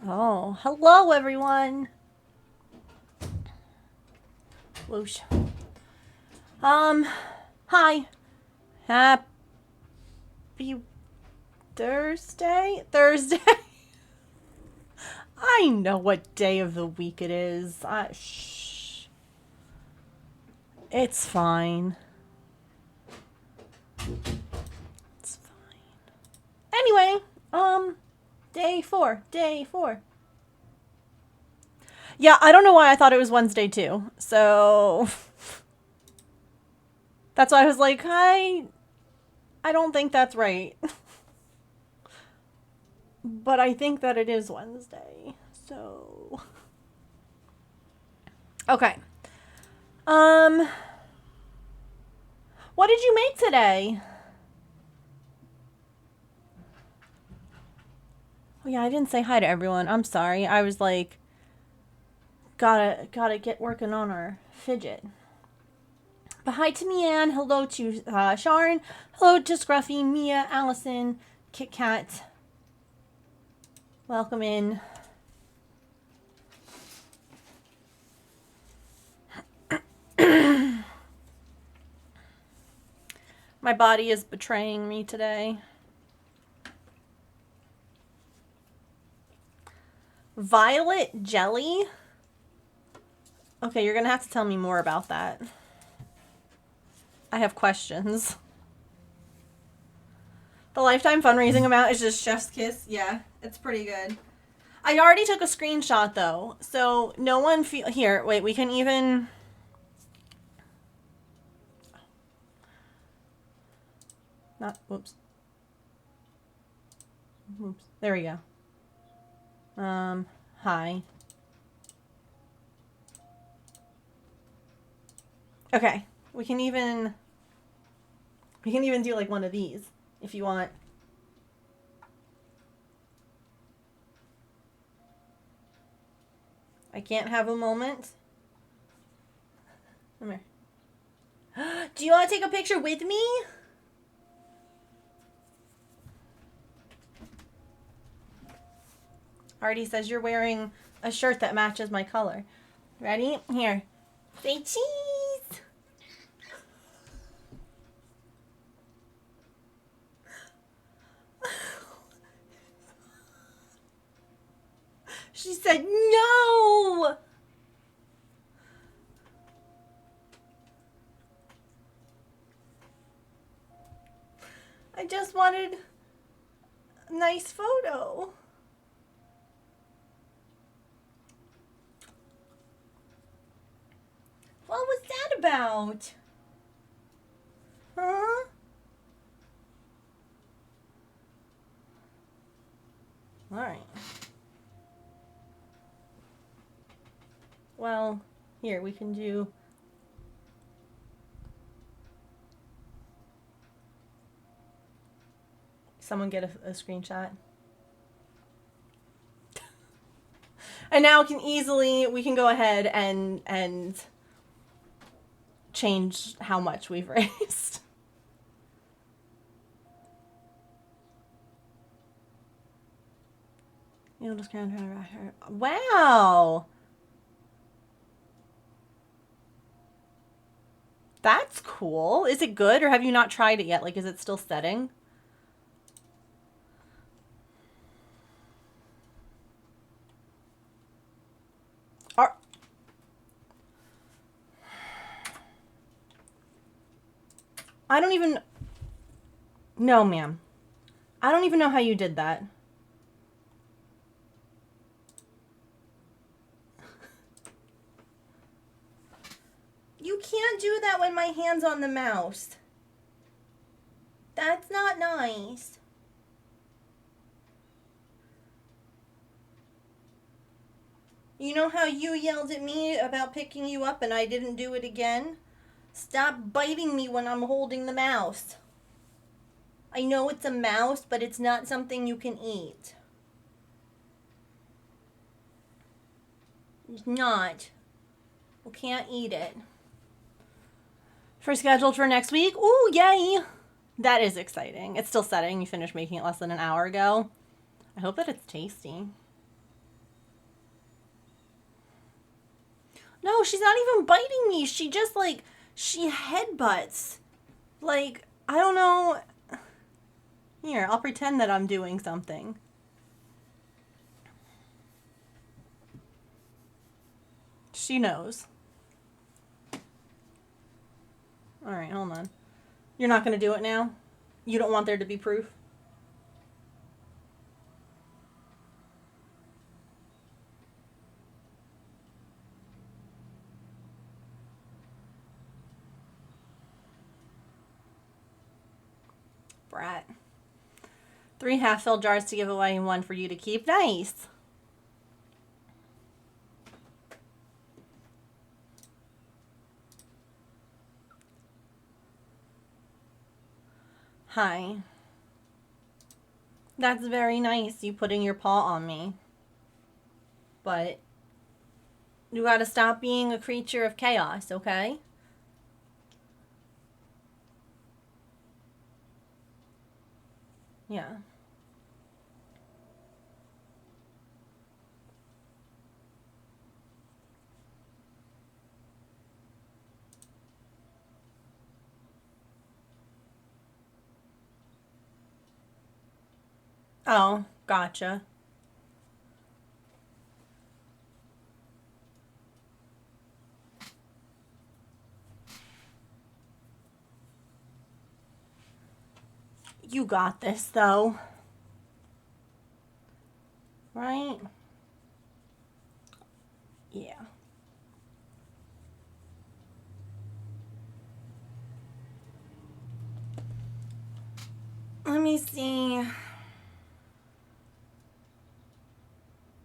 Oh, hello everyone. Whoosh. Hi. Happy Thursday? Thursday? I know what day of the week it is. Shh. It's fine. It's fine. Anyway, day four. Day four. Yeah, I don't know why I thought it was Wednesday too. So that's why I was like, I don't think that's right. But I think that it is Wednesday. So okay. Um what did you make today? Oh yeah, I didn't say hi to everyone. I'm sorry. I was like gotta get working on our fidget. But hi to Mianne. Hello to Sharon. Hello to Scruffy, Mia, Allison, Kit Kat. Welcome in. My body is betraying me today. Violet jelly? Okay, you're gonna have to tell me more about that. I have questions. The lifetime fundraising amount is just chef's kiss. Yeah, it's pretty good. I already took a screenshot though, so no one feel here. Wait, we can even. Not. Whoops. Oops. There we go. Hi. Okay, we can even do like one of these if you want. I can't have a moment. Come here. Do you want to take a picture with me? Artie says you're wearing a shirt that matches my color. Ready? Here. Say cheese. She said no. I just wanted a nice photo. What was that about? Huh? All right. Well, here we can do. Someone get a screenshot. And now we can go ahead and change how much we've raised. You'll just kind of. Wow. That's cool. Is it good or have you not tried it yet? Like, is it still setting? I don't even. No, ma'am. I don't even know how you did that. You can't do that when my hand's on the mouse. That's not nice. You know how you yelled at me about picking you up and I didn't do it again? Stop biting me when I'm holding the mouse. I know it's a mouse, but it's not something you can eat. It's not. We can't eat it. For scheduled for next week? Ooh, yay! That is exciting. It's still setting. You finished making it less than an hour ago. I hope that it's tasty. No, she's not even biting me. She just, like, she headbutts. Like, I don't know. Here, I'll pretend that I'm doing something. She knows. Alright, hold on. You're not going to do it now? You don't want there to be proof? Brat. 3 half-filled jars to give away and 1 for you to keep. Nice. Hi. That's very nice, you putting your paw on me. But you gotta stop being a creature of chaos, okay? Yeah. Oh, gotcha. You got this, though. Right? Yeah. Let me see.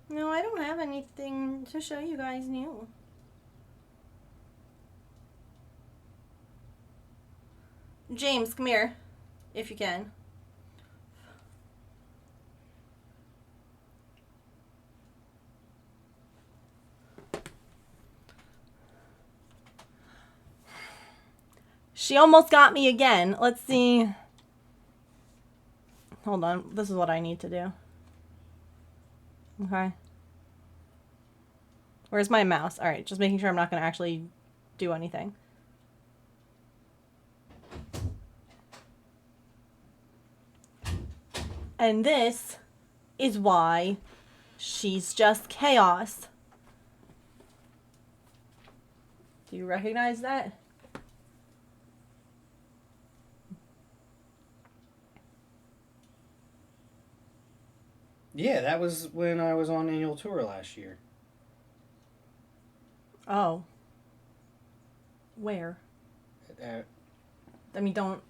No, I don't have anything to show you guys new. James, come here. If you can. She almost got me again. Let's see. Hold on. This is what I need to do. Okay. Where's my mouse? Alright, just making sure I'm not going to actually do anything. And this is why she's just chaos. Do you recognize that? Yeah, that was when I was on annual tour last year. Oh. Where? I I mean, don't...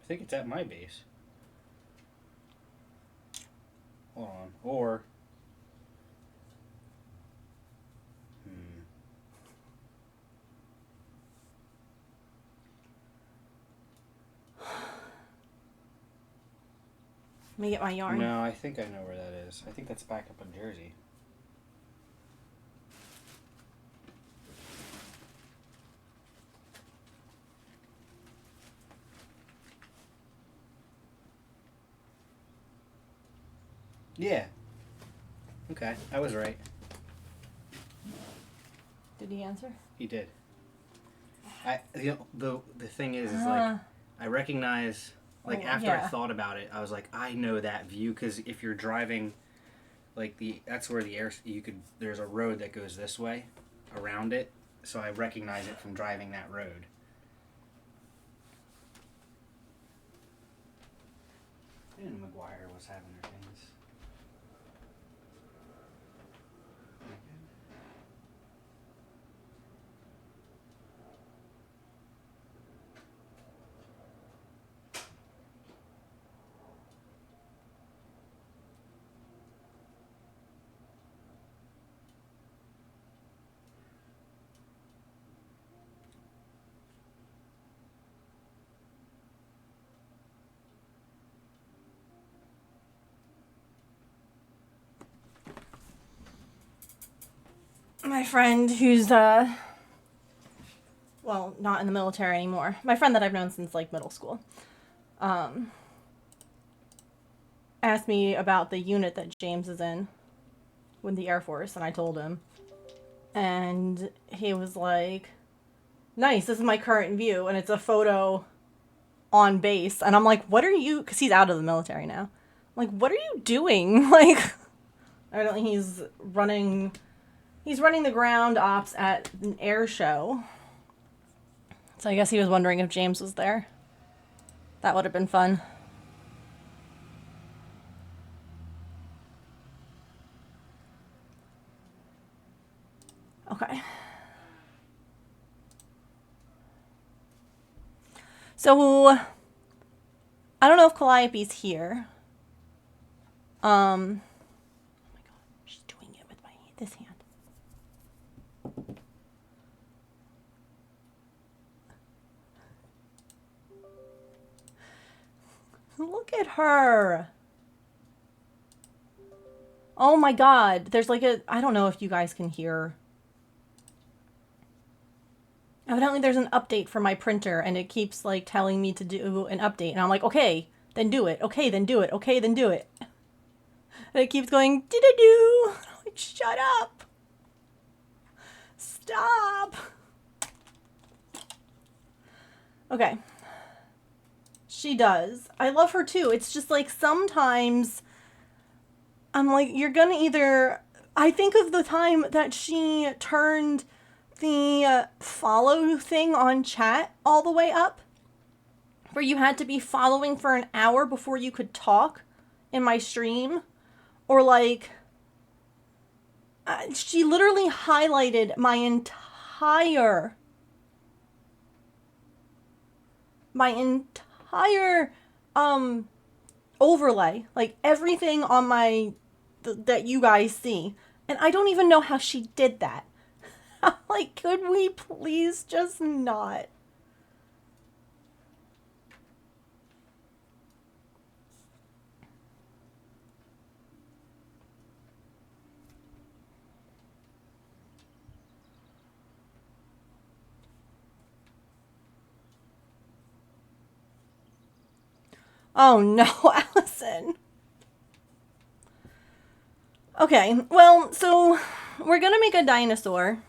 think it's at my base. Hold on. Or... Let me get my yarn. No, I think I know where that is. I think that's back up in Jersey. Yeah. Okay, I was right. Did he answer? He did. The thing is like I recognize after I thought about it, I was like, I know that view because if you're driving, like that's where the air there's a road that goes this way, around it, so I recognize it from driving that road. And McGuire was having their things. My friend who's, well, not in the military anymore. My friend that I've known since, like, middle school. Asked me about the unit that James is in with the Air Force, and I told him. And he was like, nice, this is my current view. And it's a photo on base. And I'm like, what are you, because he's out of the military now. I'm like, what are you doing? Like, evidently he's running the ground ops at an air show. So I guess he was wondering if James was there. That would have been fun. Okay. So, I don't know if Calliope's here. Oh my god, she's doing it with this hand. Look at her. Oh my god, there's like I don't know if you guys can hear. Evidently there's an update for my printer and it keeps like telling me to do an update and I'm like, okay, then do it. Okay, then do it. Okay, then do it. And it keeps going, do-do-do. Like, shut up. Stop. Okay. She does. I love her too. It's just like sometimes I'm like, you're gonna either... I think of the time that she turned the follow thing on chat all the way up, where you had to be following for an hour before you could talk in my stream. Or like, she literally highlighted my entire overlay, like everything on my that you guys see, and I don't even know how she did that. Like, could we please just not? Oh no, Allison. Okay, well, so we're gonna make a dinosaur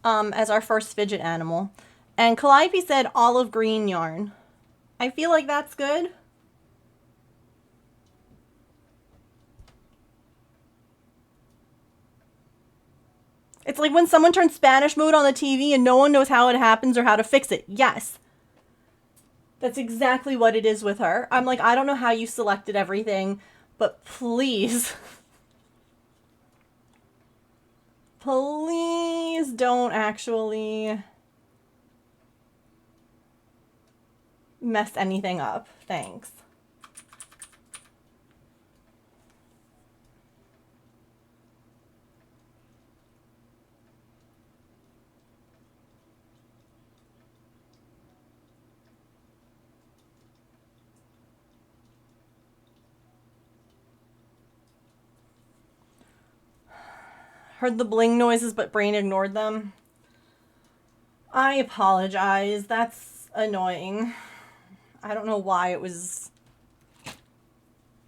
as our first fidget animal. And Calliope said olive green yarn. I feel like that's good. It's like when someone turns Spanish mode on the TV and no one knows how it happens or how to fix it. Yes. That's exactly what it is with her. I'm like, I don't know how you selected everything, but please. Please don't actually mess anything up. Thanks. Heard the bling noises, but brain ignored them. I apologize. That's annoying. I don't know why it was...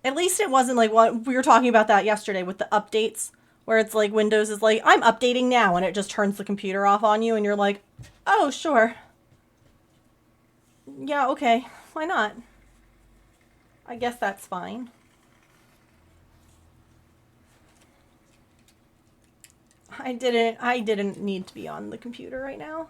At least it wasn't like what we were talking about that yesterday with the updates, where it's like Windows is like, I'm updating now, and it just turns the computer off on you, and you're like, oh, sure. Yeah, okay. Why not? I guess that's fine. I didn't need to be on the computer right now.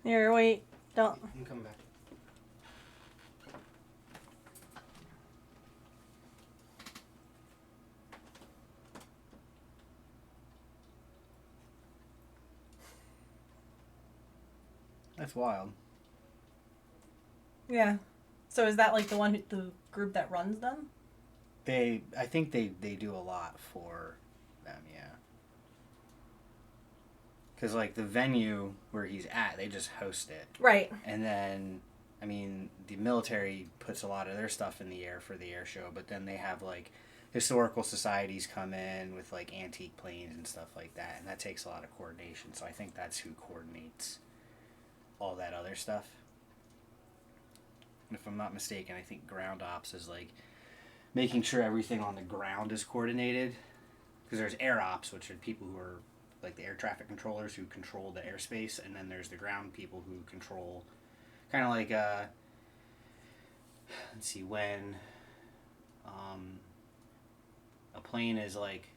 Here, wait. Don't. You can come back. That's wild. Yeah. So is that like the group that runs them? I think they do a lot for them, yeah. Because, like, the venue where he's at, they just host it. Right. And then, I mean, the military puts a lot of their stuff in the air for the air show, but then they have, like, historical societies come in with, like, antique planes and stuff like that, and that takes a lot of coordination. So I think that's who coordinates all that other stuff. And if I'm not mistaken, I think ground ops is, like, making sure everything on the ground is coordinated. Because there's air ops, which are people who are like the air traffic controllers who control the airspace, and then there's the ground people who control kind of like let's see, when a plane is like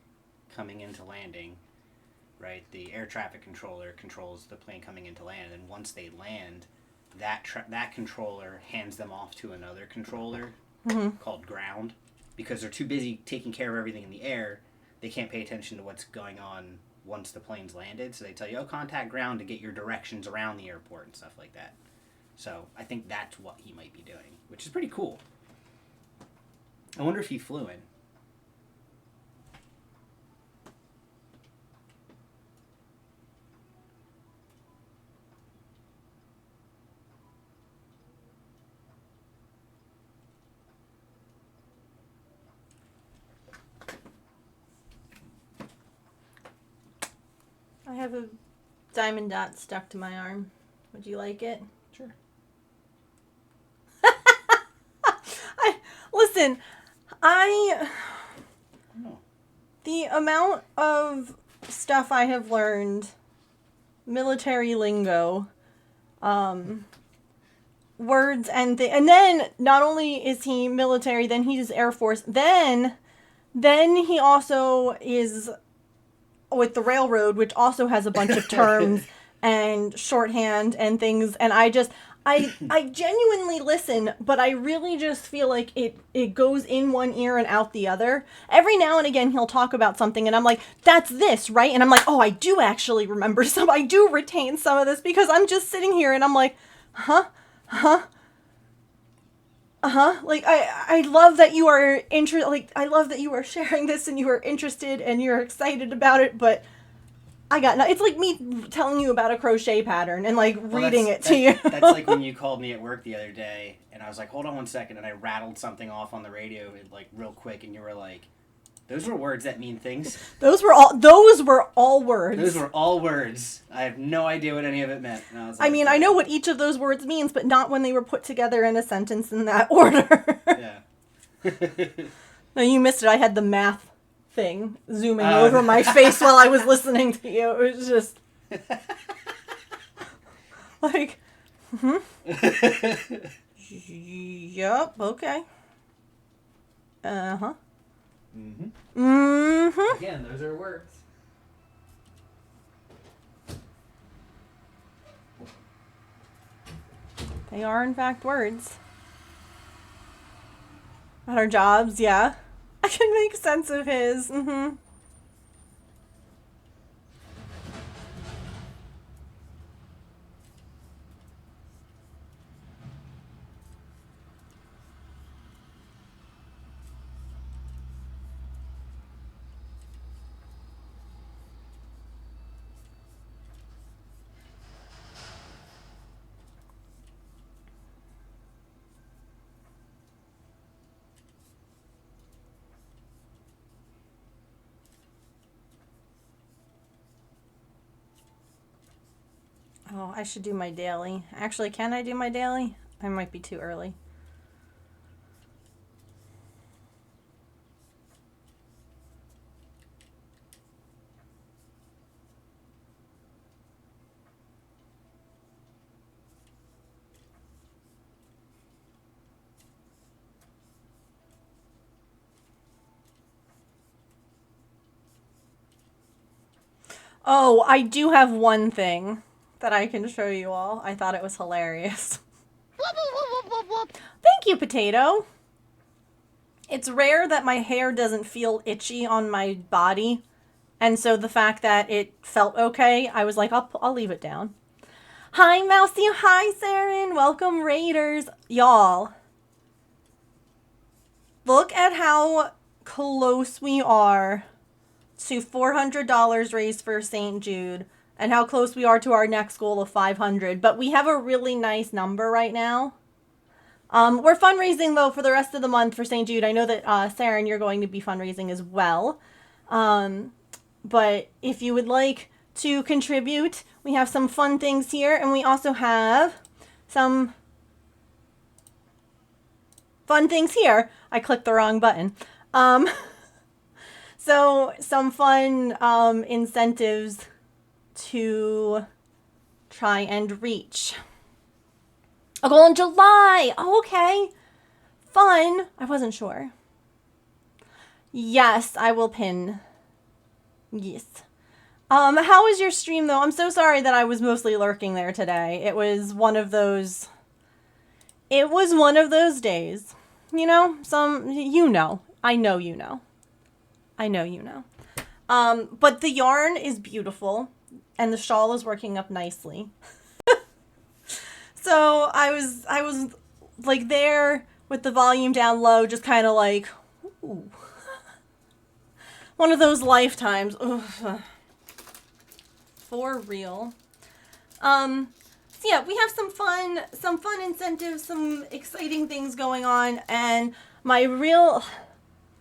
coming into landing, right, the air traffic controller controls the plane coming into land, and once they land, that controller hands them off to another controller called ground, because they're too busy taking care of everything in the air. They can't pay attention to what's going on once the plane's landed, so they tell you, oh, contact ground to get your directions around the airport and stuff like that. So I think that's what he might be doing, which is pretty cool. I wonder if he flew in. I have a diamond dot stuck to my arm. Would you like it? Sure. Listen, Oh. the amount of stuff I have learned, military lingo, words and then not only is he military, then he's Air Force, then he also is with the railroad, which also has a bunch of terms and shorthand and things, and I genuinely listen, but I really just feel like it goes in one ear and out the other. Every now and again he'll talk about something and I'm like, that's this, right? And I'm like, oh, I do actually remember some, I do retain some of this, because I'm just sitting here and I'm like, like, I love that you are I love that you are sharing this and you are interested and you're excited about it, but I got no. It's like me telling you about a crochet pattern and like reading it to you. That's like when you called me at work the other day and I was like, hold on one second, and I rattled something off on the radio like real quick, and you were like, those were words that mean things. Those were all words. Those were all words. I have no idea what any of it meant. And I was like, I mean, I know what each of those words means, but not when they were put together in a sentence in that order. Yeah. No, you missed it. I had the math thing zooming over my face while I was listening to you. It was just like, Yup, okay. Uh-huh. Mm-hmm. Mm-hmm. Again, those are words. They are, in fact, words. At our jobs, yeah. I can make sense of his. Mm-hmm. Oh, I should do my daily. Actually, can I do my daily? I might be too early. Oh, I do have one thing that I can show you all. I thought it was hilarious. Thank you, Potato. It's rare that my hair doesn't feel itchy on my body. And so the fact that it felt okay, I was like, I'll leave it down. Hi, Mousy. Hi, Saren. Welcome, Raiders. Y'all, look at how close we are to $400 raised for St. Jude and how close we are to our next goal of 500. But we have a really nice number right now. We're fundraising, though, for the rest of the month for St. Jude. I know that, Sarah, and you're going to be fundraising as well. But if you would like to contribute, we have some fun things here. And we also have some fun things here. I clicked the wrong button. So some fun incentives to try and reach a goal in July. Oh, okay. Fun. I wasn't sure. Yes, I will pin. Yes. How was your stream, though? I'm so sorry that I was mostly lurking there today. It was one of those days. You know? I know you know. But the yarn is beautiful and the shawl is working up nicely. So I was like there with the volume down low, just kind of like, ooh. One of those lifetimes. Ugh. For real. So yeah, we have some fun incentives, some exciting things going on, and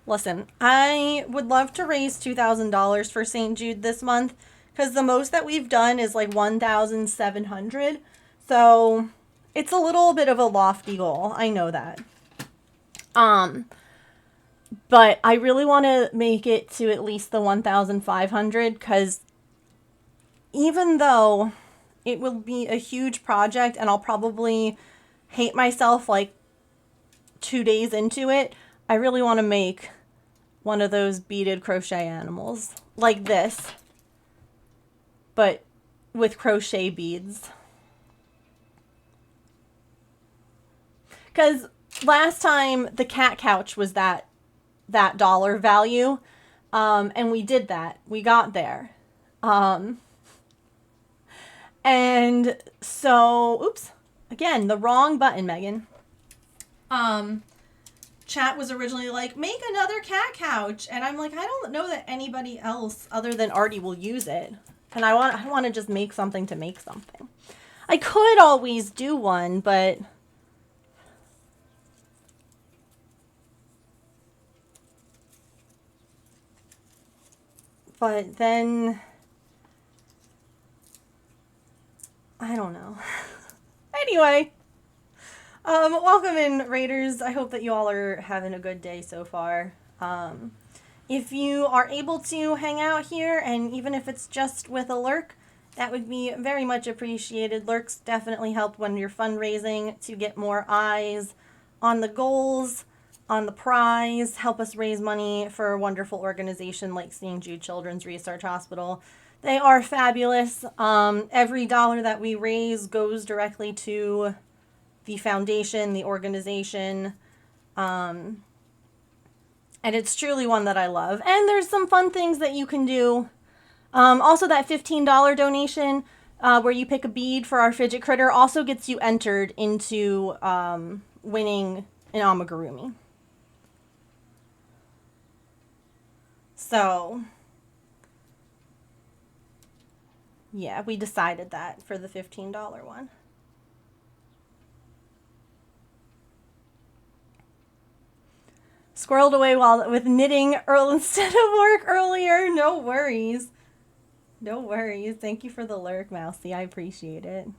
listen, I would love to raise $2,000 for St. Jude this month, because the most that we've done is like 1,700. So it's a little bit of a lofty goal. I know that. But I really want to make it to at least the 1,500, because even though it will be a huge project and I'll probably hate myself like 2 days into it, I really want to make one of those beaded crochet animals like this, but with crochet beads. Because last time the cat couch was that dollar value, and we did that. We got there. And so, oops, again, the wrong button, Megan. Chat was originally like, make another cat couch. And I'm like, I don't know that anybody else other than Artie will use it. And I want to just make something to make something. I could always do one, but then I don't know. Anyway, welcome in, Raiders. I hope that you all are having a good day so far. If you are able to hang out here, and even if it's just with a lurk, that would be very much appreciated. Lurks definitely help when you're fundraising to get more eyes on the goals, on the prize, help us raise money for a wonderful organization like St. Jude Children's Research Hospital. They are fabulous. Every dollar that we raise goes directly to the foundation, the organization, and it's truly one that I love. And there's some fun things that you can do. Also, that $15 donation where you pick a bead for our fidget critter also gets you entered into winning an amigurumi. So yeah, we decided that for the $15 one. Squirreled away with knitting instead of work earlier. No worries. No worries. Thank you for the lurk, Mousy. I appreciate it.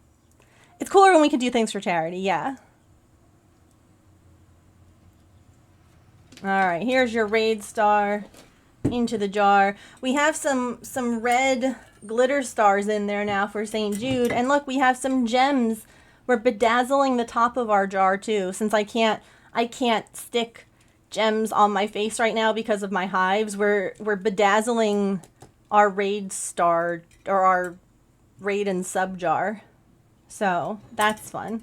It's cooler when we can do things for charity. Yeah. All right. Here's your raid star into the jar. We have some red glitter stars in there now for St. Jude. And look, we have some gems. We're bedazzling the top of our jar too, since I can't stick gems on my face right now because of my hives. We're bedazzling our raid star, or our raid and sub jar. So that's fun.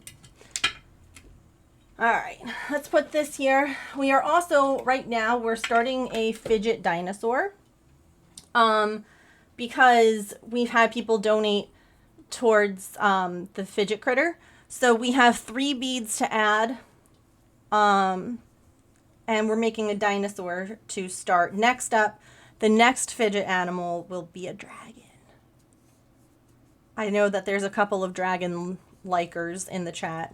All right, let's put this here. We are also, right now, we're starting a fidget dinosaur. Because we've had people donate towards the fidget critter. So we have 3 beads to add. And we're making a dinosaur to start. Next up, the next fidget animal will be a dragon. I know that there's a couple of dragon likers in the chat.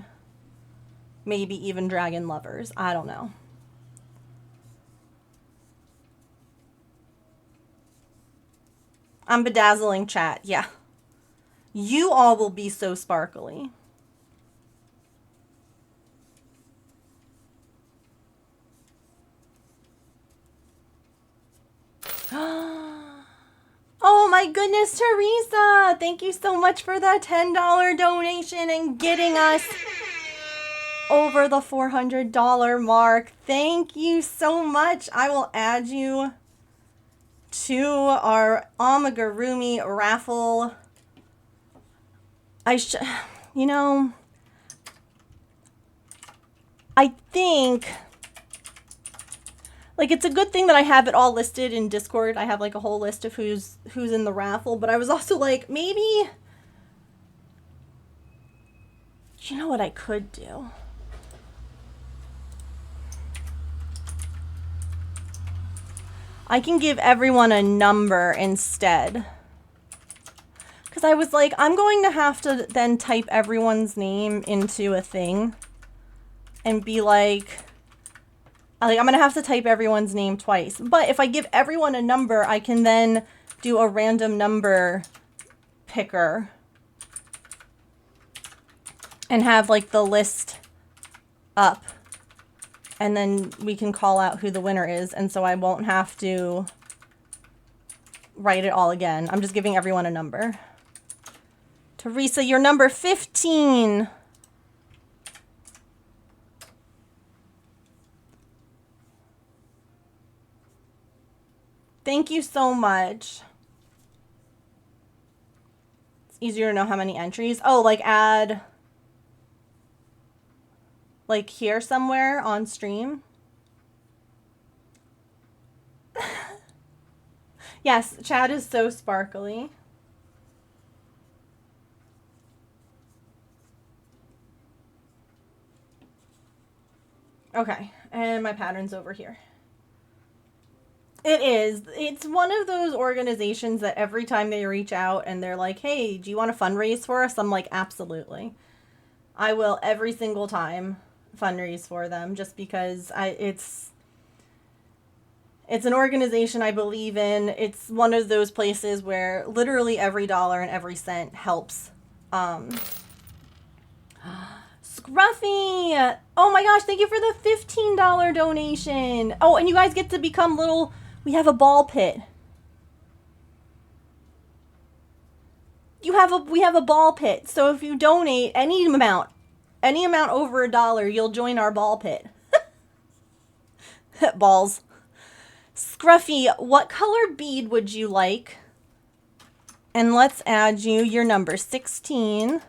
Maybe even dragon lovers. I don't know. I'm bedazzling chat. Yeah. You all will be so sparkly. Oh my goodness, Teresa! Thank you so much for the $10 donation and getting us over the $400 mark. Thank you so much. I will add you to our amigurumi raffle. You know, I think, like, it's a good thing that I have it all listed in Discord. I have like a whole list of who's in the raffle, but I was also like, maybe, you know what I could do? I can give everyone a number instead. Because I was like, I'm going to have to then type everyone's name into a thing and be like, I'm going to have to type everyone's name twice. But if I give everyone a number, I can then do a random number picker and have like the list up. And then we can call out who the winner is. And so I won't have to write it all again. I'm just giving everyone a number. Teresa, you're number 15. Thank you so much. It's easier to know how many entries. Oh, like add, like here somewhere on stream. Yes, chat is so sparkly. Okay, and my pattern's over here. It is. It's one of those organizations that every time they reach out and they're like, hey, do you want to fundraise for us? I'm like, absolutely. I will every single time fundraise for them just because it's an organization I believe in. It's one of those places where literally every dollar and every cent helps. Scruffy! Oh my gosh, thank you for the $15 donation. Oh, and you guys get to become little... We have a ball pit. We have a ball pit. So if you donate any amount over $1, you'll join our ball pit. Balls. Scruffy, what color bead would you like? And let's add you your number 16.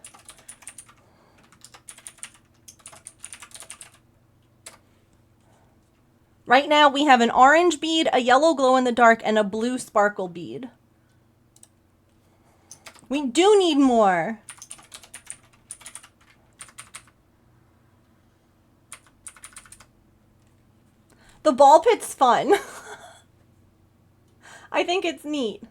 Right now we have an orange bead, a yellow glow in the dark, and a blue sparkle bead. We do need more. The ball pit's fun. I think it's neat.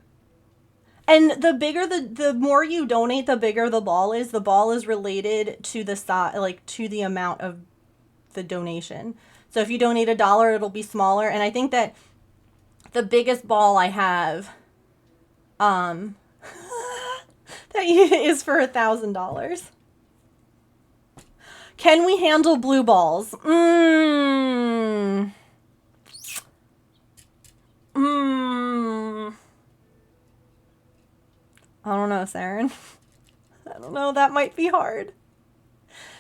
And the bigger the more you donate, the bigger the ball is. The ball is related to the size, like to the amount of the donation. So if you donate $1, it'll be smaller. And I think that the biggest ball I have, that is for $1,000. Can we handle blue balls? I don't know, Saren. I don't know. That might be hard.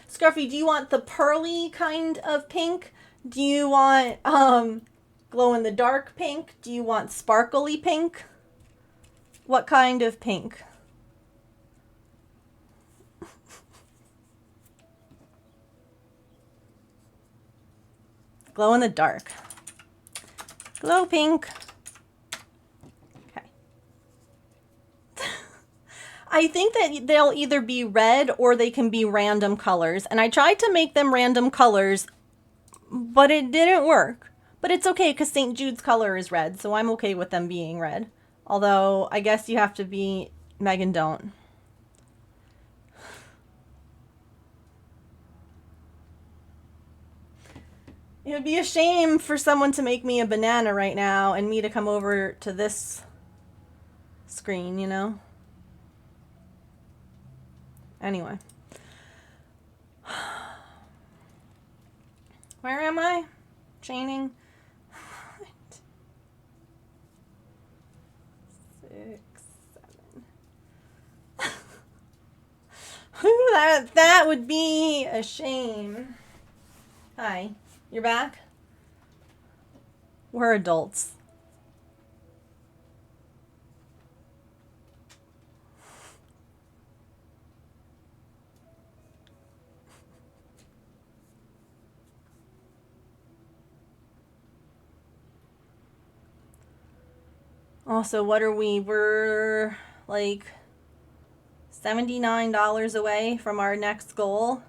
Scruffy, do you want the pearly kind of pink? Do you want glow-in-the-dark pink? Do you want sparkly pink? What kind of pink? Glow-in-the-dark. Glow pink. Okay. I think that they'll either be red or they can be random colors. And I tried to make them random colors, but it didn't work. But it's okay because St. Jude's color is red, so I'm okay with them being red. Although, I guess you have to be... Megan, don't. It would be a shame for someone to make me a banana right now and me to come over to this screen, you know? Anyway. Where am I? Chaining. 6, 7. That would be a shame. Hi. You're back? We're adults. Also, what are we? We're like $79 away from our next goal,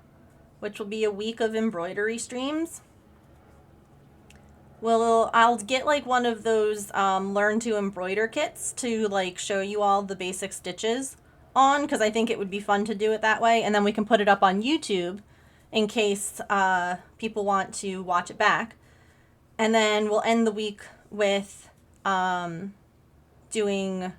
which will be a week of embroidery streams. I'll get like one of those learn to embroider kits to like show you all the basic stitches on, because I think it would be fun to do it that way, and then we can put it up on YouTube in case people want to watch it back. And then we'll end the week with doing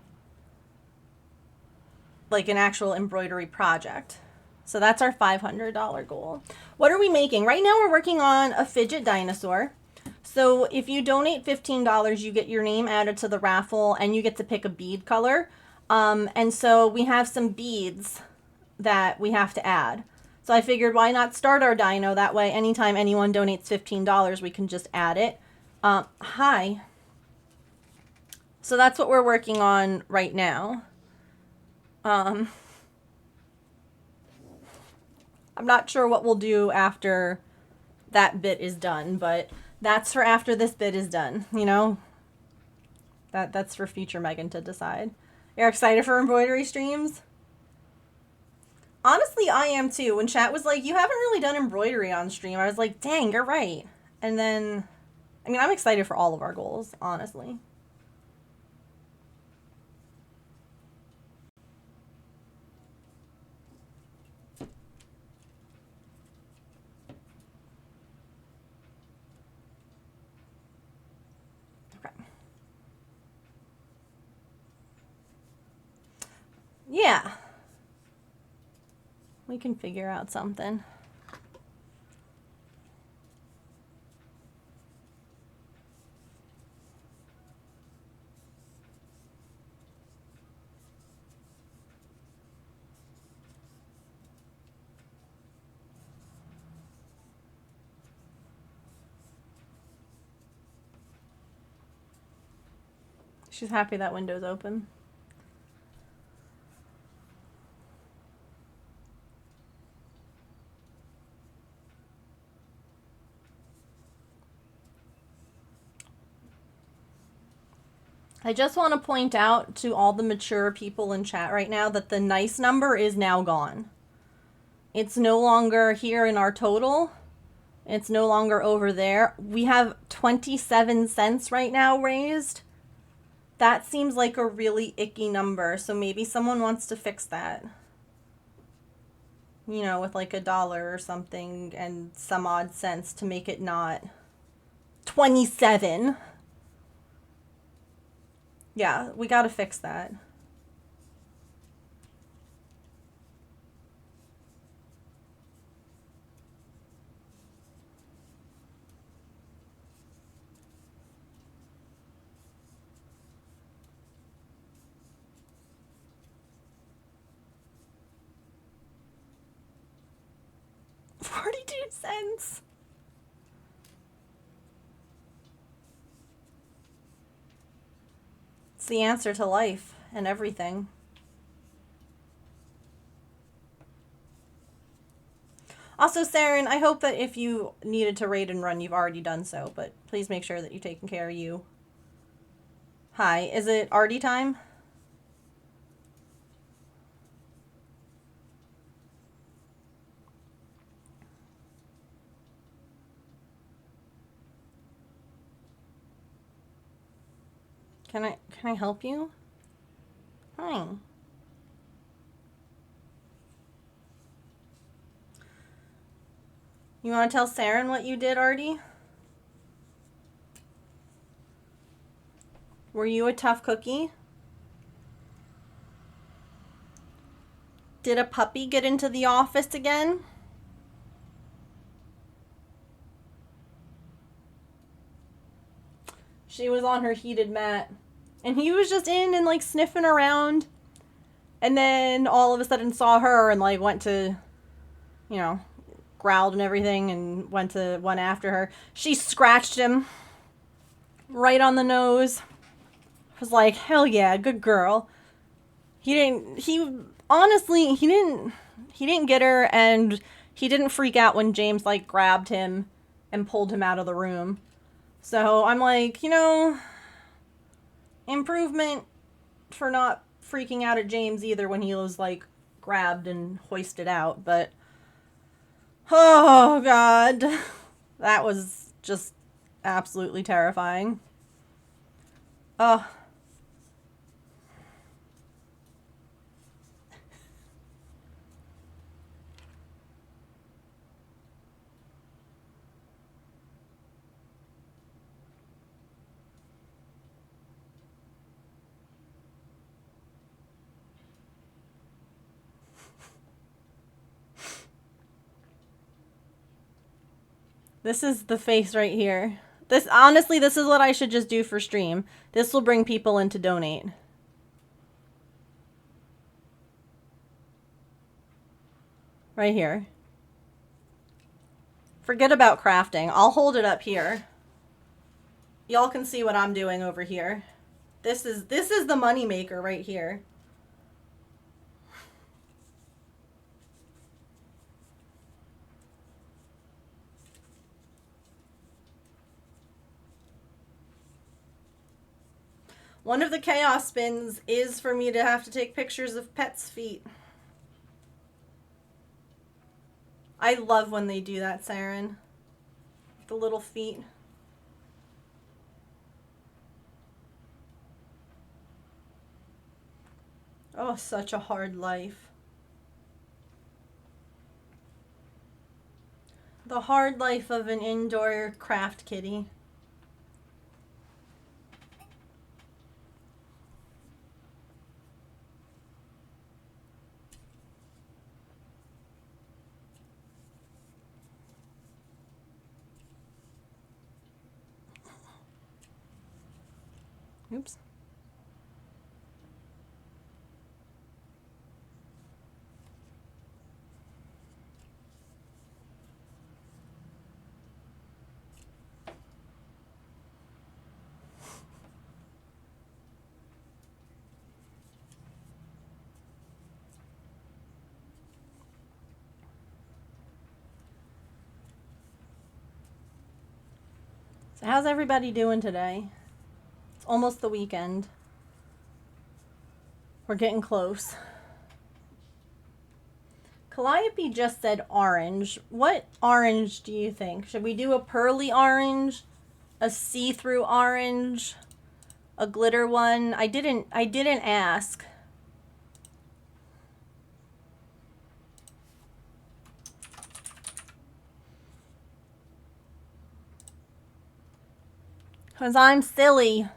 like an actual embroidery project. So that's our $500 goal. What are we making? Right now we're working on a fidget dinosaur. So if you donate $15, you get your name added to the raffle and you get to pick a bead color. And so we have some beads that we have to add. So I figured why not start our dino? That way anytime anyone donates $15, we can just add it. Hi. So that's what we're working on right now. I'm not sure what we'll do after that bit is done, but that's for after this bit is done, you know? That's for future Megan to decide. You're excited for embroidery streams? Honestly, I am too. When chat was like, you haven't really done embroidery on stream, I was like, dang, you're right. And then, I mean, I'm excited for all of our goals, honestly. Yeah. We can figure out something. She's happy that window's open. I just want to point out to all the mature people in chat right now that the nice number is now gone. It's no longer here in our total. It's no longer over there. We have 27 cents right now raised. That seems like a really icky number, so maybe someone wants to fix that. You know, with like $1 or something and some odd cents to make it not 27. Yeah, we gotta fix that. $0.42. It's the answer to life and everything. Also, Saren, I hope that if you needed to raid and run, you've already done so, but please make sure that you're taking care of you. Hi, is it Artie time? Can I help you? Hi. You want to tell Saren what you did, Artie? Were you a tough cookie? Did a puppy get into the office again? She was on her heated mat. And he was just in and like sniffing around. And then all of a sudden saw her and like went to, you know, growled and everything and went after her. She scratched him right on the nose. I was like, hell yeah, good girl. Honestly, he didn't get her, and he didn't freak out when James like grabbed him and pulled him out of the room. So I'm like, improvement for not freaking out at James either when he was like grabbed and hoisted out. But oh god, that was just absolutely terrifying. Oh. This is the face right here. Honestly, this is what I should just do for stream. This will bring people in to donate. Right here. Forget about crafting. I'll hold it up here. Y'all can see what I'm doing over here. This is the money maker right here. One of the chaos spins is for me to have to take pictures of pets' feet. I love when they do that, Saren. The little feet. Oh, such a hard life. The hard life of an indoor craft kitty. Oops. So how's everybody doing today? It's almost the weekend. We're getting close. Calliope just said orange. What orange do you think? Should we do a pearly orange? A see-through orange? A glitter one? I didn't ask. Cause I'm silly.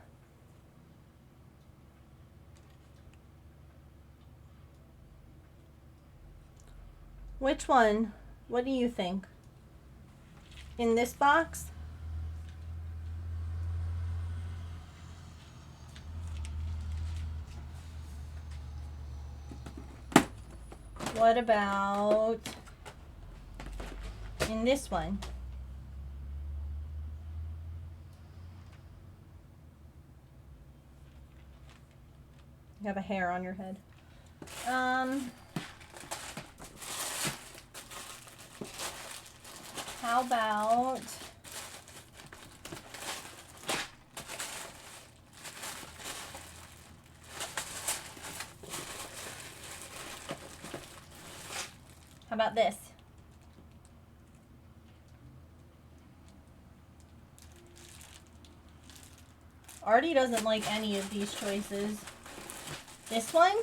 Which one? What do you think? In this box? What about in this one? You have a hair on your head. How about this? Artie doesn't like any of these choices. This one?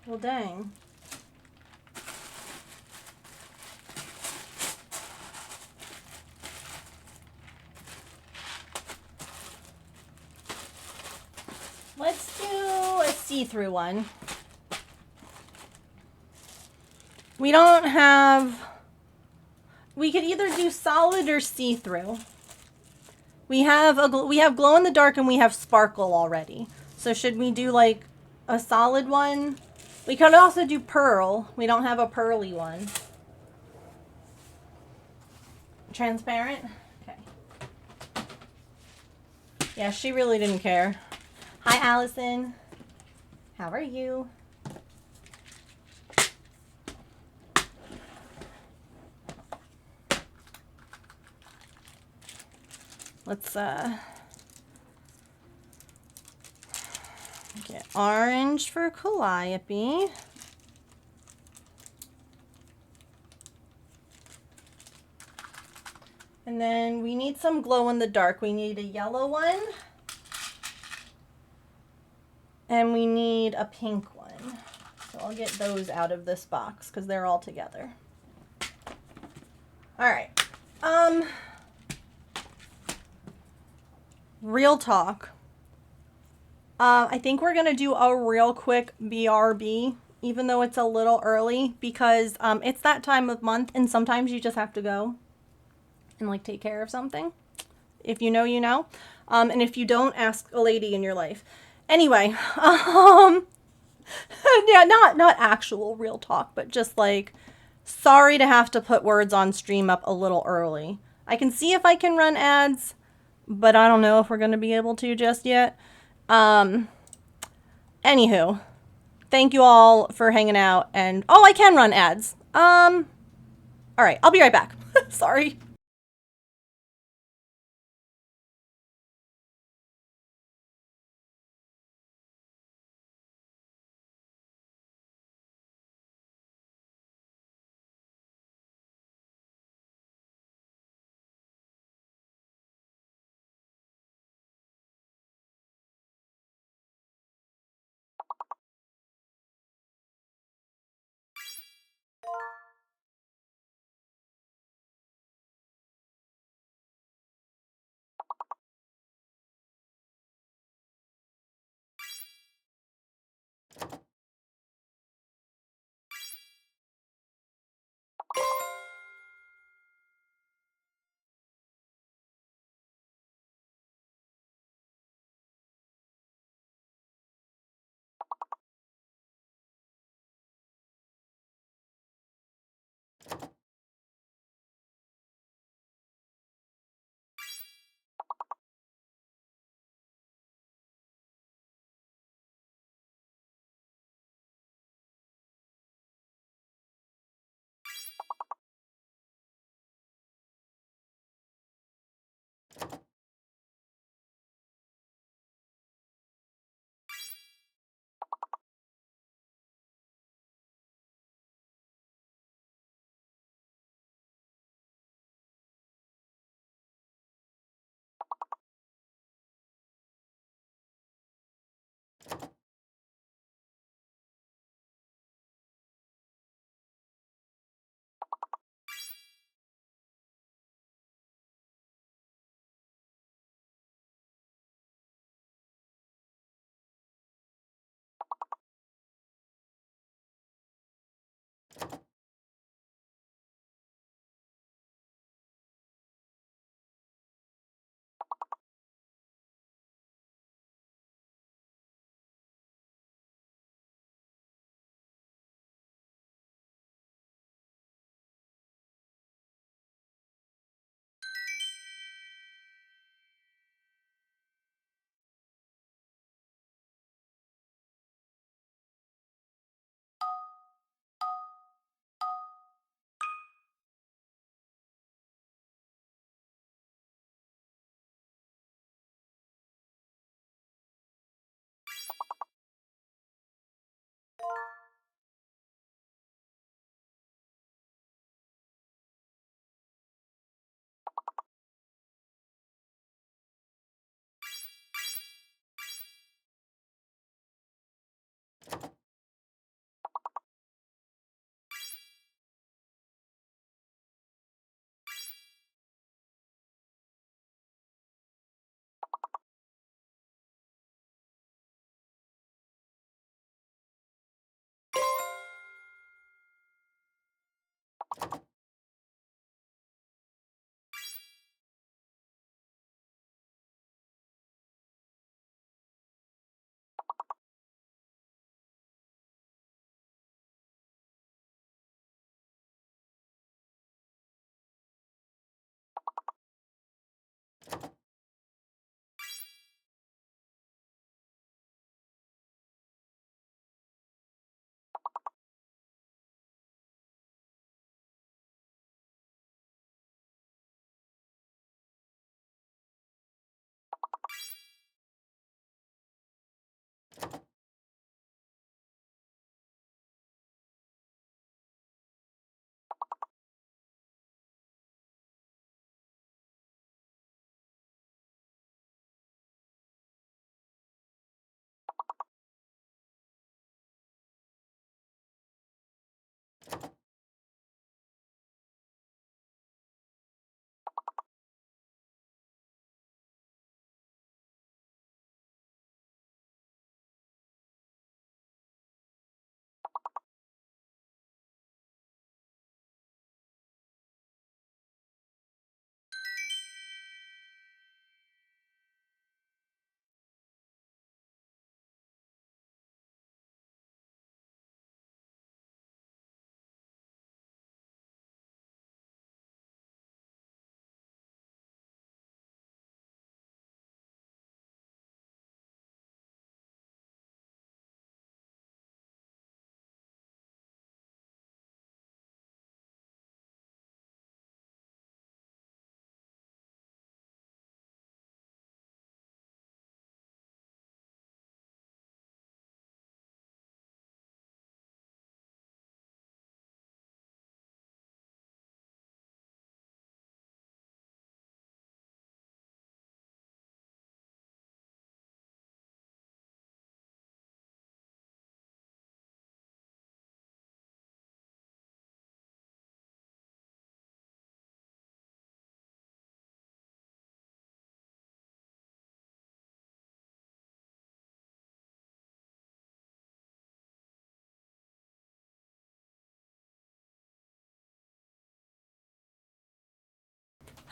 Well, dang. Let's do a see-through one. We don't have... We could either do solid or see-through. We have glow in the dark and we have sparkle already. So should we do like a solid one? We could also do pearl. We don't have a pearly one. Transparent? Okay. Yeah, she really didn't care. Hi, Allison. How are you? Let's get orange for Calliope. And then we need some glow in the dark. We need a yellow one. And we need a pink one. So I'll get those out of this box because they're all together. All right. Real talk. I think we're going to do a real quick BRB, even though it's a little early, because it's that time of month and sometimes you just have to go and like take care of something. If you know, you know. And if you don't, ask a lady in your life. Anyway, yeah, not actual real talk, but just like, sorry to have to put words on stream up a little early. I can see if I can run ads, but I don't know if we're going to be able to just yet. Anywho, thank you all for hanging out, and oh, I can run ads. All right, I'll be right back. Sorry.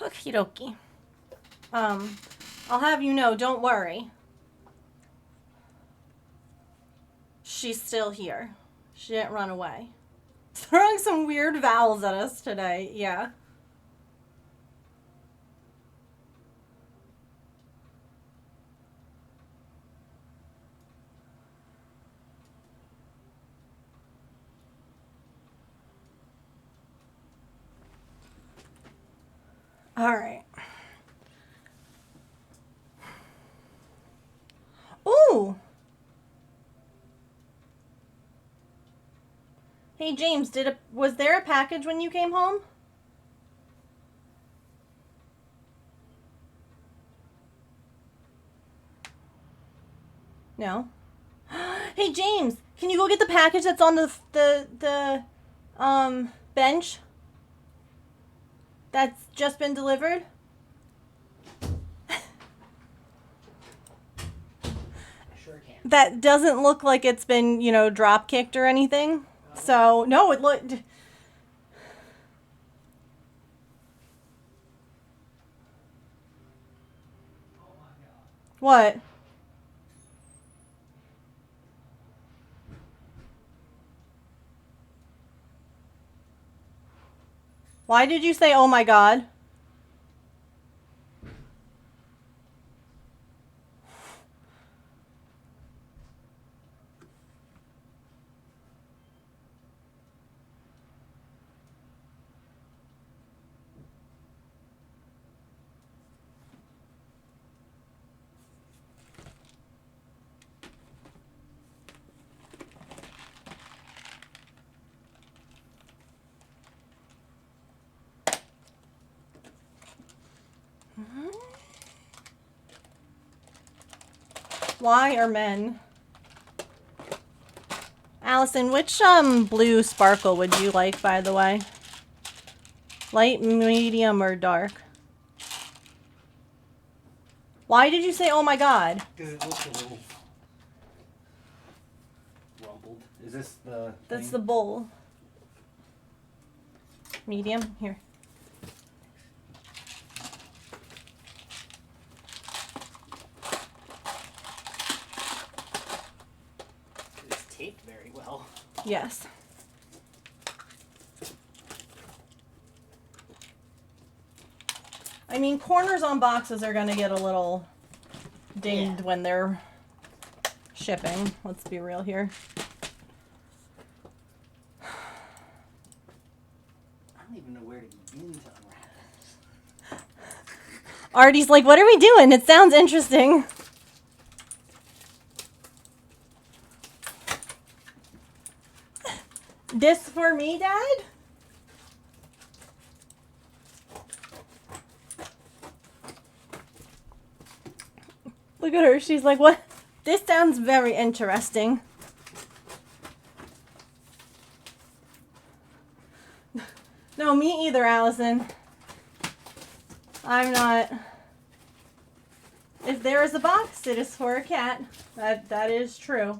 Okie dokie. I'll have you know, don't worry. She's still here. She didn't run away. Throwing some weird vowels at us today, yeah. All right. Ooh. Hey James, was there a package when you came home? No. Hey James, can you go get the package that's on the bench? That's just been delivered? Sure can. That doesn't look like it's been, drop kicked or anything. So, no, it looked... What? Why did you say, oh my God? Why are men? Allison, which blue sparkle would you like, by the way? Light, medium, or dark? Why did you say, oh my God? Because it looks a little rumpled. Is this the That's thing? the bowl. Medium? Here. It's taped very well. Yes. I mean, corners on boxes are going to get a little dinged when they're shipping. Let's be real here. I don't even know where to begin to unwrap this. Artie's like, what are we doing? It sounds interesting. This for me, Dad? Look at her. She's like, what? This sounds very interesting. No, me either, Allison. I'm not. If there is a box, it is for a cat. That is true.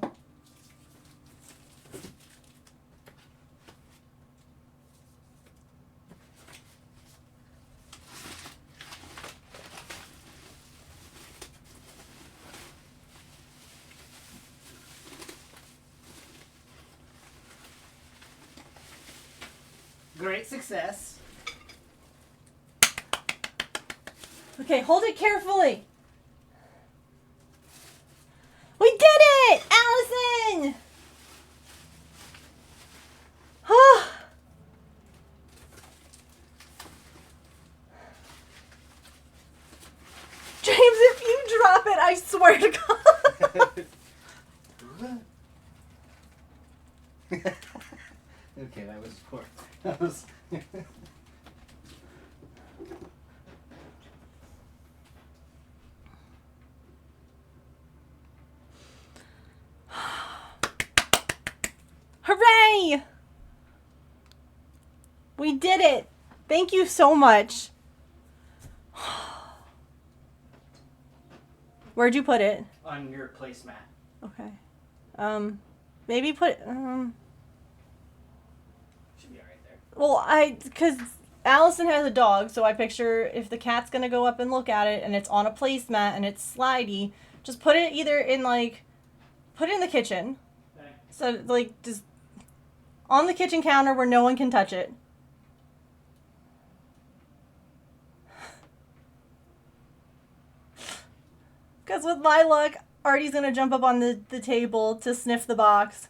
Great success. Okay, hold it carefully. We did it! Allison! James, if you drop it, I swear to God. Okay, that was poor. That was. Hooray! We did it. Thank you so much. Where'd you put it? On your placemat. Okay. Maybe put it, Should be alright there. well, because Allison has a dog, so I picture if the cat's gonna go up and look at it and it's on a placemat and it's slidey, just put it either in put it in the kitchen. Okay. So just on the kitchen counter where no one can touch it. Because with my luck, Artie's gonna jump up on the table to sniff the box.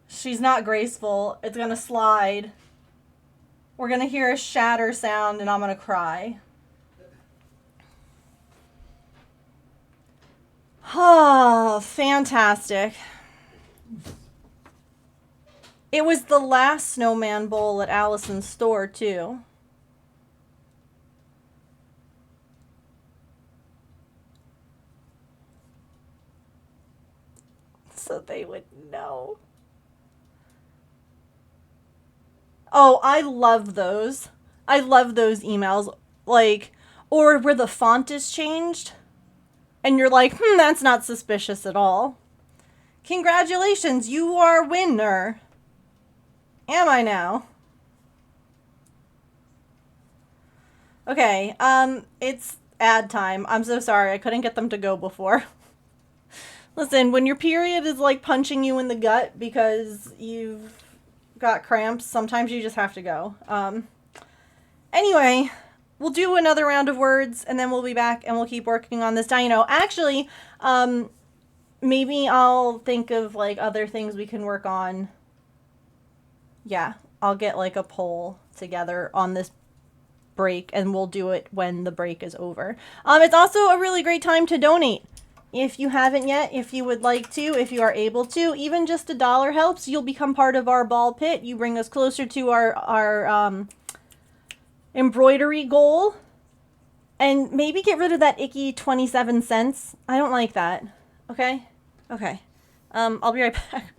She's not graceful. It's gonna slide. We're gonna hear a shatter sound and I'm gonna cry. Oh, fantastic. It was the last snowman bowl at Allison's store, too. So they would know. Oh, I love those. I love those emails. Or where the font is changed. And you're like, that's not suspicious at all. Congratulations, you are winner. Am I now? Okay, it's ad time. I'm so sorry, I couldn't get them to go before. Listen, when your period is punching you in the gut because you've got cramps, sometimes you just have to go. Anyway, we'll do another round of words and then we'll be back and we'll keep working on this dino. Actually, maybe I'll think of other things we can work on. Yeah, I'll get a poll together on this break and we'll do it when the break is over. It's also a really great time to donate. If you haven't yet, if you would like to, if you are able to, even just $1 helps. You'll become part of our ball pit. You bring us closer to our embroidery goal. And maybe get rid of that icky 27 cents. I don't like that. Okay? Okay. I'll be right back.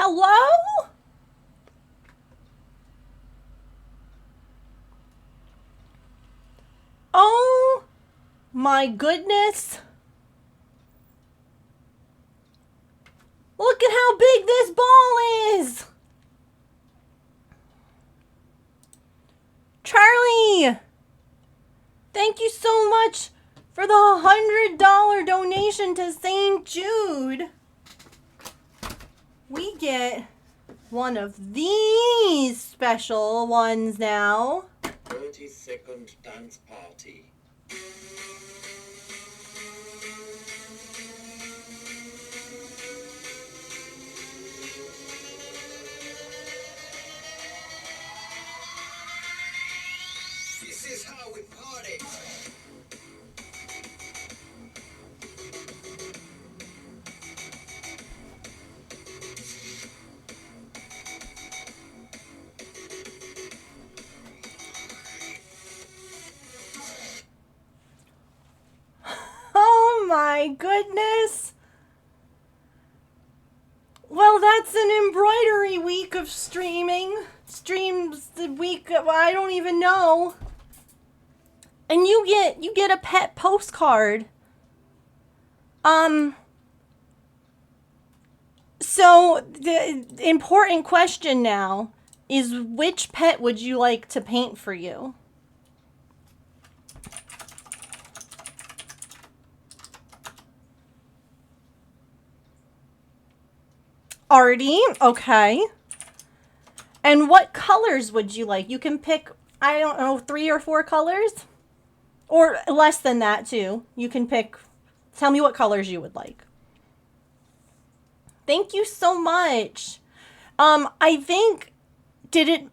Hello? Oh my goodness. Look at how big this ball is. Charlie, thank you so much for the $100 donation to St. Jude. We get one of these special ones now. 30-second dance party. This is how we party. Oh my goodness. Well, that's an embroidery week of streams the week of, I don't even know. And you get a pet postcard. So the important question now is, which pet would you like to paint for you? Artie, okay. And what colors would you like? You can pick, I don't know, 3 or 4 colors? Or less than that, too. You can pick, tell me what colors you would like. Thank you so much. I think, did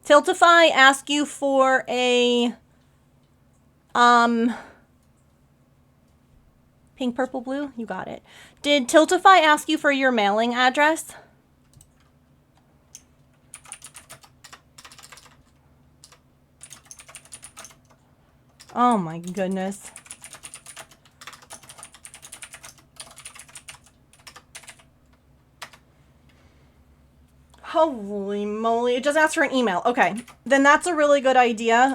Tiltify ask you for a, pink, purple, blue? You got it. Did Tiltify ask you for your mailing address? Oh my goodness. Holy moly. It just asked for an email. Okay. Then that's a really good idea.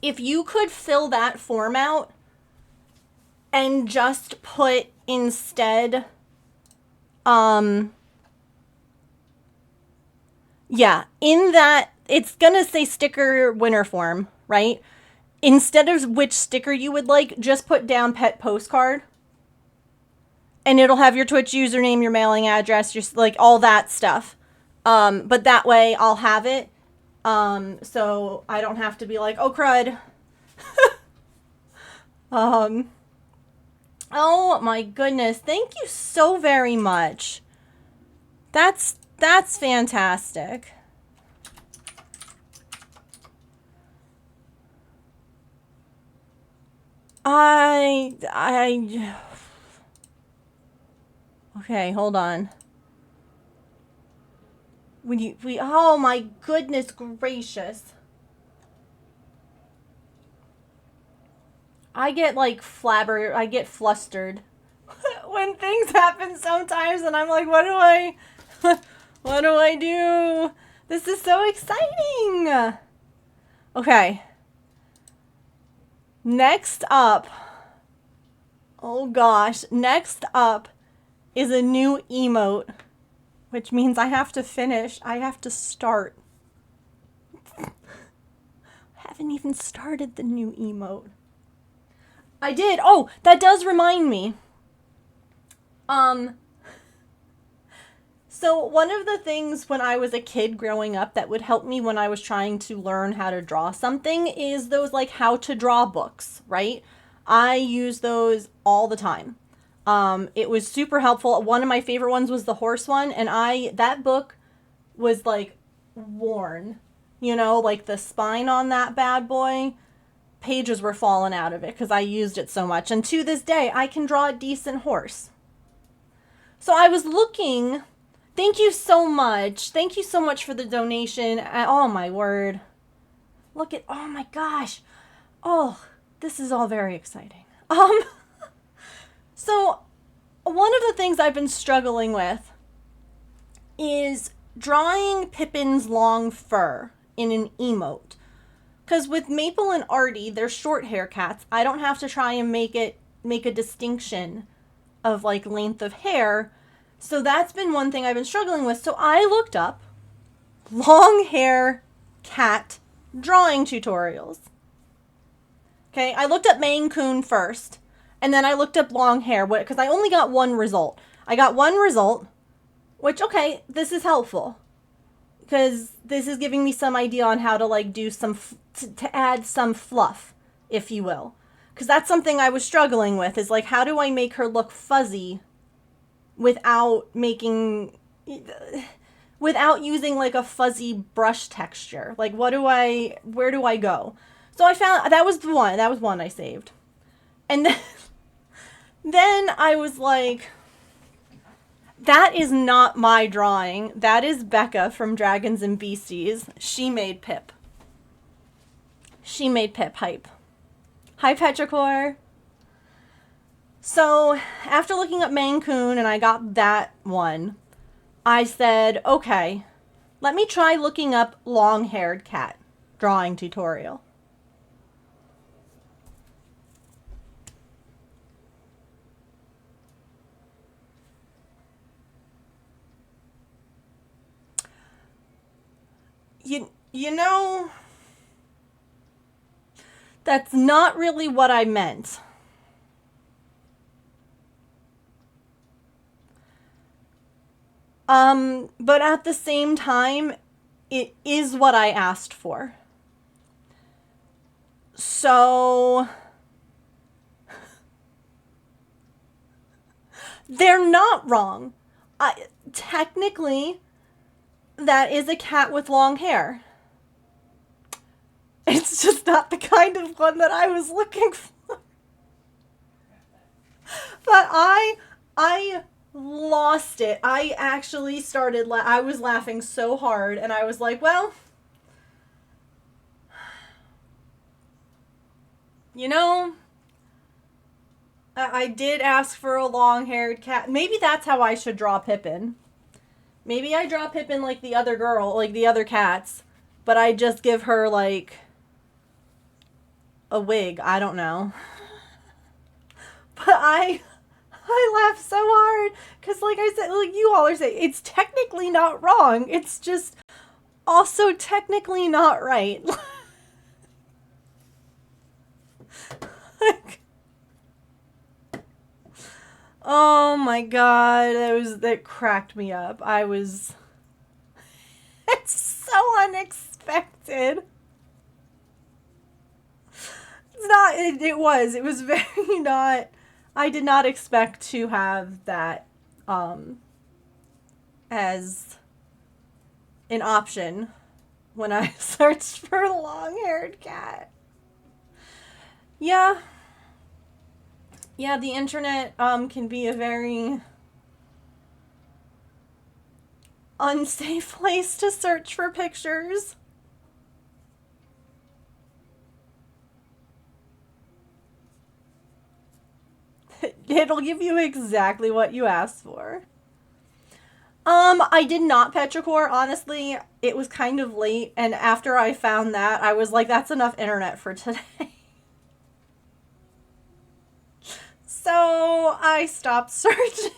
If you could fill that form out and just put instead, yeah, in that, it's gonna say sticker winner form, right? Instead of which sticker you would like, just put down pet postcard. And it'll have your Twitch username, your mailing address, just like all that stuff. But that way I'll have it. So I don't have to be like, oh crud. Oh my goodness. Thank you so very much. That's fantastic. Okay, hold on. Oh my goodness gracious. I get like I get flustered when things happen sometimes, and I'm like, what do I do? This is so exciting. Okay. Next up. Oh gosh. Next up is a new emote, which means I have to finish. I have to start. I haven't even started the new emote. I did. Oh, that does remind me. So one of the things when I was a kid growing up that would help me when I was trying to learn how to draw something is those like how to draw books, right? I use those all the time. It was super helpful. One of my favorite ones was the horse one, and that book was like worn, like the spine on that bad boy, pages were falling out of it because I used it so much. And to this day, I can draw a decent horse. So I was looking. Thank you so much. Thank you so much for the donation. Oh my word. Look at, oh my gosh. Oh, this is all very exciting. So one of the things I've been struggling with is drawing Pippin's long fur in an emote. Because with Maple and Artie, they're short hair cats. I don't have to try and make a distinction of like length of hair. So that's been one thing I've been struggling with. So I looked up long hair cat drawing tutorials. Okay, I looked up Maine Coon first, and then I looked up long hair, because I only got one result. I got one result, which, okay, this is helpful, because this is giving me some idea on how to, like, do some, to add some fluff, if you will. Because that's something I was struggling with, is, like, how do I make her look fuzzy without using, like, a fuzzy brush texture? Like, where do I go? So I found, that was one I saved. And then I was like, that is not my drawing. That is Becca from Dragons and Beasties. She made Pip. Hype. Hi, Petrichor. So after looking up Maine Coon and I got that one, I said, okay, let me try looking up long-haired cat drawing tutorial. You know, that's not really what I meant. But at the same time, it is what I asked for. So they're not wrong. Technically, that is a cat with long hair. It's just not the kind of one that I was looking for. But I lost it. I actually started, I was laughing so hard, and I was like, well, you know, I did ask for a long-haired cat. Maybe that's how I should draw Pippin. Maybe I draw Pippin like the other girl, like the other cats, but I just give her, like, a wig. I don't know. But I laugh so hard because, like I said, like you all are saying, it's technically not wrong. It's just also technically not right. Like, oh my god, that cracked me up. It's so unexpected. It was very not, I did not expect to have that as an option when I searched for a long-haired cat. Yeah, the internet can be a very unsafe place to search for pictures. It'll give you exactly what you asked for. I did not petrichor, honestly. It was kind of late, and after I found that, I was like, that's enough internet for today. So I stopped searching.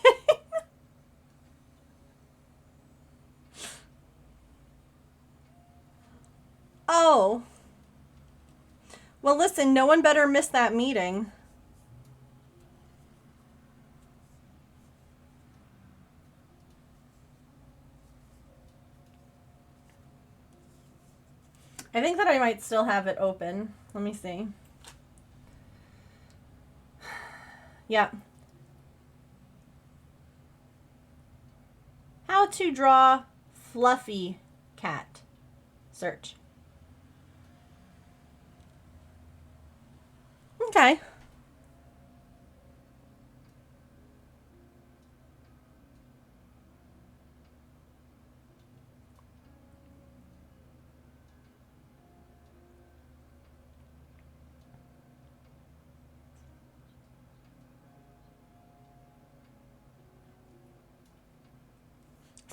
Oh. Well, listen, no one better miss that meeting. I think that I might still have it open. Let me see. Yeah. How to draw fluffy cat. Search. Okay.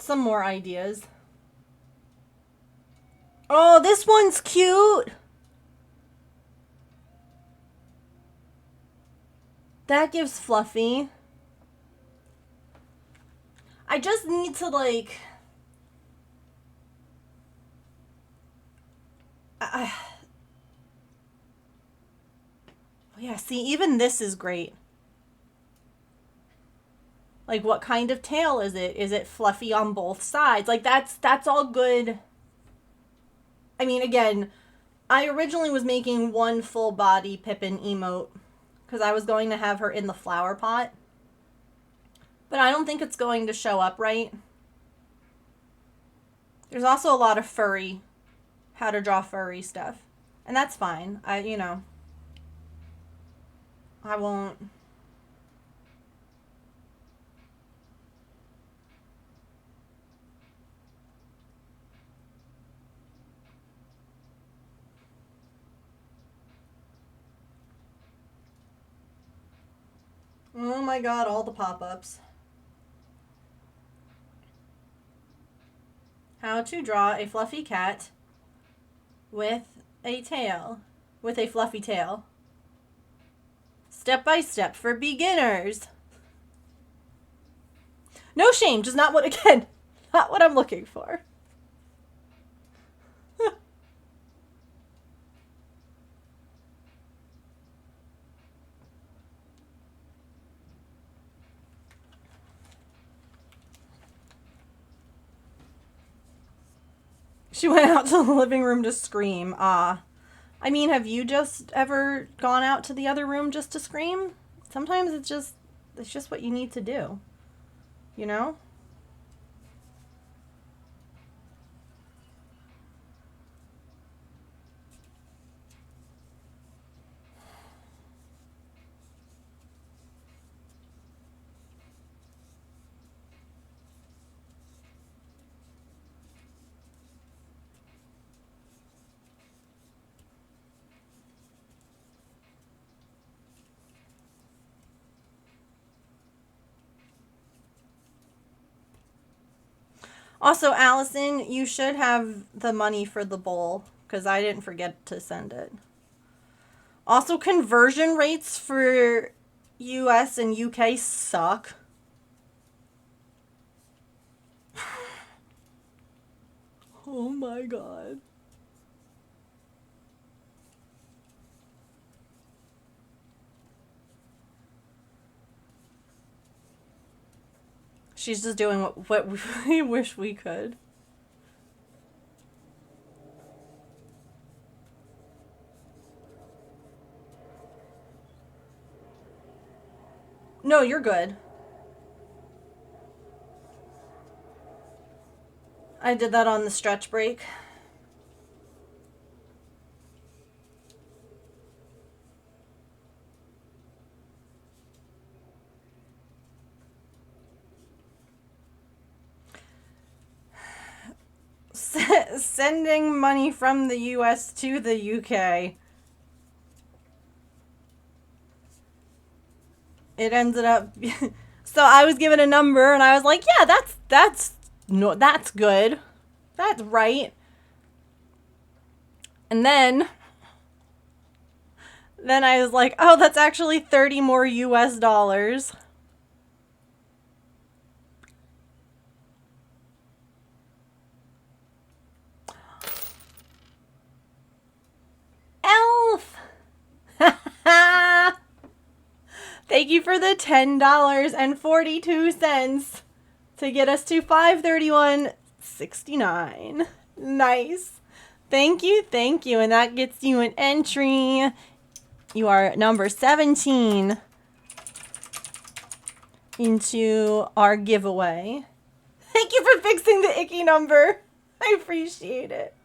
some more ideas. Oh, this one's cute. That gives Fluffy. I just need to, like... yeah, see, even this is great. Like, what kind of tail is it? Is it fluffy on both sides? Like, that's all good. I mean, again, I originally was making one full body Pippin emote because I was going to have her in the flower pot. But I don't think it's going to show up right. There's also a lot of furry, how to draw furry stuff. And that's fine. I won't. Oh my god, all the pop-ups. How to draw a fluffy cat with a tail. With a fluffy tail. Step by step for beginners. No shame, just not what, again, not what I'm looking for. She went out to the living room to scream. I mean, have you just ever gone out to the other room just to scream? Sometimes it's just what you need to do. You know? Also, Allison, you should have the money for the bowl, because I didn't forget to send it. Also, conversion rates for US and UK suck. Oh my god. She's just doing what we wish we could. No, you're good. I did that on the stretch break. Sending money from the US to the UK. It ended up so I was given a number and I was like, yeah, that's good. That's right. And then I was like, oh, that's actually 30 more US dollars. Elf! Thank you for the $10.42 to get us to $531.69. Nice. Thank you. And that gets you an entry. You are number 17 into our giveaway. Thank you for fixing the icky number. I appreciate it.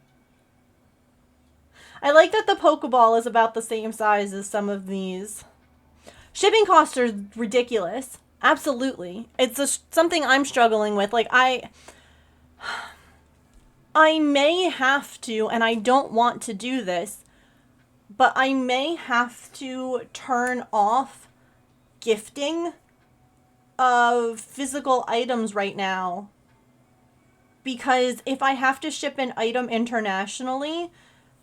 I like that the Pokeball is about the same size as some of these. Shipping costs are ridiculous. Absolutely. It's something I'm struggling with. Like, I may have to, and I don't want to do this, but I may have to turn off gifting of physical items right now because if I have to ship an item internationally,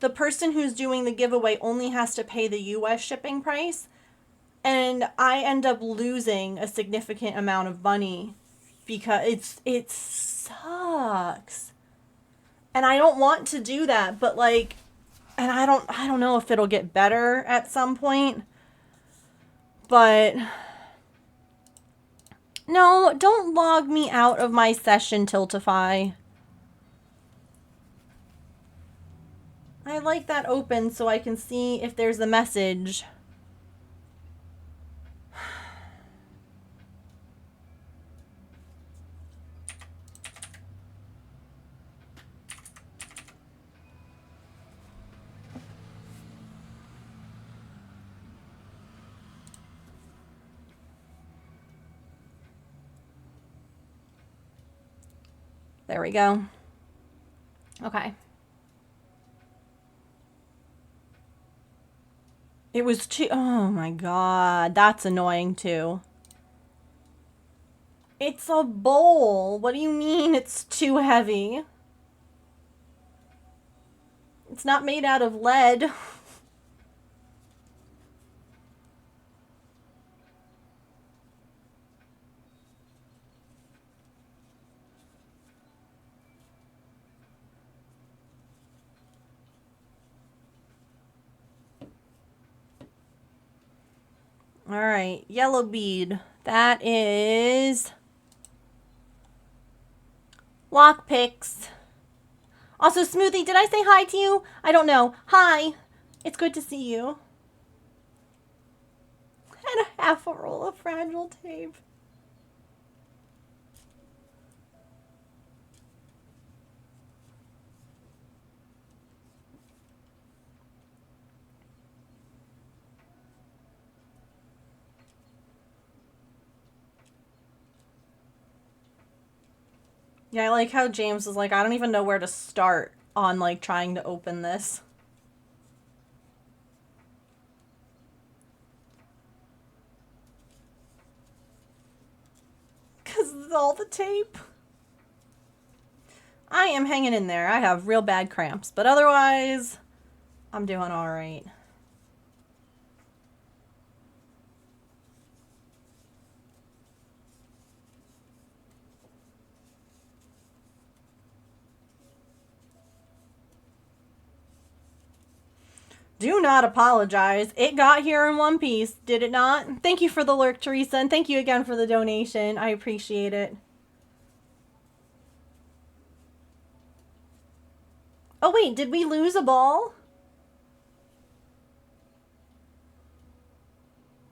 the person who's doing the giveaway only has to pay the US shipping price, and I end up losing a significant amount of money because it sucks. And I don't want to do that, but like, and I don't know if it'll get better at some point. But no, don't log me out of my session, Tiltify. I like that open so I can see if there's a message. There we go. Okay. It was too... Oh my god. That's annoying too. It's a bowl. What do you mean it's too heavy? It's not made out of lead. All right, yellow bead. That is lockpicks. Also, Smoothie, did I say hi to you? I don't know. Hi. It's good to see you. And a half a roll of fragile tape. Yeah, I like how James was like, I don't even know where to start on, like, trying to open this. Because of all the tape. I am hanging in there. I have real bad cramps, but otherwise, I'm doing all right. Do not apologize. It got here in one piece, did it not? Thank you for the lurk, Teresa, and thank you again for the donation. I appreciate it. Oh wait, did we lose a ball?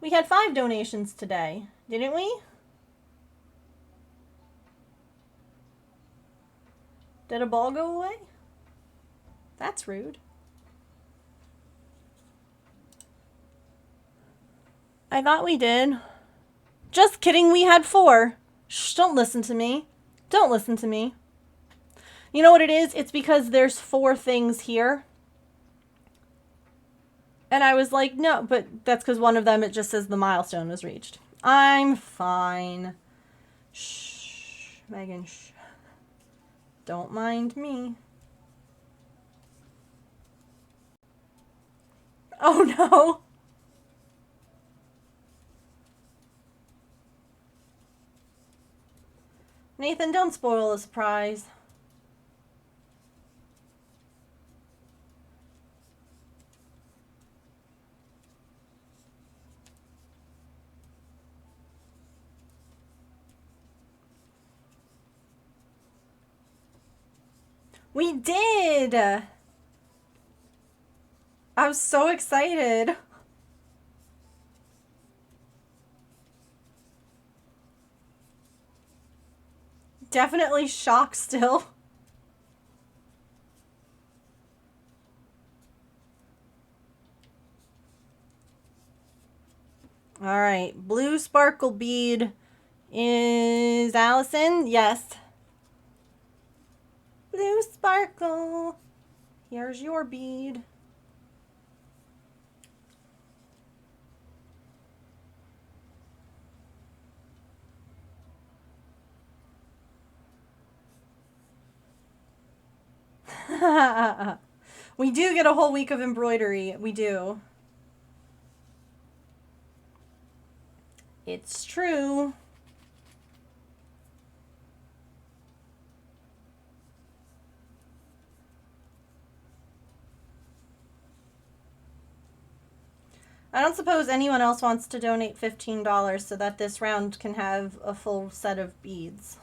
We had 5 donations today, didn't we? Did a ball go away? That's rude. I thought we did. Just kidding, we had 4. Shh, don't listen to me. Don't listen to me. You know what it is? It's because there's 4 things here. And I was like, no, but that's because one of them, it just says the milestone was reached. I'm fine. Shh, Megan, shh. Don't mind me. Oh no. Nathan, don't spoil the surprise. We did! I was so excited. Definitely shocked still. Alright, blue sparkle bead is Allison? Yes. Blue sparkle. Here's your bead. We do get a whole week of embroidery. We do. It's true. I don't suppose anyone else wants to donate $15 so that this round can have a full set of beads.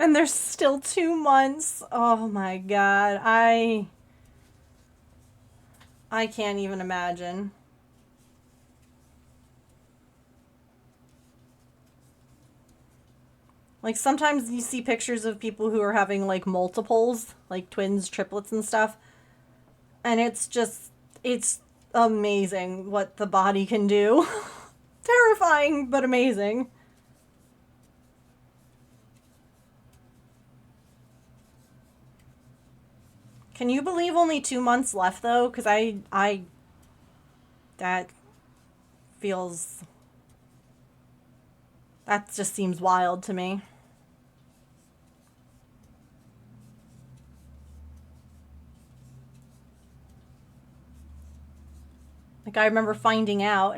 And there's still 2 months. Oh my god. I can't even imagine. Like, sometimes you see pictures of people who are having, like, multiples, like twins, triplets, and stuff. And it's amazing what the body can do. Terrifying, but amazing. Can you believe only 2 months left, though? Because that feels, that just seems wild to me. Like, I remember finding out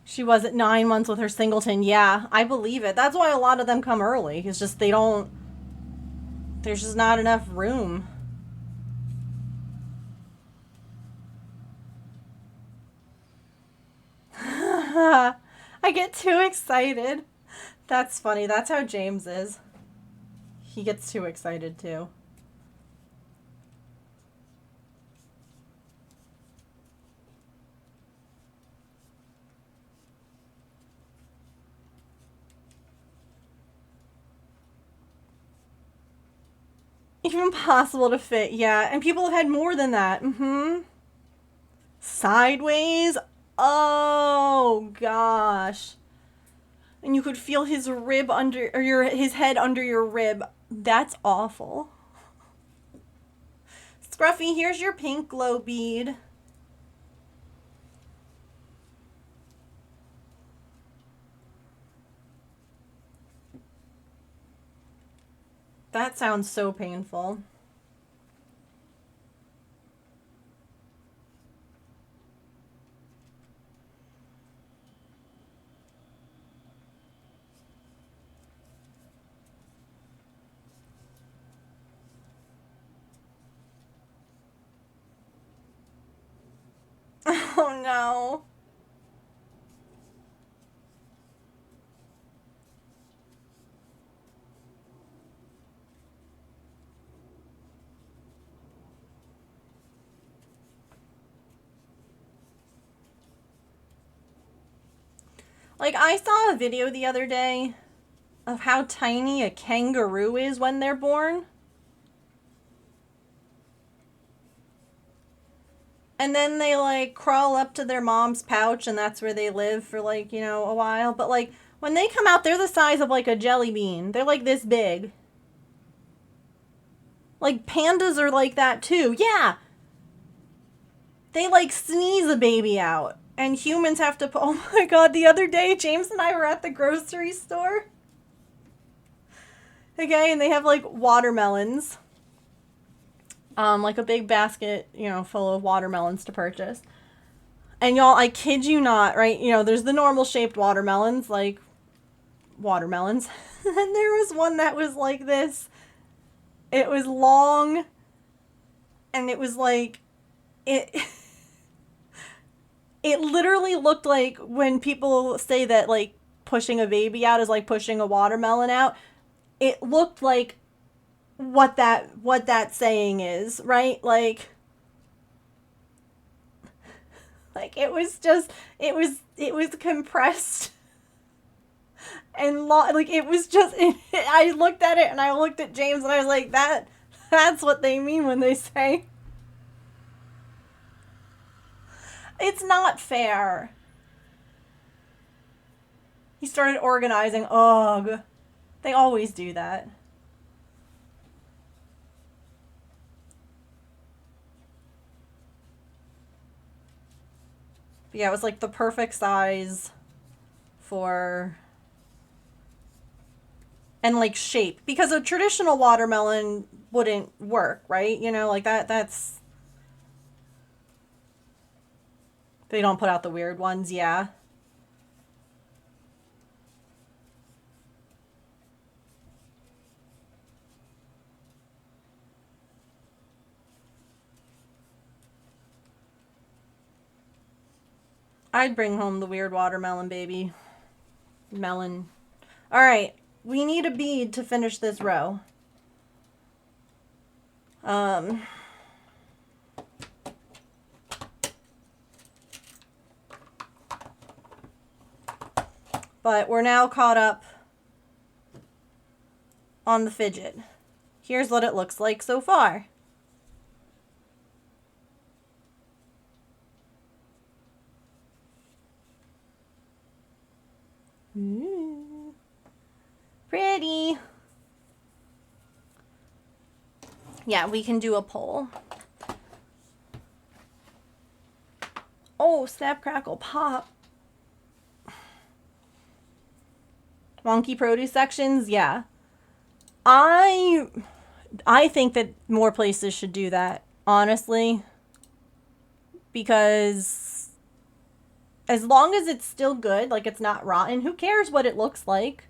she was at 9 months with her singleton. Yeah, I believe it. That's why a lot of them come early. It's just there's just not enough room. I get too excited. That's funny. That's how James is. He gets too excited too. Even possible to fit, yeah. And people have had more than that. Sideways? Oh, gosh. And you could feel his rib under, or his head under your rib. That's awful. Scruffy, here's your pink glow bead. That sounds so painful. Oh no. Like, I saw a video the other day of how tiny a kangaroo is when they're born. And then they, like, crawl up to their mom's pouch, and that's where they live for, like, you know, a while. But, like, when they come out, they're the size of, like, a jelly bean. They're, like, this big. Like, pandas are like that, too. Yeah! They, like, sneeze a baby out. And humans have to... Oh, my God. The other day, James and I were at the grocery store. Okay, and they have, like, watermelons. Like a big basket, you know, full of watermelons to purchase. And y'all, I kid you not, right? You know, there's the normal shaped watermelons, like watermelons. And there was one that was like this. It was long. And it was like, it literally looked like when people say that, like, pushing a baby out is like pushing a watermelon out. It looked like what that saying is, right? Like it was just, it was compressed and like it was just, I looked at it and I looked at James and I was like, that's what they mean when they say it's not fair. He started organizing. Ugh. They always do that. But yeah, it was like the perfect size for... And like shape. Because a traditional watermelon wouldn't work, right? You know, like that's... They don't put out the weird ones, yeah. I'd bring home the weird watermelon, baby. Melon. Alright, we need a bead to finish this row. But we're now caught up on the fidget. Here's what it looks like so far. Ooh, pretty. Yeah, we can do a poll. Oh, snap, crackle, pop. Wonky produce sections, yeah. I think that more places should do that, honestly. Because as long as it's still good, like it's not rotten, who cares what it looks like?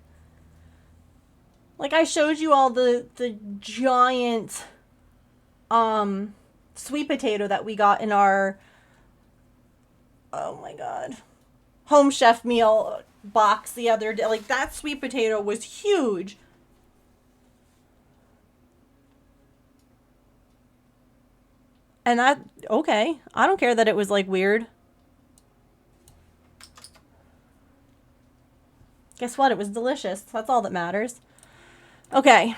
Like I showed you all the giant sweet potato that we got in our, oh my god, Home Chef meal box the other day. Like that sweet potato was huge. And that, okay, I don't care that it was like weird. Guess what? It was delicious. That's all that matters. Okay.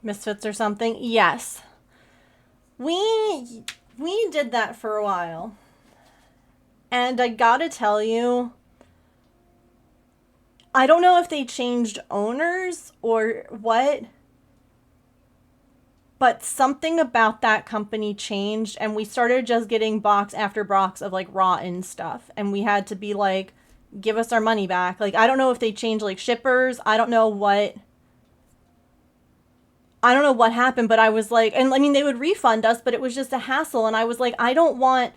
Misfits or something? Yes. We did that for a while. And I gotta tell you, I don't know if they changed owners or what, but something about that company changed and we started just getting box after box of like rotten stuff. And we had to be like, give us our money back. Like, I don't know if they changed like shippers. I don't know what happened, but I was like, and I mean, they would refund us, but it was just a hassle. And I was like, I don't want,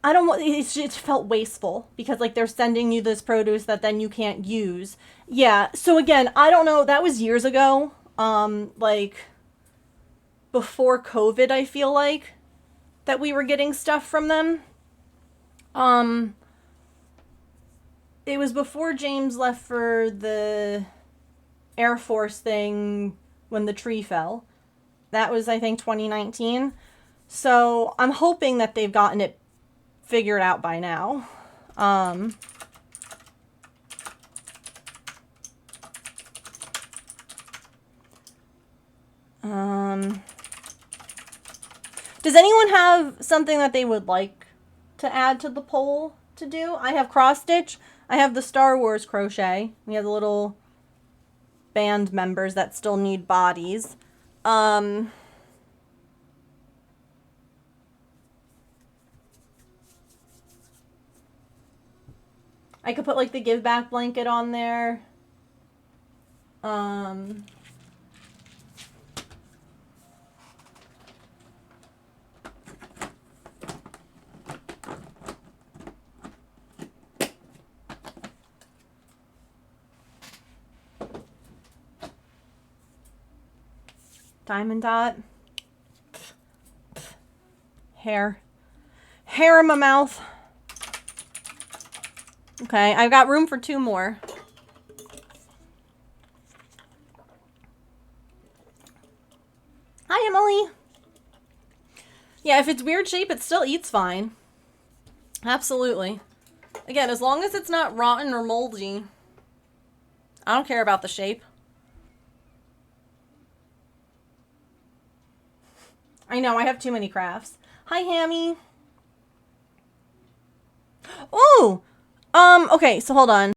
it felt wasteful because like they're sending you this produce that then you can't use. Yeah. So again, I don't know. That was years ago. Like before COVID, I feel like that we were getting stuff from them. It was before James left for the Air Force thing when the tree fell. That was, I think, 2019. So I'm hoping that they've gotten it figured out by now. Does anyone have something that they would like to add to the poll to do? I have cross stitch. I have the Star Wars crochet. We have the little band members that still need bodies. I could put like the give back blanket on there. Diamond dot. Hair in my mouth. Okay, I've got room for 2 more. Hi, Emily. Yeah, if it's weird shape, it still eats fine. Absolutely. Again, as long as it's not rotten or moldy, I don't care about the shape. I know, I have too many crafts. Hi, Hammy. Oh! Okay, so hold on.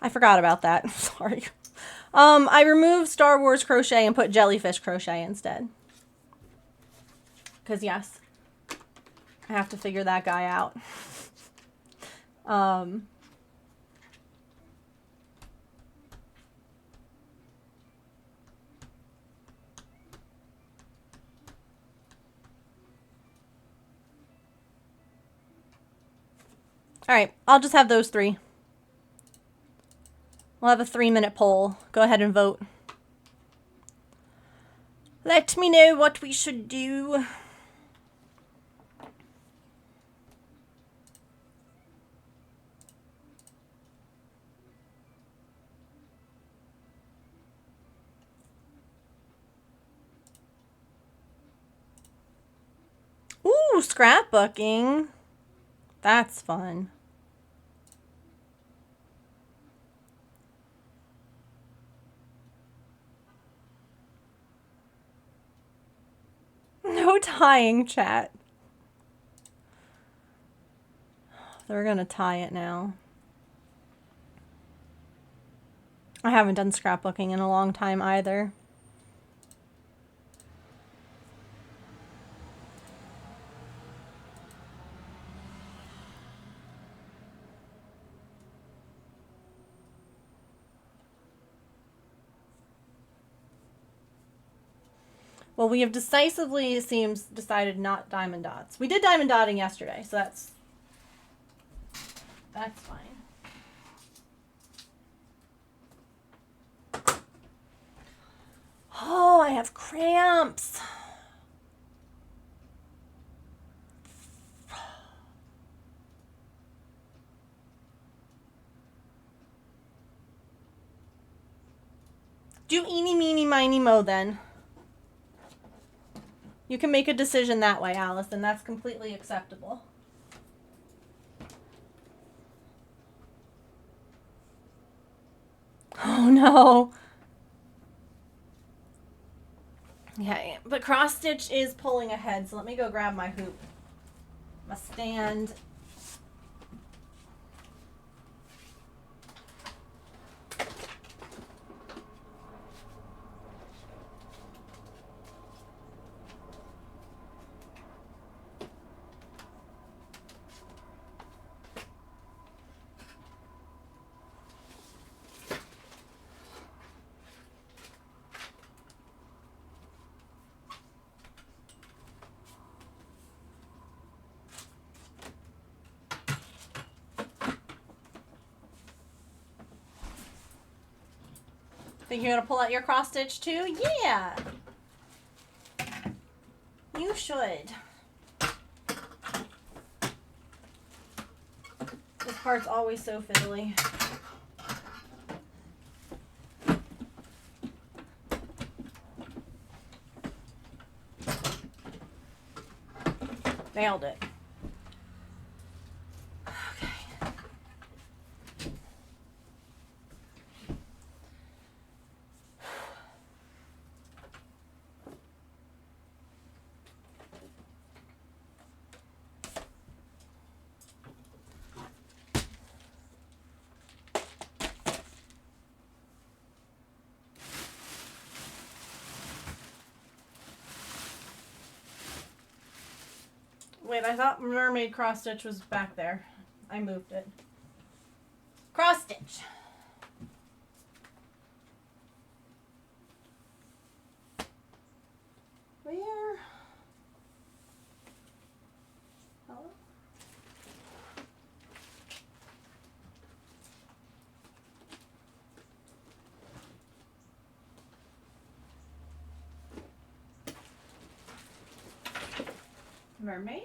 I forgot about that. Sorry. I removed Star Wars crochet and put jellyfish crochet instead. Because, yes, I have to figure that guy out. Alright, I'll just have those 3. We'll have a 3-minute poll. Go ahead and vote. Let me know what we should do. Ooh, scrapbooking. That's fun. No tying, chat. They're gonna tie it now. I haven't done scrapbooking in a long time either. Well, we have decisively, it seems, decided not diamond dots. We did diamond dotting yesterday, so that's fine. Oh, I have cramps. Do eeny, meeny, miny, mo then. You can make a decision that way, Alice, and that's completely acceptable. Oh no. Okay, but cross stitch is pulling ahead, so let me go grab my hoop. My stand. Think you're gonna pull out your cross stitch too? Yeah. You should. This part's always so fiddly. Nailed it. Wait, I thought mermaid cross stitch was back there. I moved it. Cross stitch. Where? Hello? Mermaid?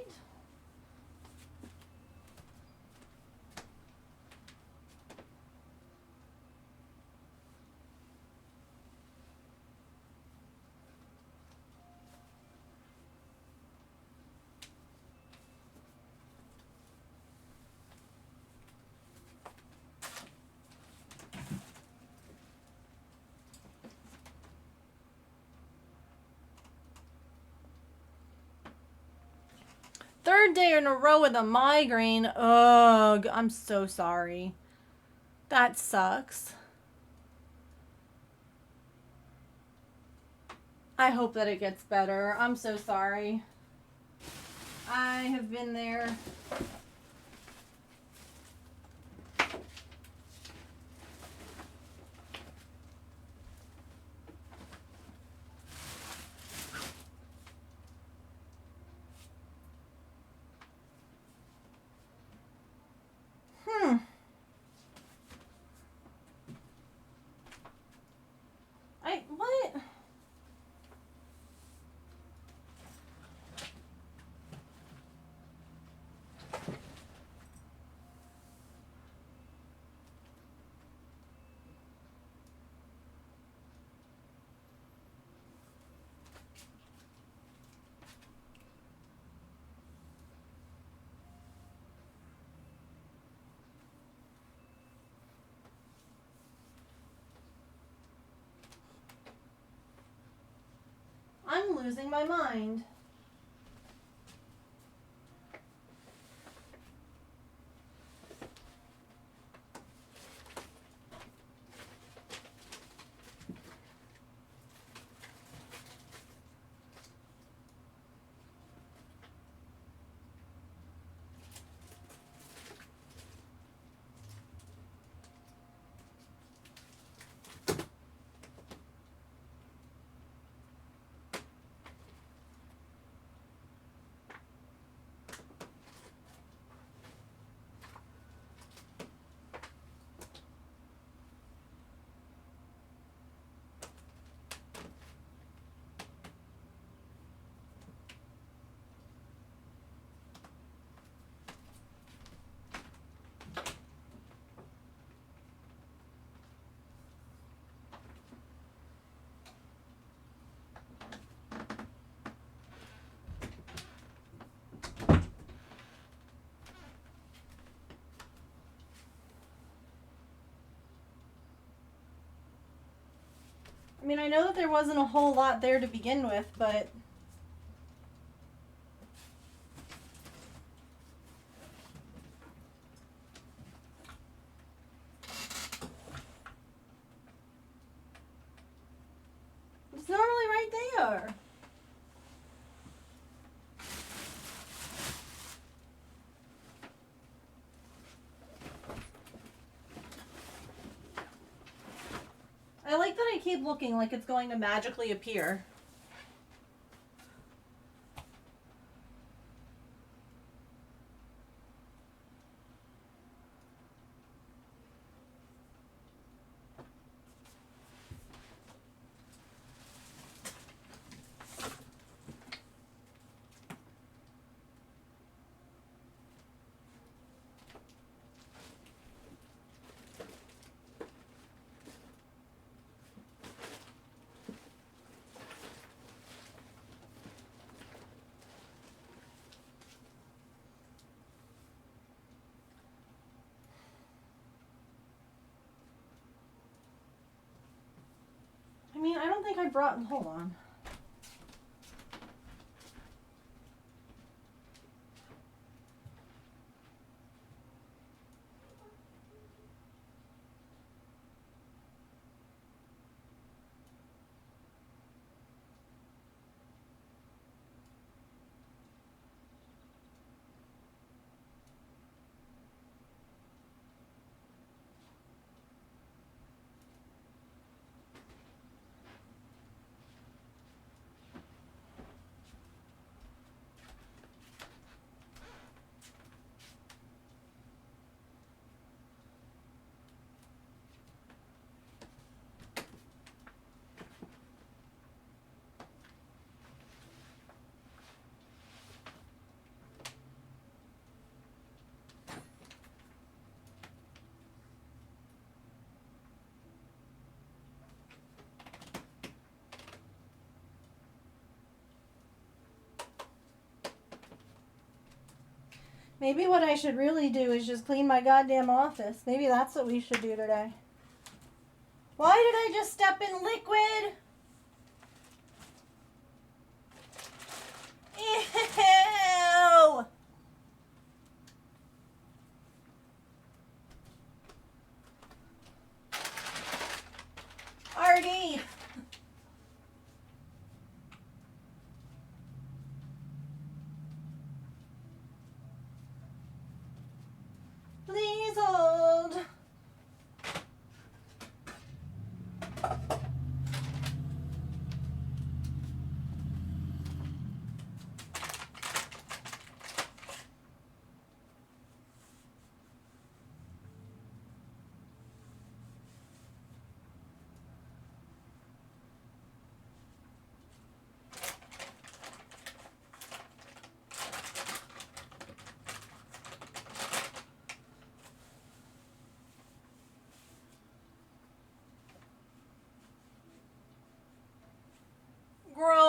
Third day in a row with a migraine. Ugh, I'm so sorry. That sucks. I hope that it gets better. I'm so sorry. I have been there. What? I'm losing my mind. I mean, I know that there wasn't a whole lot there to begin with, but it's normally right there. I like that I keep looking like it's going to magically appear. I mean, I don't think I brought... Hold on. Maybe what I should really do is just clean my goddamn office. Maybe that's what we should do today. Why did I just step in liquid? Ew!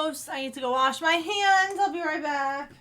gross. I need to go wash my hands. I'll be right back.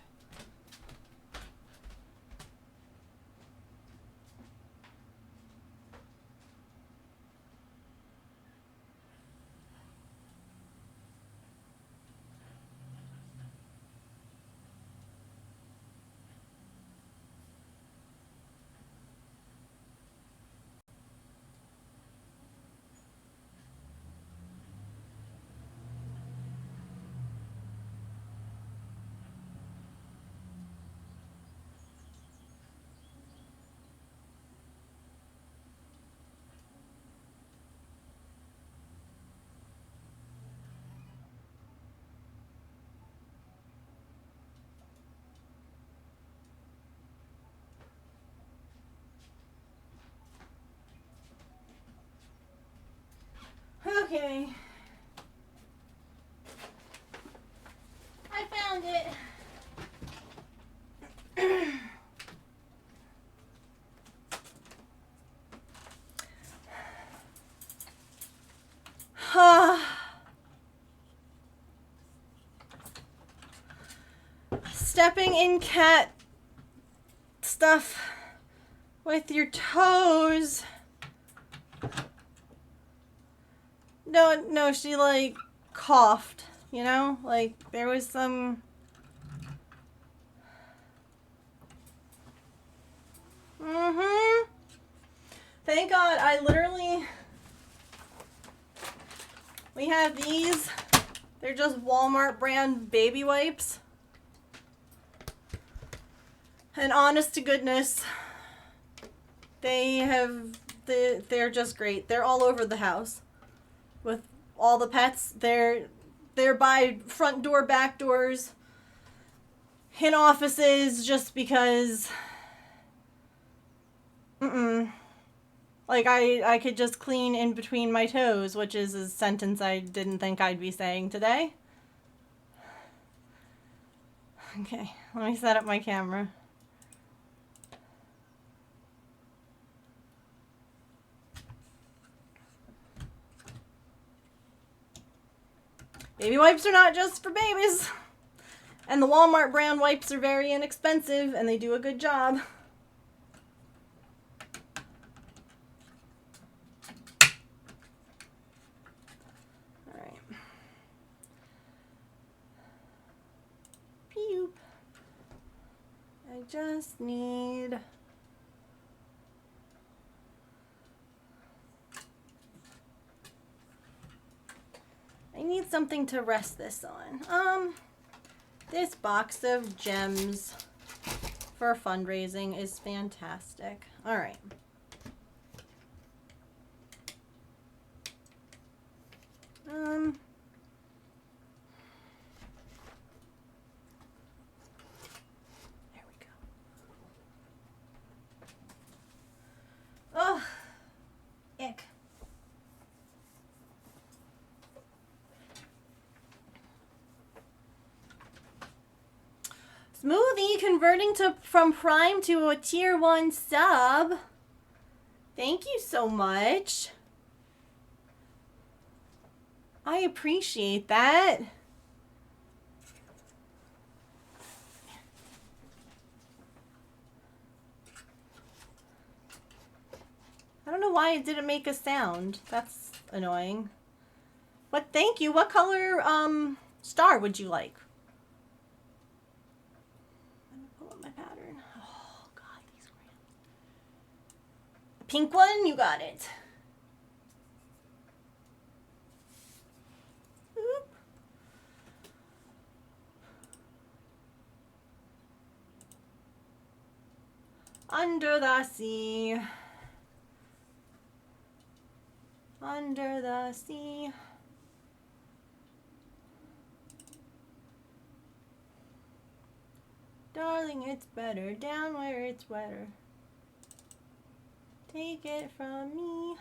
Okay. I found it. Stepping in cat stuff with your toes. No, she like coughed, you know? Like there was some Thank God we have these. They're just Walmart brand baby wipes. And honest to goodness, they're just great. They're all over the house. With all the pets, they're by front door, back doors, in offices, just because. Like I could just clean in between my toes, which is a sentence I didn't think I'd be saying today. Okay, let me set up my camera. Baby wipes are not just for babies. And the Walmart brand wipes are very inexpensive and they do a good job. Alright. Pew. I just need... I need something to rest this on. This box of gems for fundraising is fantastic. All right. There we go. Oh, ick. Smoothie converting from Prime to a Tier 1 sub. Thank you so much. I appreciate that. I don't know why it didn't make a sound. That's annoying. But thank you. What color star would you like? My pattern. Oh God, these crayons. Pink one, you got it. Oop. Under the sea. Under the sea. Darling, it's better down where it's wetter. Take it from me.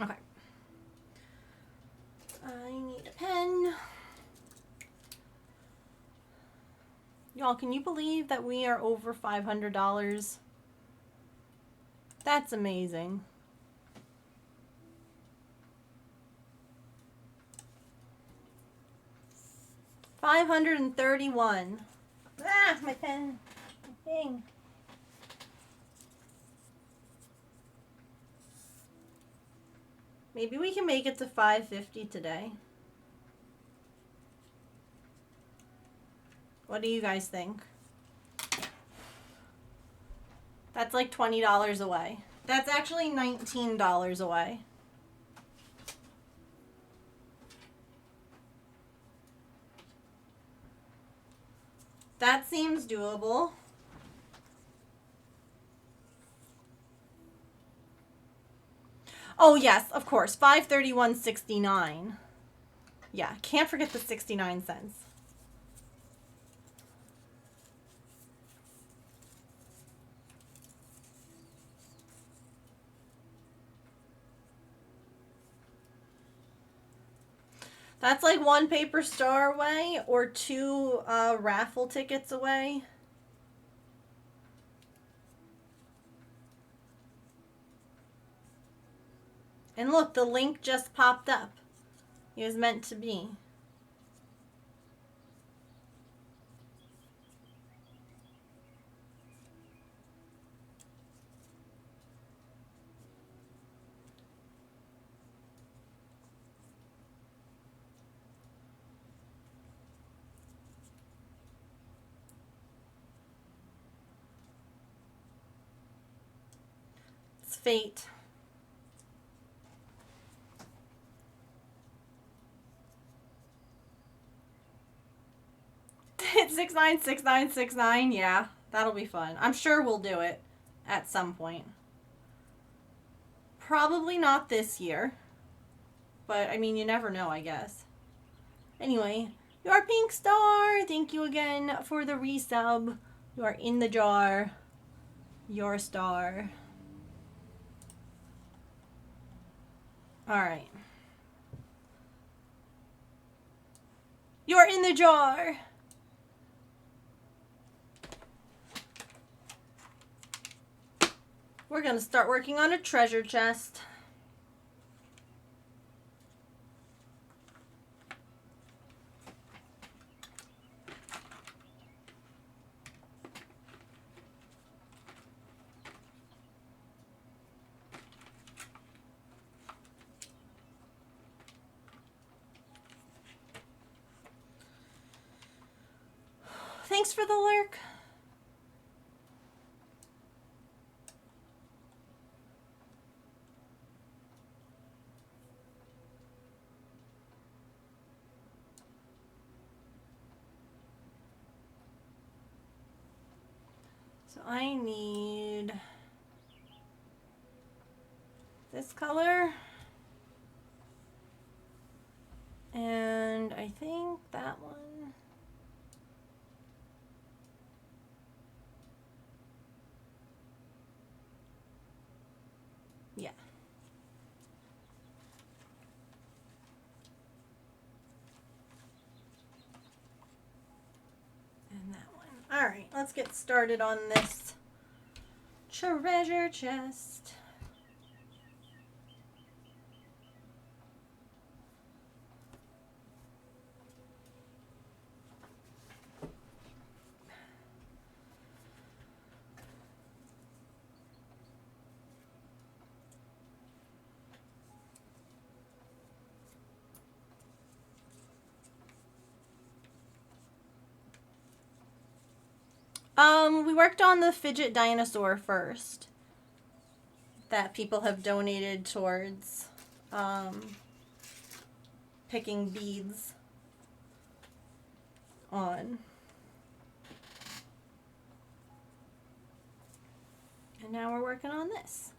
Okay. I need a pen. Y'all, can you believe that we are over $500? That's amazing. $531. Ah, my pen. Dang. Maybe we can make it to $550 today. What do you guys think? That's like $20 away. That's actually $19 away. That seems doable. Oh yes, of course. $531.69. Yeah, can't forget the 69 cents. That's like one paper star away or two raffle tickets away. And look, the link just popped up. It was meant to be. It's fate. It's 696969. Yeah, that'll be fun. I'm sure we'll do it at some point. Probably not this year. But, I mean, you never know, I guess. Anyway, your pink star. Thank you again for the resub. You are in the jar. Your star. Alright. You're in the jar. We're going to start working on a treasure chest. Thanks for the lurk. So I need this color. And I think that one. Yeah. And that one. All right, let's get started on this treasure chest. We worked on the fidget dinosaur first that people have donated towards picking beads on. And now we're working on this.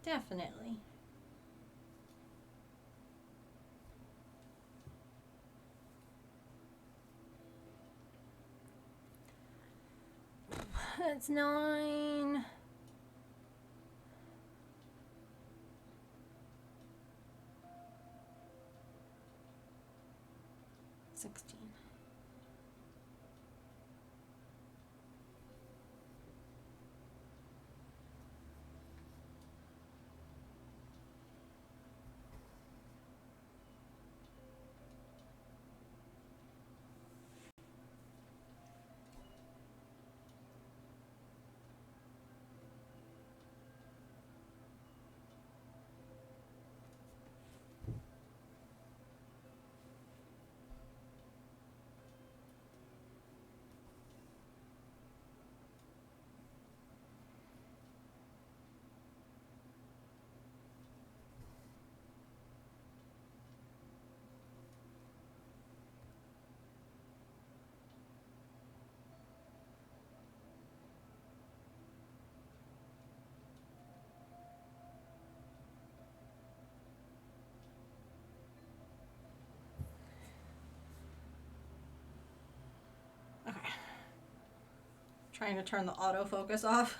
Definitely. That's 9. 16. Okay. Trying to turn the autofocus off.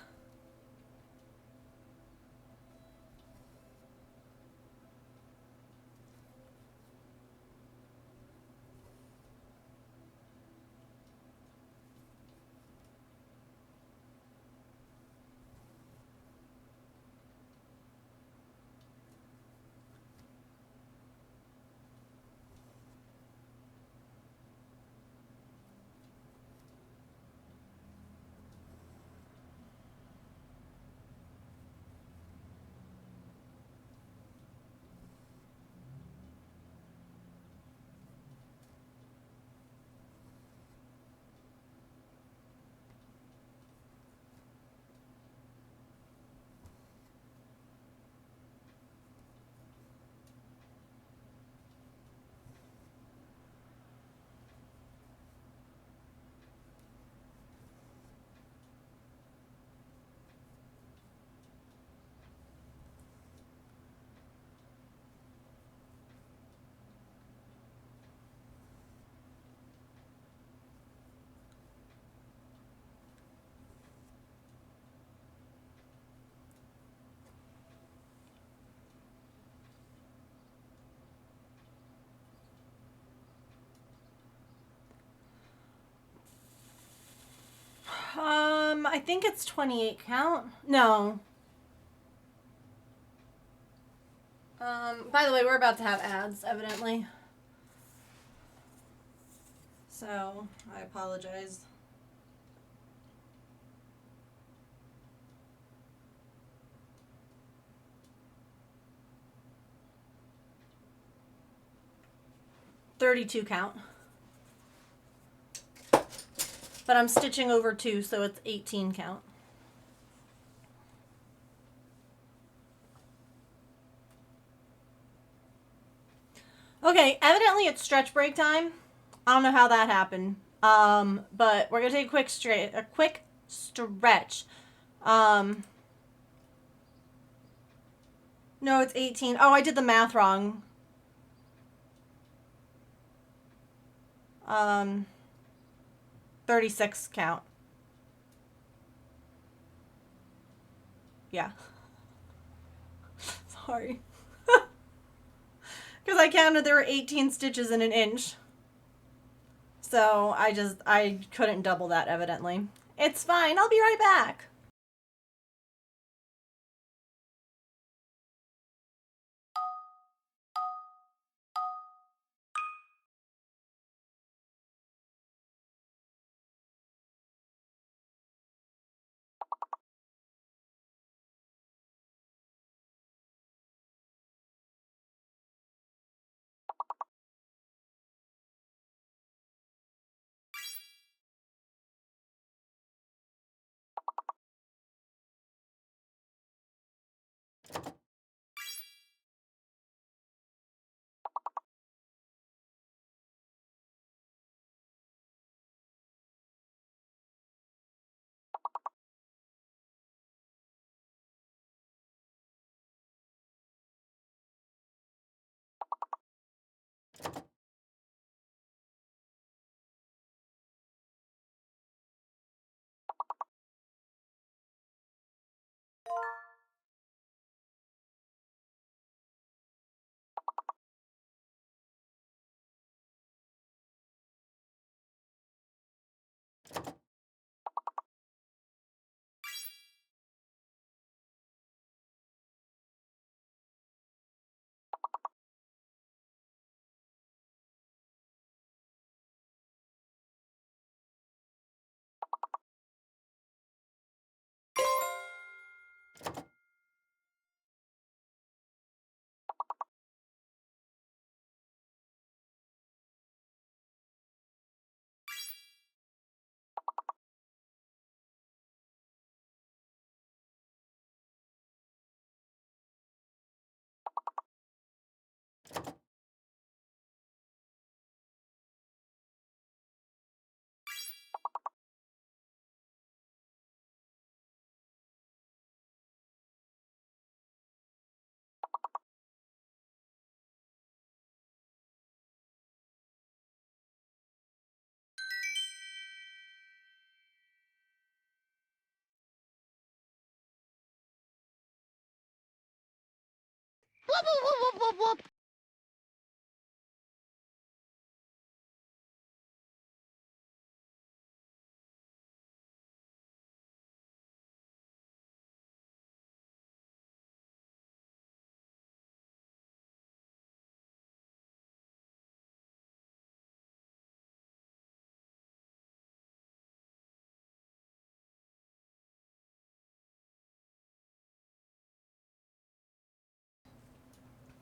I think it's 28 count. No. By the way, we're about to have ads, evidently. So, I apologize. $32 count. But I'm stitching over 2, so it's 18 count. Okay, evidently it's stretch break time. I don't know how that happened. But we're gonna take a quick stretch. No, it's 18. Oh, I did the math wrong. 36 count. Yeah. Sorry. Because I counted there were 18 stitches in an inch. So I couldn't double that, evidently. It's fine. I'll be right back.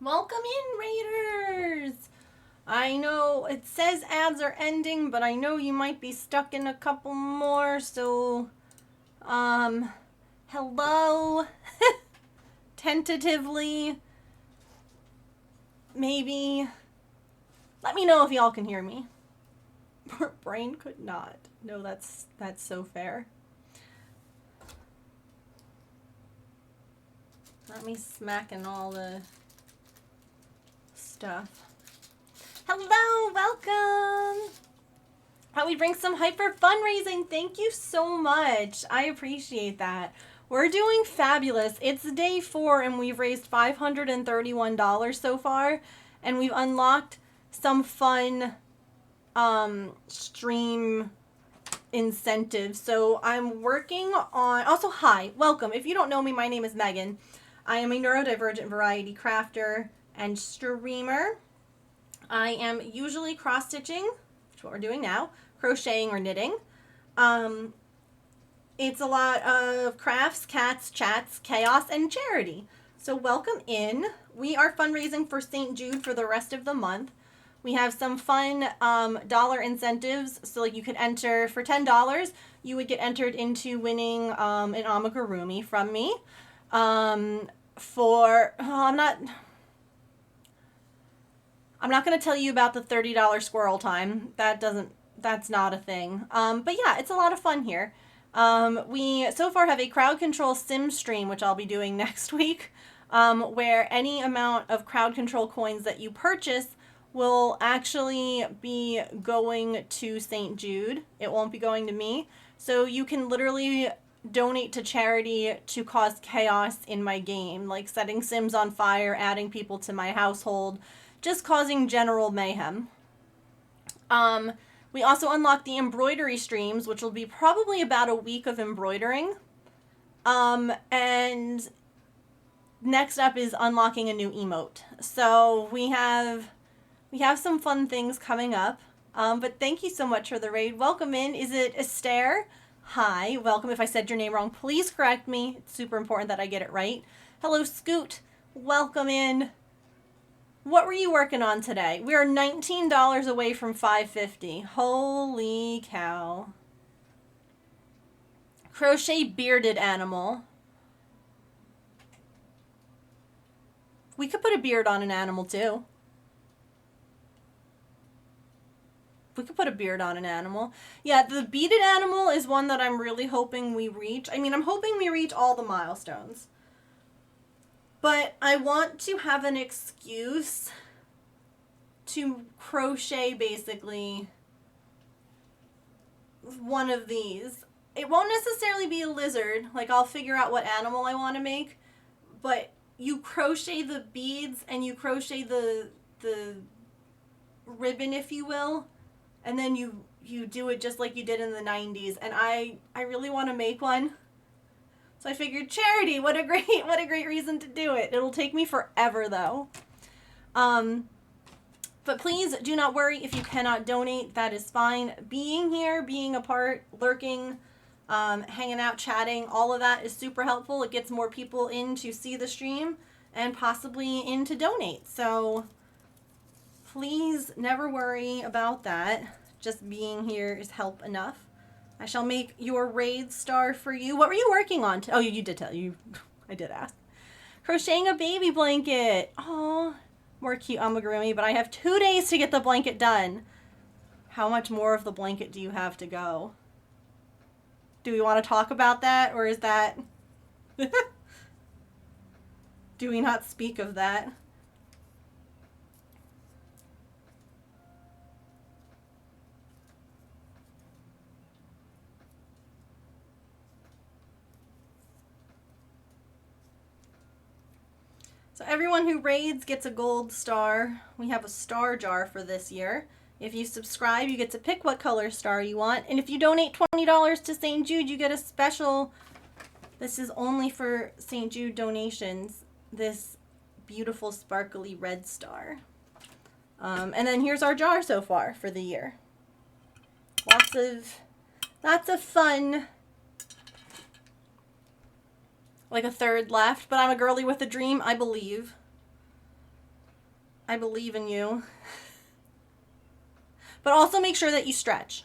Welcome in, Raiders! I know it says ads are ending, but I know you might be stuck in a couple more, so, hello? Tentatively. Maybe. Let me know if y'all can hear me. Brain could not. No, that's so fair. Let me smack in all the stuff. Hello, welcome. How we bring some hyper fundraising. Thank you so much. I appreciate that. We're doing fabulous. It's day 4 and we've raised $531 so far, and we've unlocked some fun stream incentives. So I'm working on, also hi, welcome. If you don't know me, my name is Megan. I am a neurodivergent variety crafter and streamer. I am usually cross-stitching, which is what we're doing now, crocheting or knitting. It's a lot of crafts, cats, chats, chaos, and charity. So welcome in. We are fundraising for St. Jude for the rest of the month. We have some fun dollar incentives. So like you could enter for $10, you would get entered into winning an amigurumi from me. I'm not going to tell you about the $30 squirrel time. That's not a thing. But yeah, it's a lot of fun here. We so far have a crowd control sim stream, which I'll be doing next week, where any amount of crowd control coins that you purchase will actually be going to St. Jude. It won't be going to me. So you can literally donate to charity to cause chaos in my game, like setting Sims on fire, adding people to my household, just causing general mayhem. We also unlocked the embroidery streams, which will be probably about a week of embroidering. And next up is unlocking a new emote. So we have some fun things coming up. But thank you so much for the raid. Welcome in. Is it Esther? Hi, welcome. If I said your name wrong, please correct me. It's super important that I get it right. Hello, Scoot. Welcome in. What were you working on today? We are $19 away from $5.50. Holy cow. Crochet bearded animal. We could put a beard on an animal too. We could put a beard on an animal. Yeah, the beaded animal is one that I'm really hoping we reach. I mean, I'm hoping we reach all the milestones. But I want to have an excuse to crochet basically one of these. It won't necessarily be a lizard. Like, I'll figure out what animal I want to make. But you crochet the beads and you crochet the ribbon, if you will. And then you you do it just like you did in the 90s, and I really want to make one. So I figured charity, what a great reason to do it. It'll take me forever though. But please do not worry if you cannot donate. That is fine. Being here, being a part, lurking, hanging out, chatting, all of that is super helpful. It gets more people in to see the stream and possibly in to donate. So please never worry about that. Just being here is help enough. I shall make your raid star for you. What were you working on? Oh, you did tell you. I did ask. Crocheting a baby blanket. Oh, more cute amigurumi, but I have 2 days to get the blanket done. How much more of the blanket do you have to go? Do we want to talk about that, or is that... Do we not speak of that? So everyone who raids gets a gold star. We have a star jar for this year. If you subscribe, you get to pick what color star you want. And if you donate $20 to St. Jude, you get a special... This is only for St. Jude donations. This beautiful sparkly red star. And then here's our jar so far for the year. Lots of fun. Like a third left, but I'm a girly with a dream. I believe. I believe in you. But also make sure that you stretch.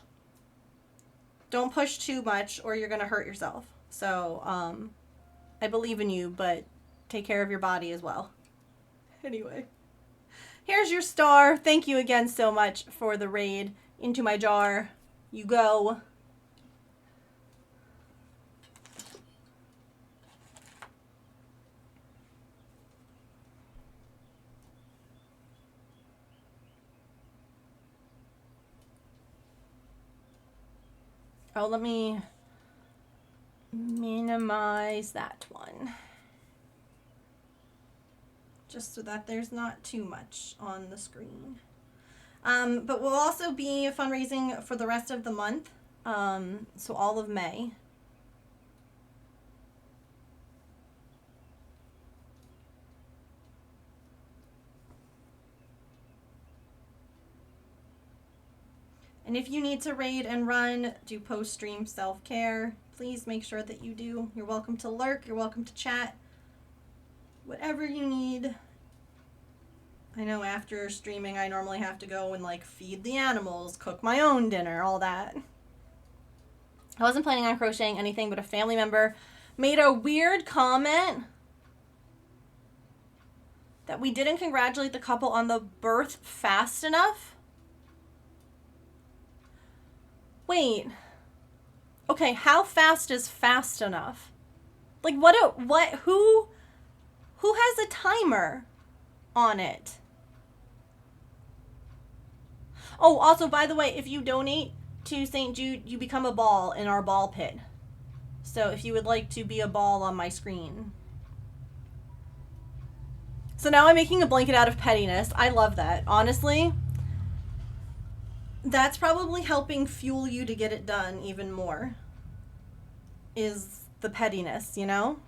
Don't push too much or you're going to hurt yourself. So, I believe in you, but take care of your body as well. Anyway. Here's your star. Thank you again so much for the raid. Into my jar you go. Oh, let me minimize that one. Just so that there's not too much on the screen. But we'll also be fundraising for the rest of the month. So all of May. And if you need to raid and run, do post-stream self-care, please make sure that you do. You're welcome to lurk. You're welcome to chat. Whatever you need. I know after streaming, I normally have to go and like feed the animals, cook my own dinner, all that. I wasn't planning on crocheting anything, but a family member made a weird comment that we didn't congratulate the couple on the birth fast enough. Wait. Okay, how fast is fast enough? Like who has a timer on it? Oh, also, by the way, if you donate to St. Jude, you become a ball in our ball pit. So if you would like to be a ball on my screen. So now I'm making a blanket out of pettiness. I love that. Honestly, that's probably helping fuel you to get it done even more. Is the pettiness, you know?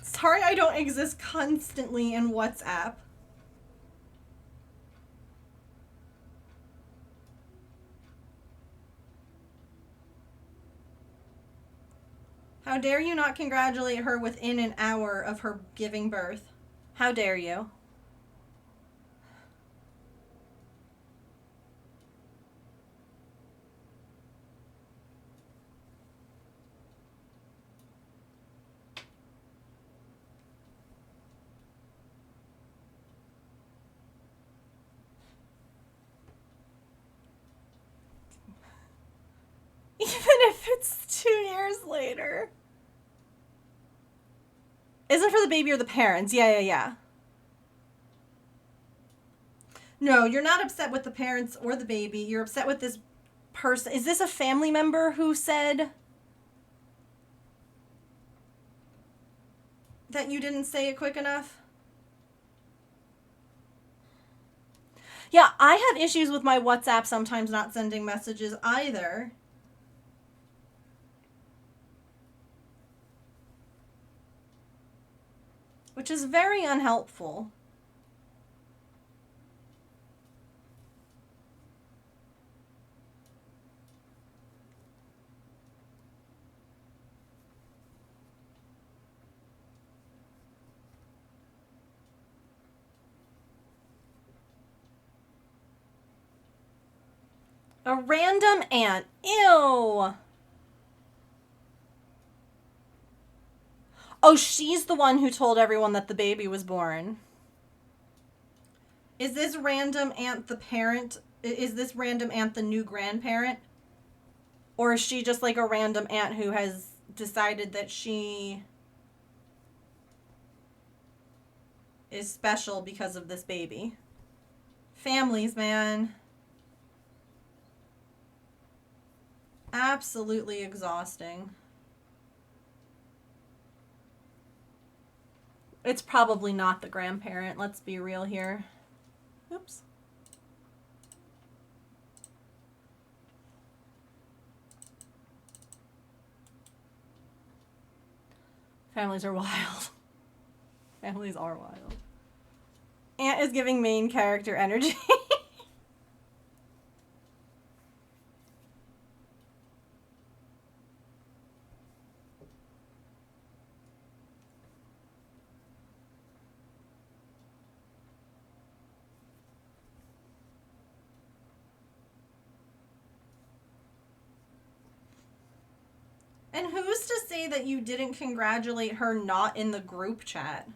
Sorry I don't exist constantly in WhatsApp. How dare you not congratulate her within an hour of her giving birth? How dare you? Even if it's 2 years later. Is it for the baby or the parents? Yeah. No, you're not upset with the parents or the baby. You're upset with this person. Is this a family member who said that you didn't say it quick enough? Yeah, I have issues with my WhatsApp sometimes not sending messages either. Which is very unhelpful. A random aunt. Ew. Oh, she's the one who told everyone that the baby was born. Is this random aunt the parent? Is this random aunt the new grandparent? Or is she just like a random aunt who has decided that she is special because of this baby? Families, man. Absolutely exhausting. It's probably not the grandparent, let's be real here. Oops. Families are wild. Families are wild. Aunt is giving main character energy. And who's to say that you didn't congratulate her not in the group chat?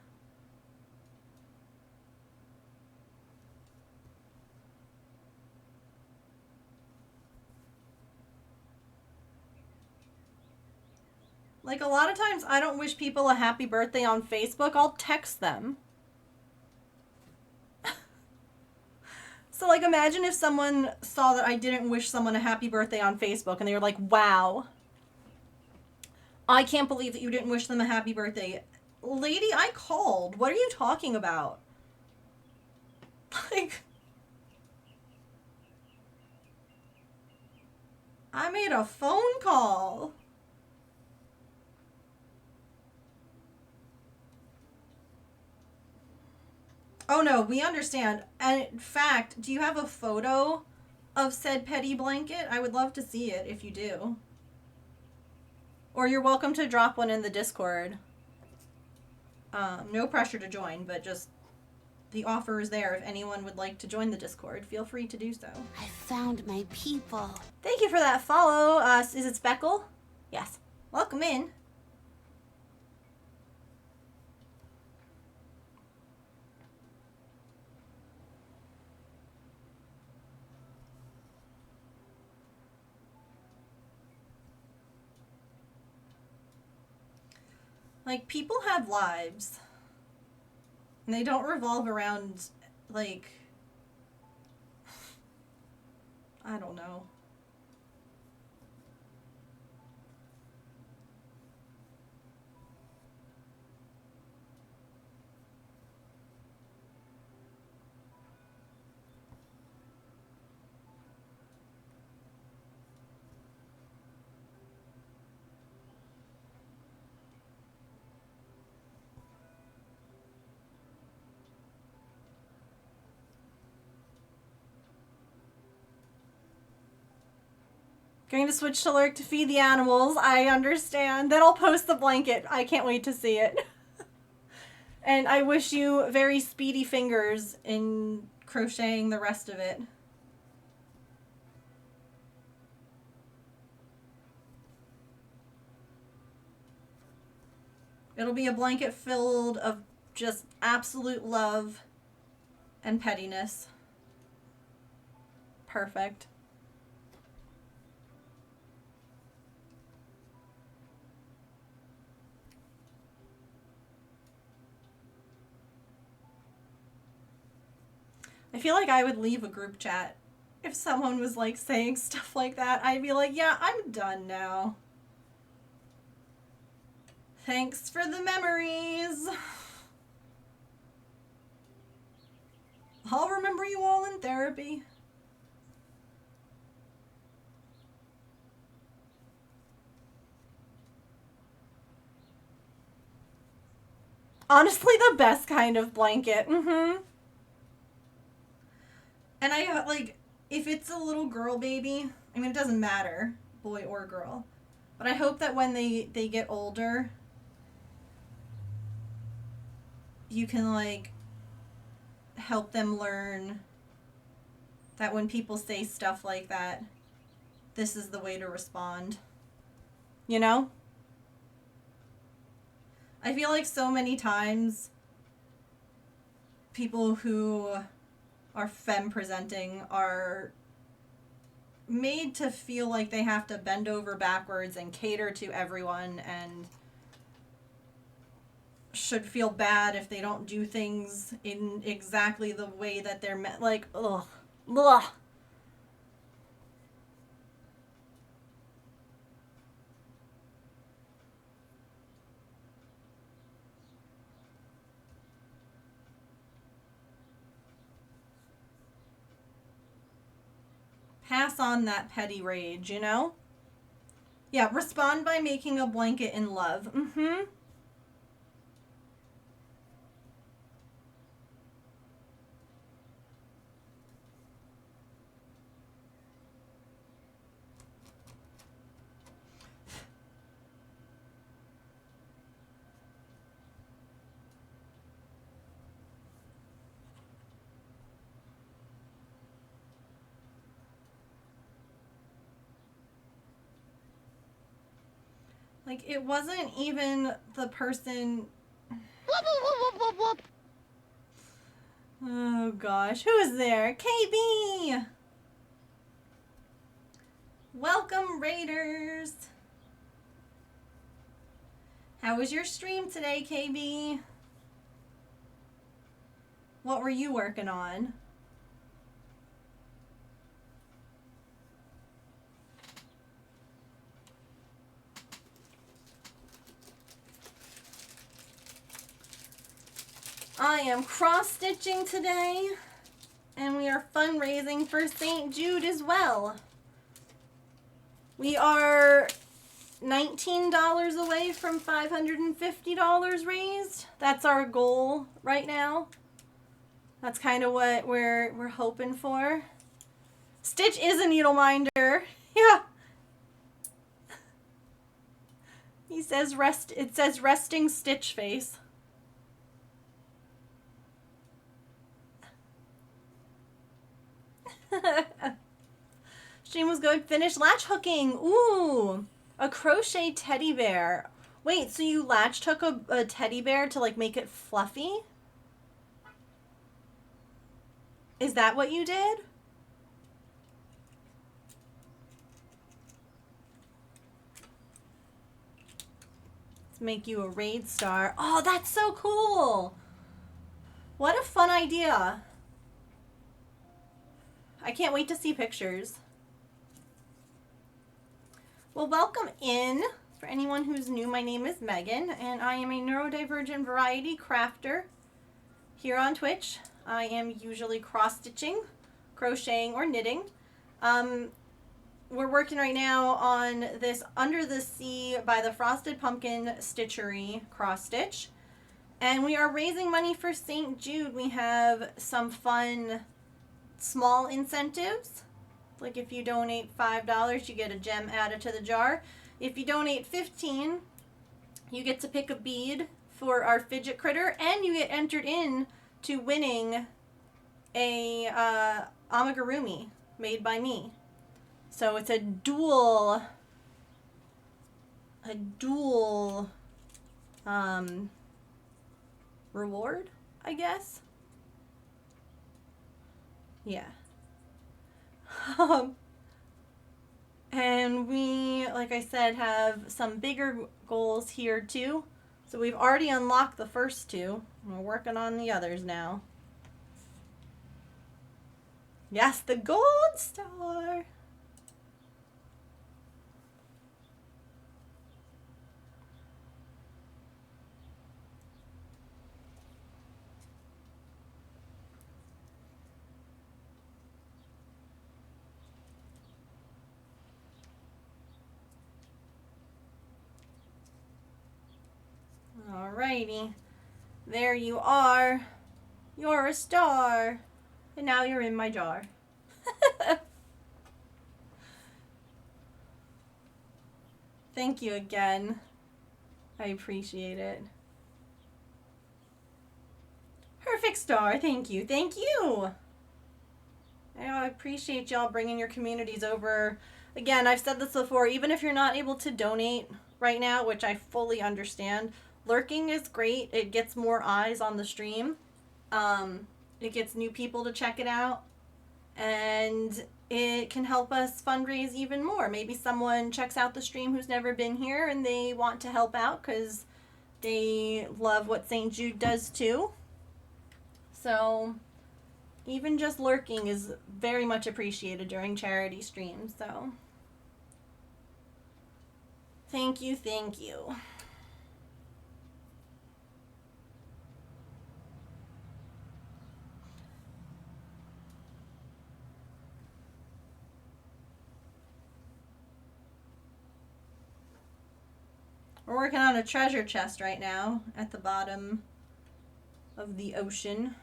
Like, a lot of times I don't wish people a happy birthday on Facebook. I'll text them. So, like, imagine if someone saw that I didn't wish someone a happy birthday on Facebook and they were like, wow, I can't believe that you didn't wish them a happy birthday. Lady, I called. What are you talking about? Like, I made a phone call. Oh no, we understand. And in fact, do you have a photo of said petty blanket? I would love to see it if you do. Or you're welcome to drop one in the Discord. No pressure to join, but just the offer is there. If anyone would like to join the Discord, feel free to do so. I found my people. Thank you for that follow. Is it Speckle? Yes. Welcome in. Like, people have lives. And they don't revolve around, like, I don't know. Going to switch to Lurk to feed the animals. I understand. Then I'll post the blanket. I can't wait to see it. And I wish you very speedy fingers in crocheting the rest of it. It'll be a blanket filled of just absolute love and pettiness. Perfect. I feel like I would leave a group chat if someone was like saying stuff like that. I'd be like, yeah, I'm done now. Thanks for the memories. I'll remember you all in therapy. Honestly, the best kind of blanket. Mm-hmm. And I, like, if it's a little girl baby, I mean, it doesn't matter, boy or girl. But I hope that when they get older, you can, like, help them learn that when people say stuff like that, this is the way to respond. You know? I feel like so many times people who are femme presenting are made to feel like they have to bend over backwards and cater to everyone and should feel bad if they don't do things in exactly the way that they're meant. Like, ugh. Ugh. Pass on that petty rage, you know? Yeah, respond by making a blanket in love. Mm-hmm. Like, it wasn't even the person... Oh, gosh. Who is there? KB! Welcome, Raiders! How was your stream today, KB? What were you working on? I am cross-stitching today, and we are fundraising for St. Jude as well. We are $19 away from $550 raised. That's our goal right now. That's kind of what we're hoping for. Stitch is a needle minder. Yeah. He says rest. It says resting Stitch face. Stream was good. Finish latch hooking. Ooh, a crochet teddy bear. Wait, so you latch hook a teddy bear to like make it fluffy? Is that what you did? Let's make you a raid star. Oh, that's so cool. What a fun idea. I can't wait to see pictures. Well, welcome in. For anyone who's new, my name is Megan, and I am a neurodivergent variety crafter here on Twitch. I am usually cross-stitching, crocheting, or knitting. We're working right now on this Under the Sea by the Frosted Pumpkin Stitchery cross-stitch. And we are raising money for St. Jude. We have some fun small incentives. Like if you donate $5, you get a gem added to the jar. If you donate $15, you get to pick a bead for our fidget critter, and you get entered in to winning a amigurumi made by me. So it's a dual reward, I guess. Yeah. And we, like I said, have some bigger goals here too. So we've already unlocked the first two. We're working on the others now. Yes, the gold star. Alrighty. There you are. You're a star. And now you're in my jar. Thank you again. I appreciate it. Perfect star. Thank you. Thank you. I appreciate y'all bringing your communities over. Again, I've said this before, even if you're not able to donate right now, which I fully understand, lurking is great. It gets more eyes on the stream. It gets new people to check it out. And it can help us fundraise even more. Maybe someone checks out the stream who's never been here and they want to help out because they love what St. Jude does too. So even just lurking is very much appreciated during charity streams. So thank you, thank you. We're working on a treasure chest right now at the bottom of the ocean.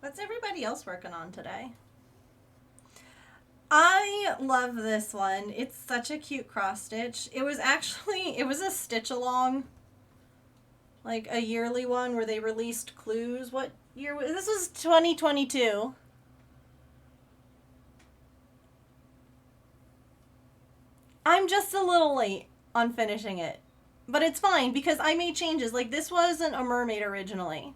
What's everybody else working on today? I love this one. It's such a cute cross stitch. It was a stitch along, like a yearly one where they released clues. What year was this? Was 2022. I'm just a little late on finishing it, but it's fine because I made changes. Like, this wasn't a mermaid originally.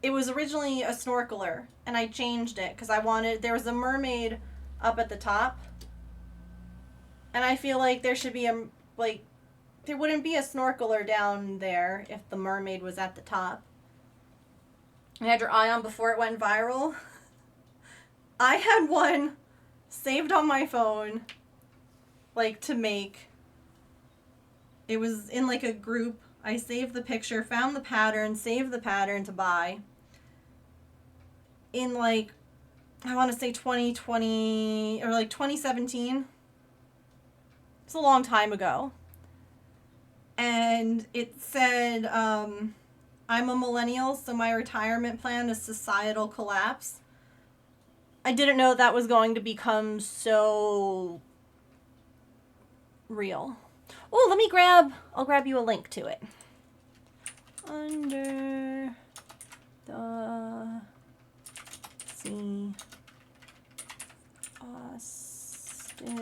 It was originally a snorkeler, and I changed it because there was a mermaid up at the top, and I feel like there should be there wouldn't be a snorkeler down there if the mermaid was at the top. You had your eye on before it went viral. I had one saved on my phone, to make. It was in a group. I saved the picture, found the pattern, saved the pattern to buy. In I want to say 2020 or 2017. It's a long time ago. And it said, I'm a millennial, so my retirement plan is societal collapse. I didn't know that was going to become so real. Oh, I'll grab you a link to it. Under the sea, Austin,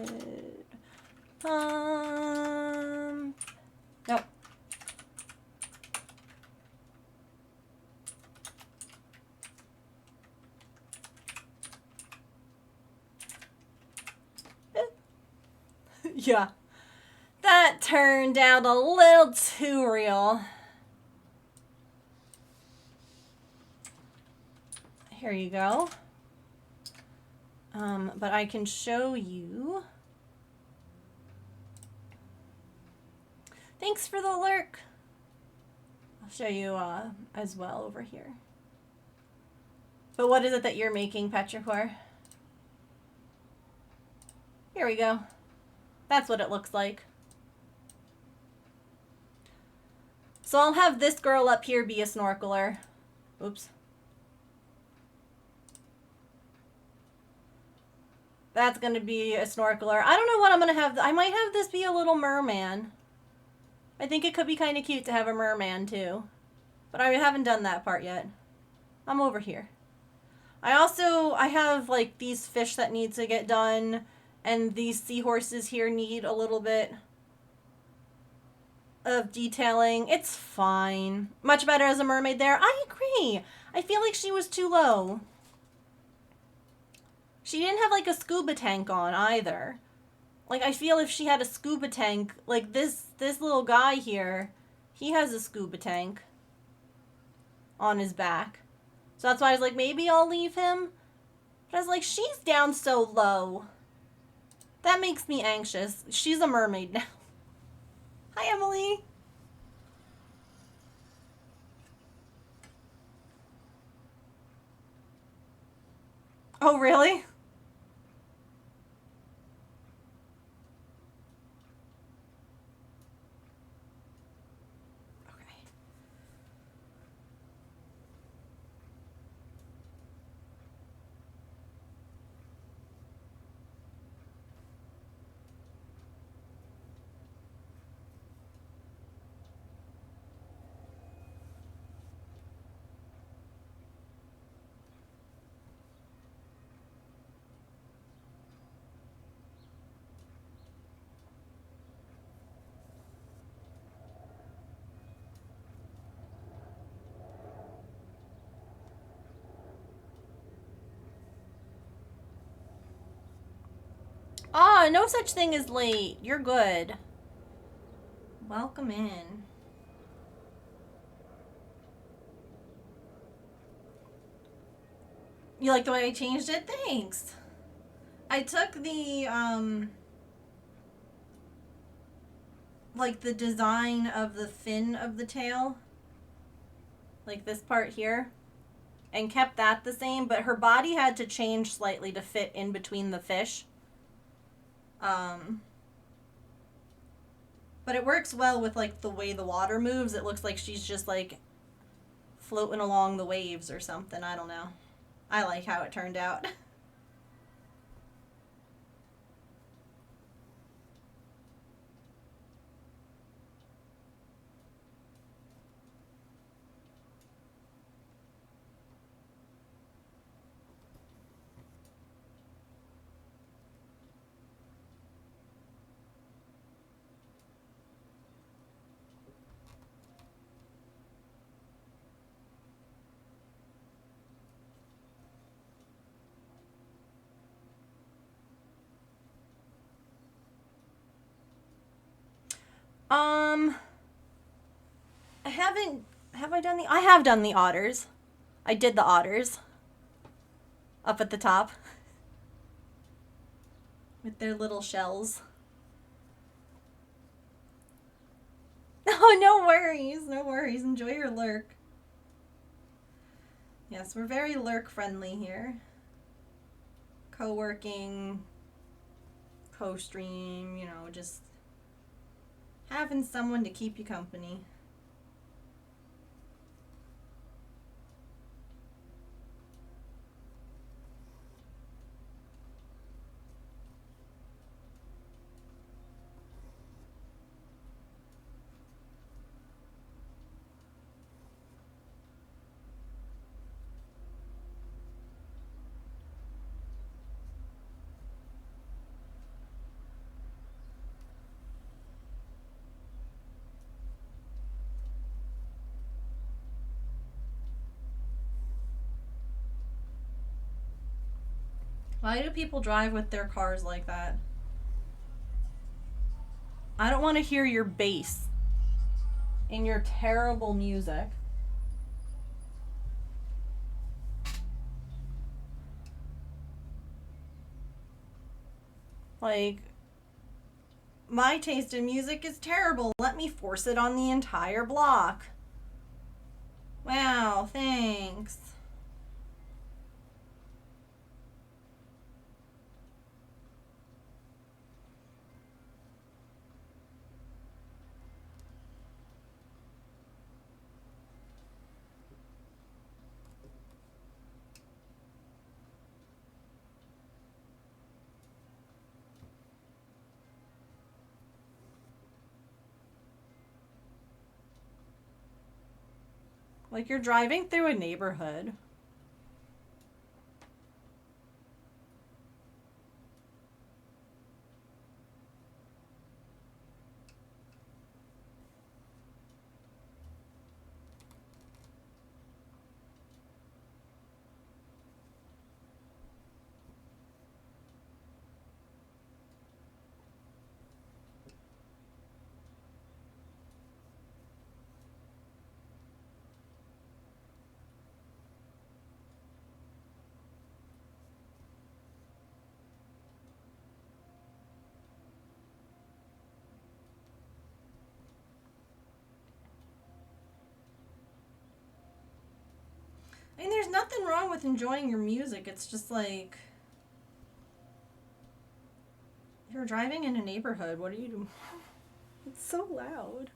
nope. Yeah. That turned out a little too real. Here you go. But I can show you. Thanks for the lurk. I'll show you as well over here. But what is it that you're making, Petrichor? Here we go. That's what it looks like. So I'll have this girl up here be a snorkeler. Oops. That's going to be a snorkeler. I don't know what I'm going to have. I might have this be a little merman. I think it could be kind of cute to have a merman too. But I haven't done that part yet. I'm over here. I have these fish that need to get done. And these seahorses here need a little bit of detailing. It's fine. Much better as a mermaid there. I agree. I feel like she was too low. She didn't have like a scuba tank on either. Like, I feel if she had a scuba tank, like this little guy here, he has a scuba tank on his back. So that's why I was like, maybe I'll leave him. But I was like, she's down so low. That makes me anxious. She's a mermaid now. Hi, Emily. Oh, really? Ah, no such thing as late. You're good. Welcome in. You like the way I changed it? Thanks. I took the, like the design of the fin of the tail, like this part here, and kept that the same, but her body had to change slightly to fit in between the fish. But it works well with like the way the water moves. It looks like she's just like floating along the waves or something. I don't know. I like how it turned out. I haven't. Have I done the? I have done the otters. I did the otters. Up at the top. With their little shells. Oh, no worries. No worries. Enjoy your lurk. Yes, we're very lurk friendly here. Co-working, co-stream, you know, just having someone to keep you company. Why do people drive with their cars like that? I don't want to hear your bass and your terrible music. Like, my taste in music is terrible. Let me force it on the entire block. Wow, thanks. Like you're driving through a neighborhood. I mean, there's nothing wrong with enjoying your music. It's just like, you're driving in a neighborhood. What are you doing? It's so loud.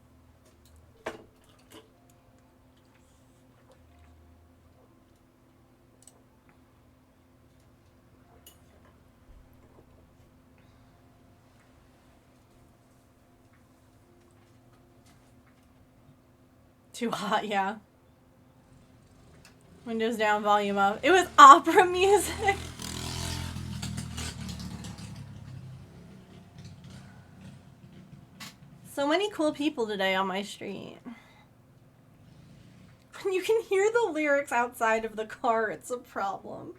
Too hot, yeah. Windows down, volume up. It was opera music. So many cool people today on my street. When you can hear the lyrics outside of the car, it's a problem.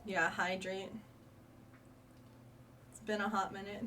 Yeah, hydrate. It's been a hot minute.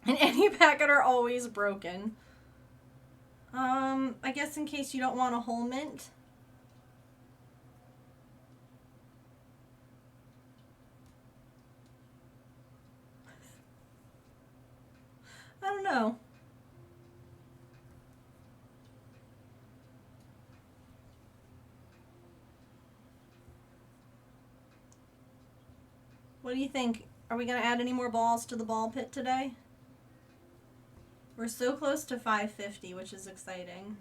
And any packet are always broken. I guess in case you don't want a whole mint. I don't know. What do you think? Are we going to add any more balls to the ball pit today? We're so close to 550, which is exciting.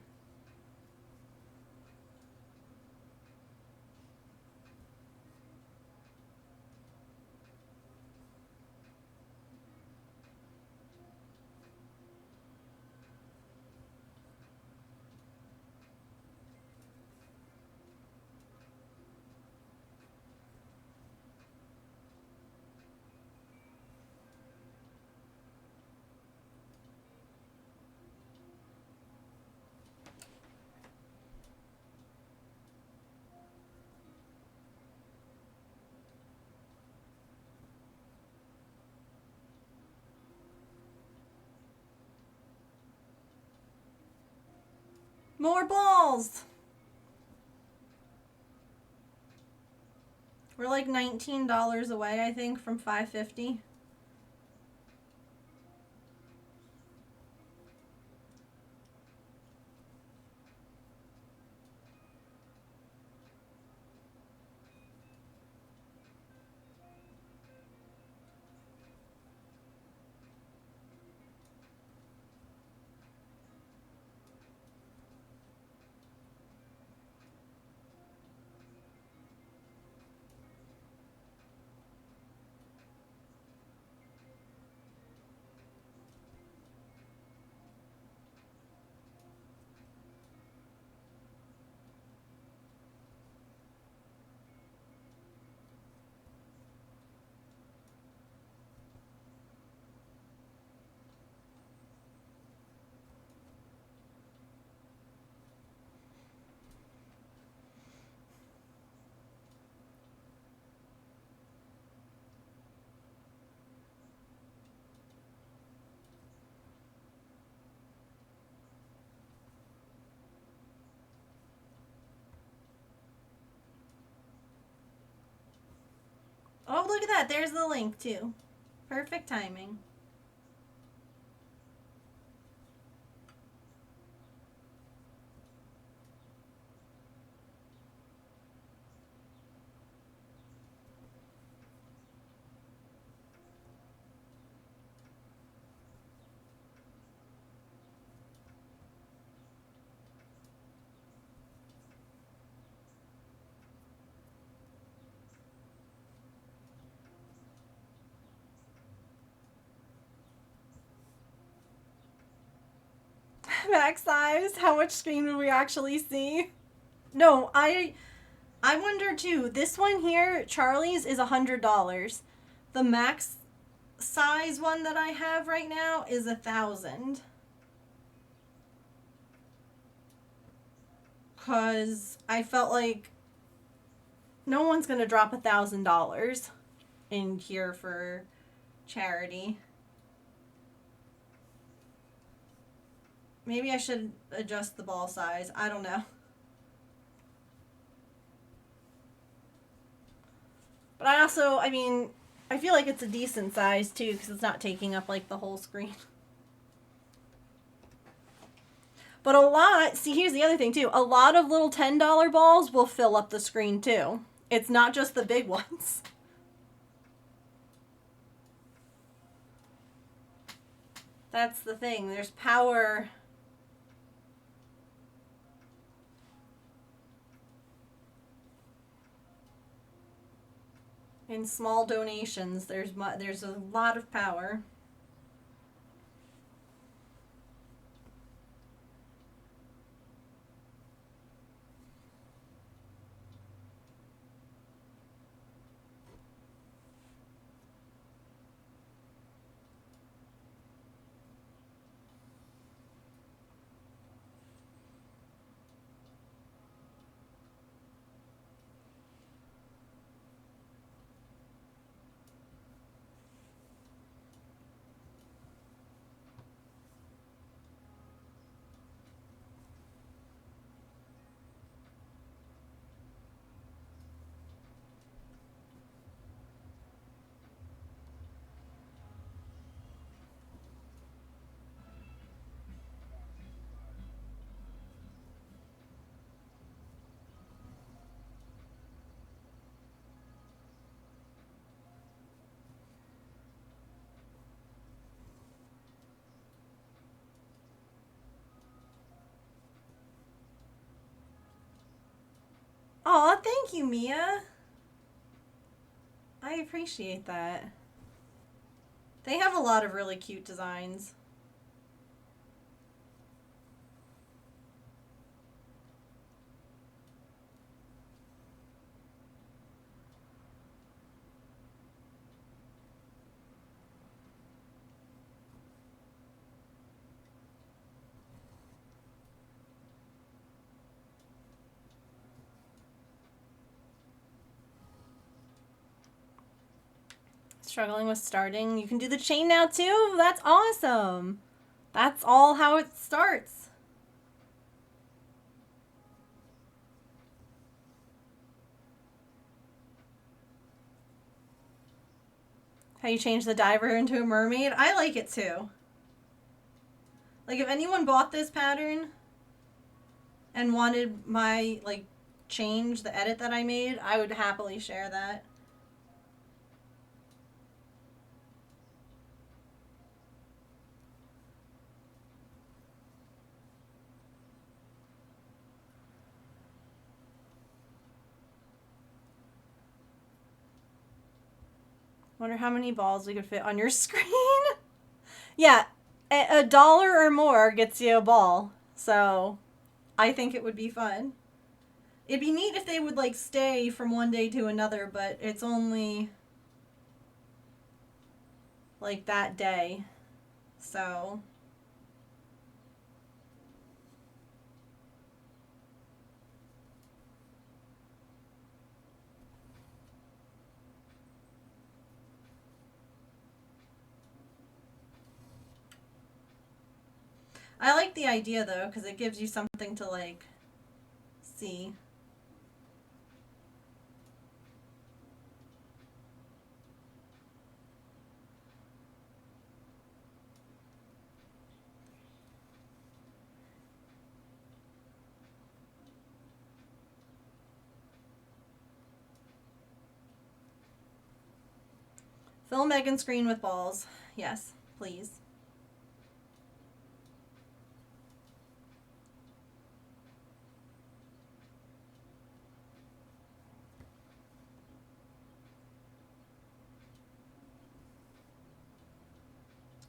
More balls! We're like $19 away, I think, from 550. Oh, look at that. There's the link, too. Perfect timing. max size, how much screen would we actually see? No, I wonder too. This one here, Charlie's, is $100. The max size one that I have right now is 1,000. Cause I felt like no one's gonna drop $1,000 in here for charity. Maybe I should adjust the ball size. I don't know. But I also, I mean, I feel like it's a decent size too because it's not taking up like the whole screen. But a lot, see, here's the other thing too. A lot of little $10 balls will fill up the screen too. It's not just the big ones. That's the thing. There's power. In small donations, there's a lot of power. Aw, thank you, Mia. I appreciate that. They have a lot of really cute designs. Struggling with starting. You can do the chain now too? That's awesome. That's all how it starts. How you change the diver into a mermaid? I like it too. Like if anyone bought this pattern and wanted my like change, the edit that I made, I would happily share that. Wonder how many balls we could fit on your screen. Yeah, $1 or more gets you a ball. So I think it would be fun. It'd be neat if they would like stay from one day to another, but it's only like that day. So I like the idea though, because it gives you something to like see. Fill Megan's screen with balls. Yes, please.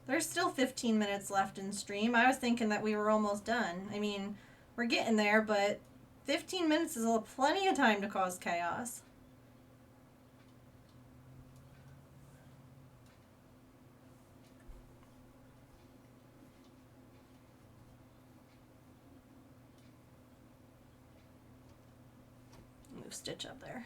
There's still 15 minutes left in stream. I was thinking that we were almost done. I mean, we're getting there, but 15 minutes is plenty of time to cause chaos. Move Stitch up there.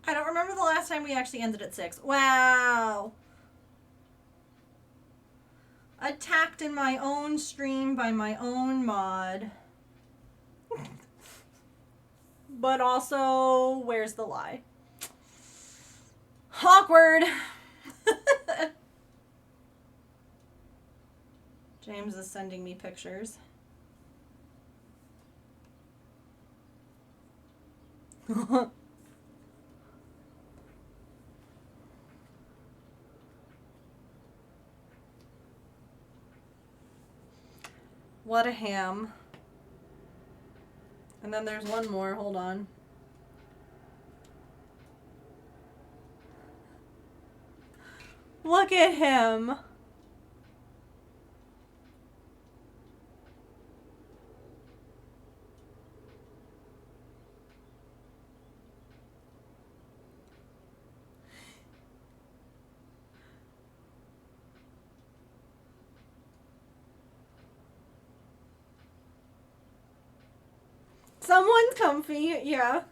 I don't remember the last time we actually ended at 6. Wow. Attacked in my own stream by my own mod. But also, where's the lie? Awkward. James is sending me pictures. What a ham. And then there's one more. Hold on. Look at him. Someone's comfy, yeah.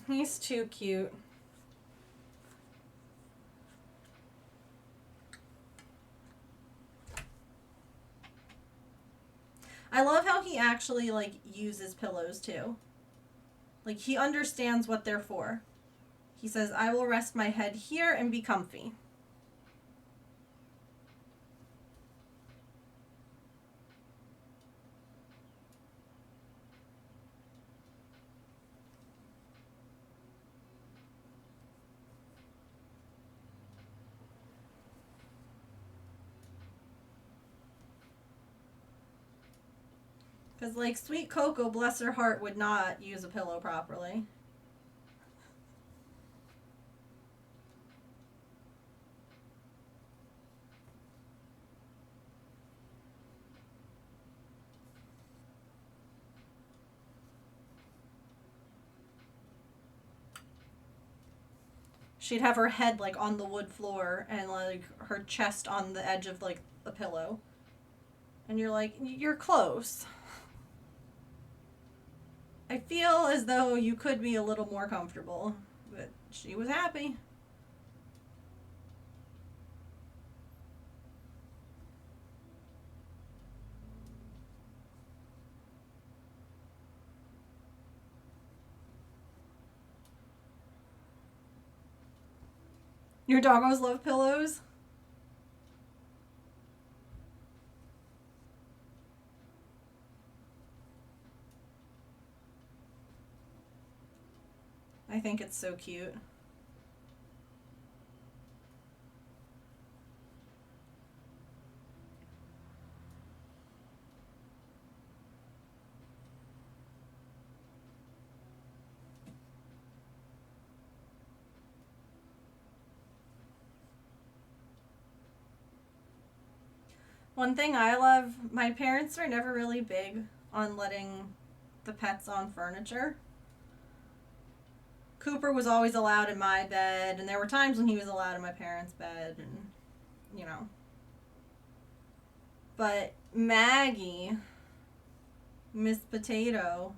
He's too cute. I love how he actually, like, uses pillows, too. Like, he understands what they're for. He says, I will rest my head here and be comfy. Because, like, Sweet Coco, bless her heart, would not use a pillow properly. She'd have her head, like, on the wood floor and, like, her chest on the edge of, like, a pillow. And you're like, you're close. I feel as though you could be a little more comfortable, but she was happy. Your doggos love pillows? I think it's so cute. One thing I love, my parents are never really big on letting the pets on furniture. Cooper was always allowed in my bed, and there were times when he was allowed in my parents' bed, and, you know. But Maggie, Miss Potato,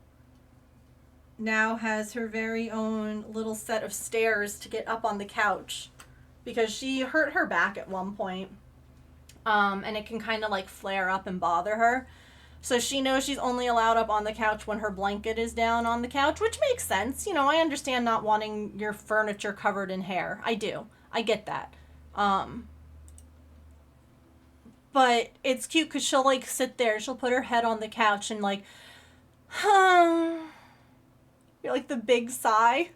now has her very own little set of stairs to get up on the couch, because she hurt her back at one point, and it can kind of, like, flare up and bother her. So she knows she's only allowed up on the couch when her blanket is down on the couch, which makes sense. You know, I understand not wanting your furniture covered in hair. I do. I get that. But it's cute because she'll, like, sit there. She'll put her head on the couch and, like, like the big sigh.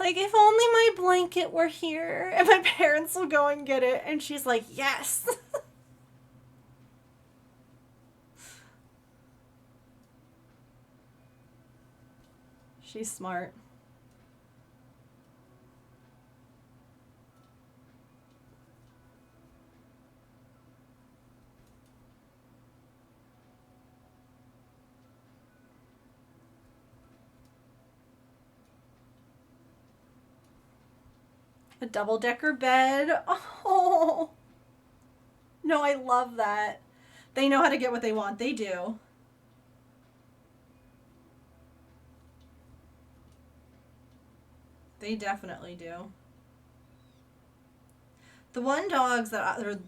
Like, if only my blanket were here. And my parents will go and get it. And she's like, yes. She's smart. A double-decker bed. Oh. No, I love that. They know how to get what they want. They do. They definitely do. The one dogs that, or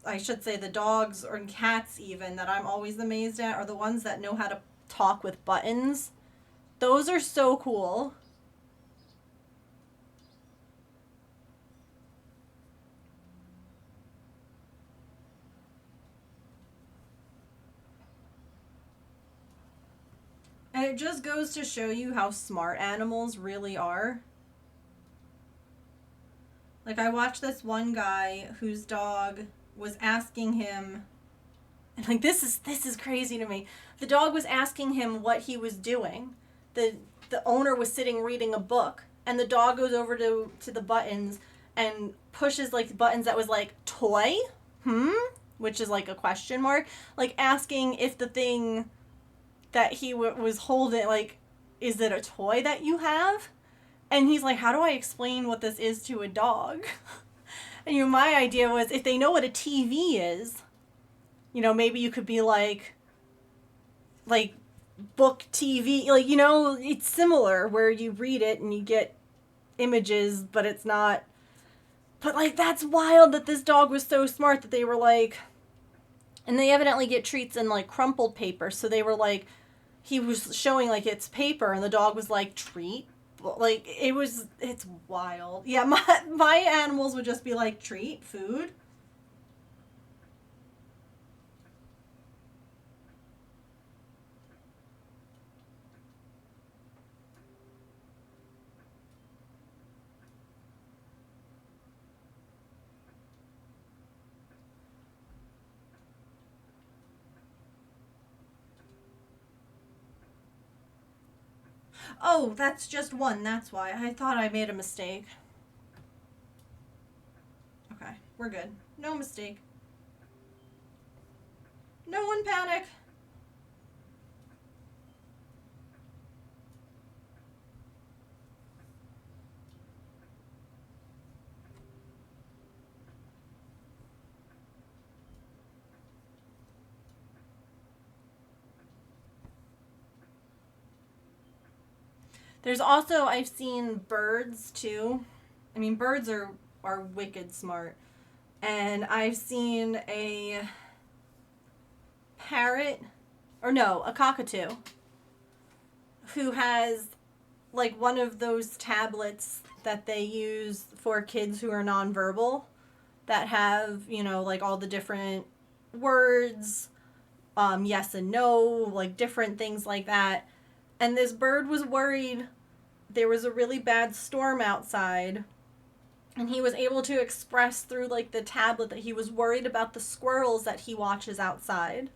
I should say the dogs or cats even, that I'm always amazed at are the ones that know how to talk with buttons. Those are so cool. And it just goes to show you how smart animals really are. Like, I watched this one guy whose dog was asking him, and like, this is crazy to me. The dog was asking him what he was doing. The owner was sitting reading a book, and the dog goes over to the buttons and pushes, like, buttons that was like, toy? Which is like a question mark. Like, asking if the thing that he was holding, like, is it a toy that you have? And he's like, how do I explain what this is to a dog? And, you know, my idea was, if they know what a TV is, you know, maybe you could be like book TV, like, you know, it's similar where you read it and you get images, but it's not. But, like, that's wild that this dog was so smart that they were like, and they evidently get treats in, like, crumpled paper. So they were like, he was showing, like, it's paper, and the dog was like, treat? Like, it's wild. Yeah, my animals would just be like, treat, food. Oh, that's just one. That's why. I thought I made a mistake. Okay, we're good. No mistake. No one panic. There's also, I've seen birds too. I mean, birds are wicked smart. And I've seen a parrot, or no, a cockatoo, who has, like, one of those tablets that they use for kids who are nonverbal, that have, you know, like, all the different words, yes and no, like, different things like that. And this bird was worried. There was a really bad storm outside. And he was able to express through, like, the tablet that he was worried about the squirrels that he watches outside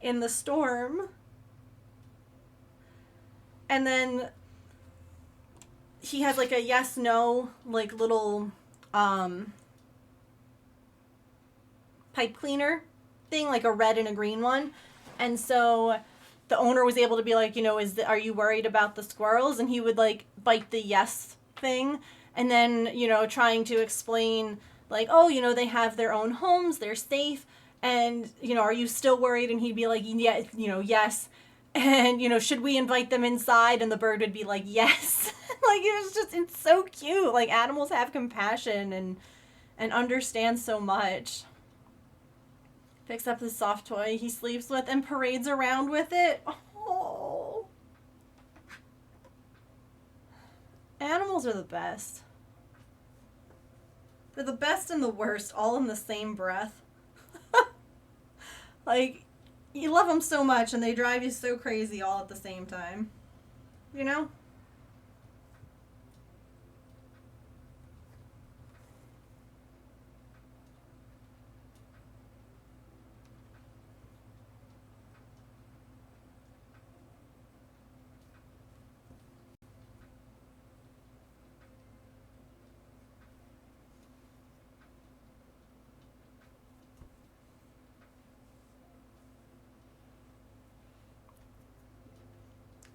in the storm. And then he has, like, a yes-no, like, little pipe cleaner thing, like a red and a green one. And so the owner was able to be like, you know, are you worried about the squirrels? And he would, like, bite the yes thing. And then, you know, trying to explain, like, oh, you know, they have their own homes, they're safe. And, you know, are you still worried? And he'd be like, yeah, you know, yes. And, you know, should we invite them inside? And the bird would be like, yes. Like, it's so cute. Like, animals have compassion and understand so much. Picks up his soft toy he sleeps with and parades around with it. Oh. Animals are the best. They're the best and the worst, all in the same breath. Like, you love them so much and they drive you so crazy all at the same time. You know?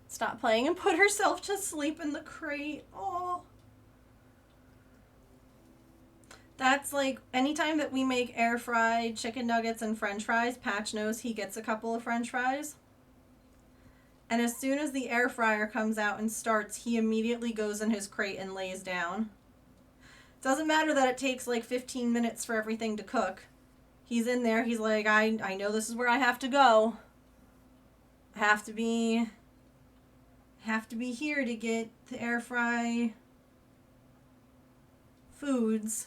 Stop playing and put herself to sleep in the crate. Oh. That's like anytime that we make air fried chicken nuggets and french fries, Patch knows he gets a couple of french fries. And as soon as the air fryer comes out and starts, he immediately goes in his crate and lays down. Doesn't matter that it takes like 15 minutes for everything to cook. He's in there, he's like, I know this is where I have to go. I have to be here to get the air fry foods.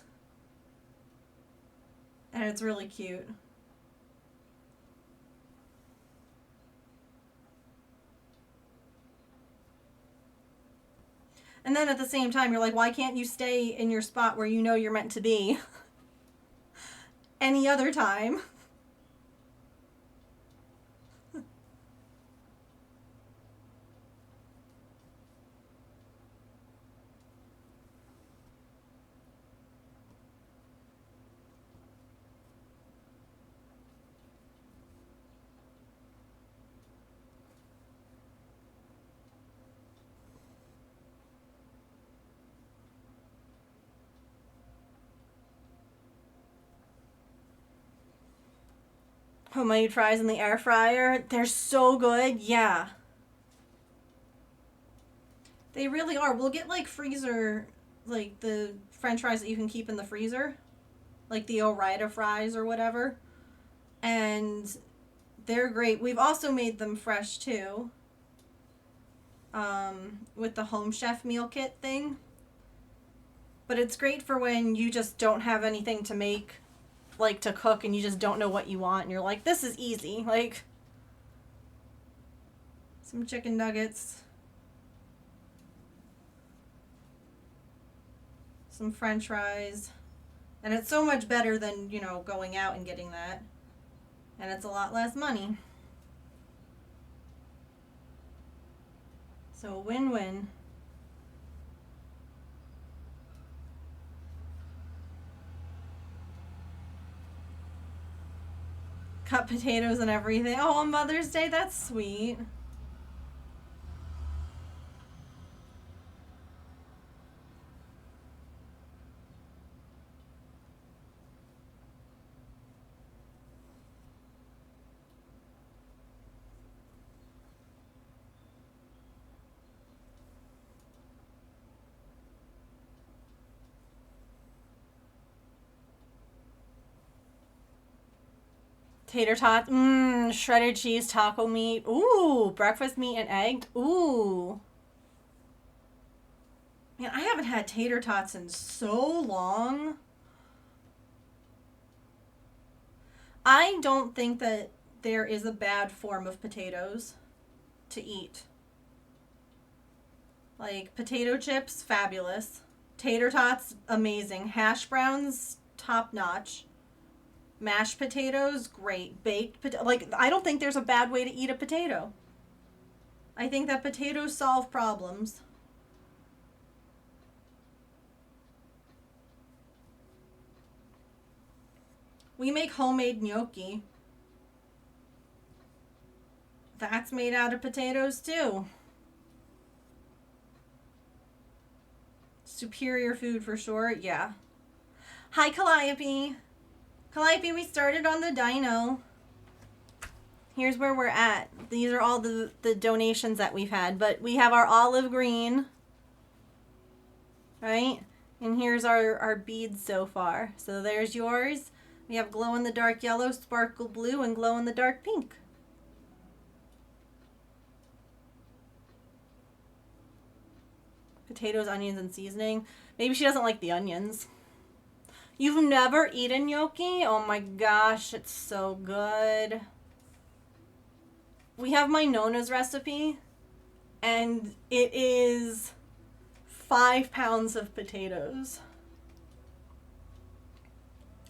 And it's really cute. And then at the same time, you're like, why can't you stay in your spot where you know you're meant to be? Any other time. Homemade fries in the air fryer. They're so good. Yeah. They really are. We'll get like freezer, like the french fries that you can keep in the freezer. Like the Ore-Ida fries or whatever. And they're great. We've also made them fresh too. With the Home Chef meal kit thing. But it's great for when you just don't have anything to make, like to cook, and you just don't know what you want, and you're like, this is easy. Like, some chicken nuggets, some french fries, and it's so much better than, you know, going out and getting that, and it's a lot less money. So win-win. Cut potatoes and everything. Oh, on Mother's Day, that's sweet. Tater tots. Shredded cheese, taco meat. Ooh, breakfast meat and egg. Ooh. Man, I haven't had tater tots in so long. I don't think that there is a bad form of potatoes to eat. Like, potato chips, fabulous. Tater tots, amazing. Hash browns, top notch. Mashed potatoes, great. Baked like, I don't think there's a bad way to eat a potato. I think that potatoes solve problems. We make homemade gnocchi. That's made out of potatoes too. Superior food for sure, yeah. Hi, Calliope. Calliope, we started on the dyno. Here's where we're at. These are all the donations that we've had. But we have our olive green. Right? And here's our beads so far. So there's yours. We have glow-in-the-dark yellow, sparkle blue, and glow-in-the-dark pink. Potatoes, onions, and seasoning. Maybe she doesn't like the onions. You've never eaten gnocchi? Oh my gosh, it's so good. We have my Nona's recipe, and it is 5 pounds of potatoes.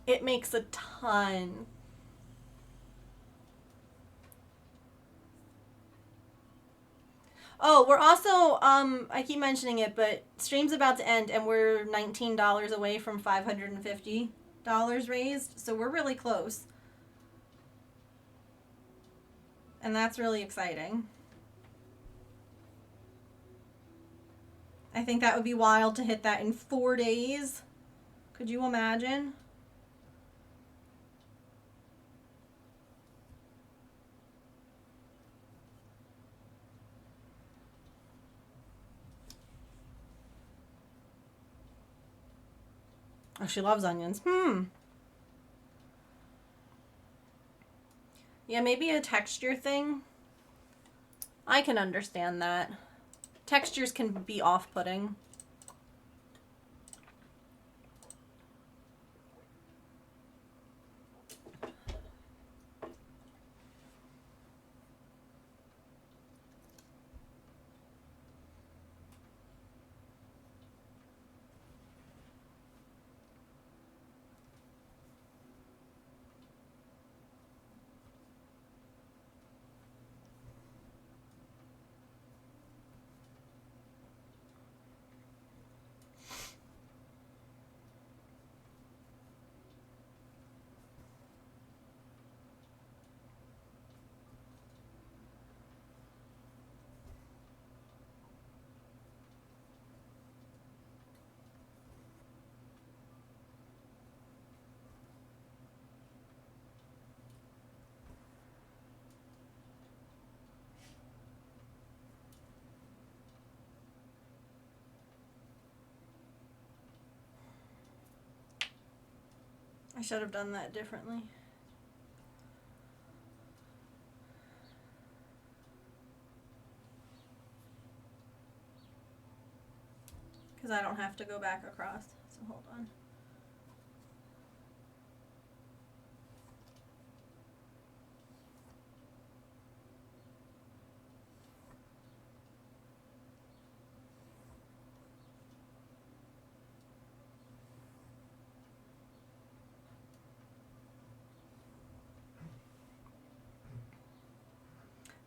It makes a ton. Oh, we're also, I keep mentioning it, but stream's about to end, and we're $19 away from $550 raised, so we're really close. And that's really exciting. I think that would be wild to hit that in 4 days. Could you imagine? Oh, she loves onions. Yeah, maybe a texture thing. I can understand that. Textures can be off-putting. I should have done that differently. Because I don't have to go back across. So hold on.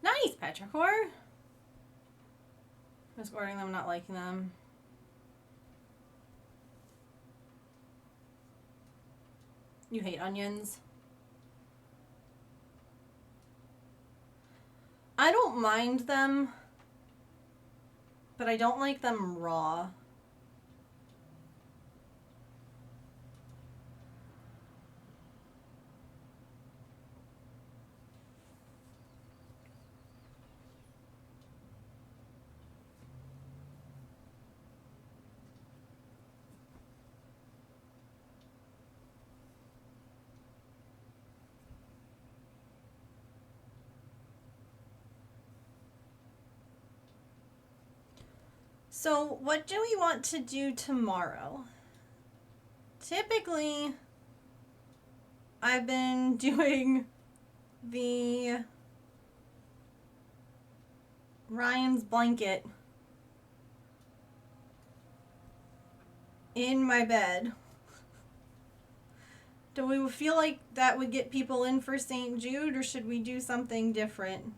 Nice, Petrichor. Just ordering them, not liking them. You hate onions. I don't mind them, but I don't like them raw. So, what do we want to do tomorrow? Typically, I've been doing the Ryan's blanket in my bed. Do we feel like that would get people in for St. Jude, or should we do something different?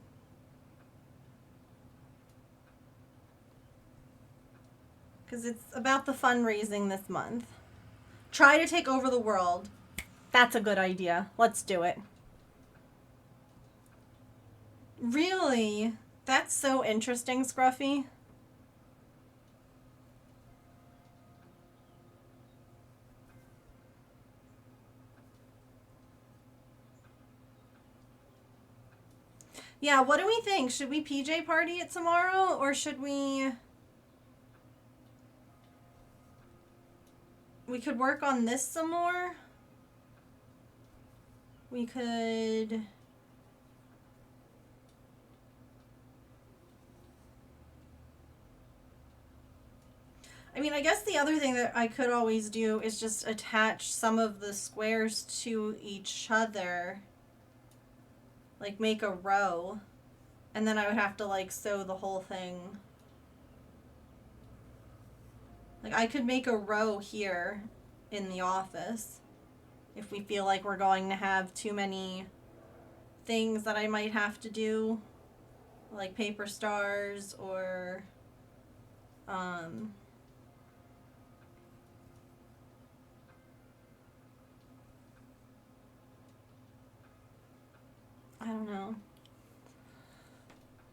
Because it's about the fundraising this month. Try to take over the world. That's a good idea. Let's do it. Really? That's so interesting, Scruffy. Yeah, what do we think? Should we PJ party it tomorrow, or should we... We could work on this some more. We could... I mean, I guess the other thing that I could always do is just attach some of the squares to each other. Like, make a row. And then I would have to, like, sew the whole thing. Like, I could make a row here in the office if we feel like we're going to have too many things that I might have to do. Like paper stars or... I don't know.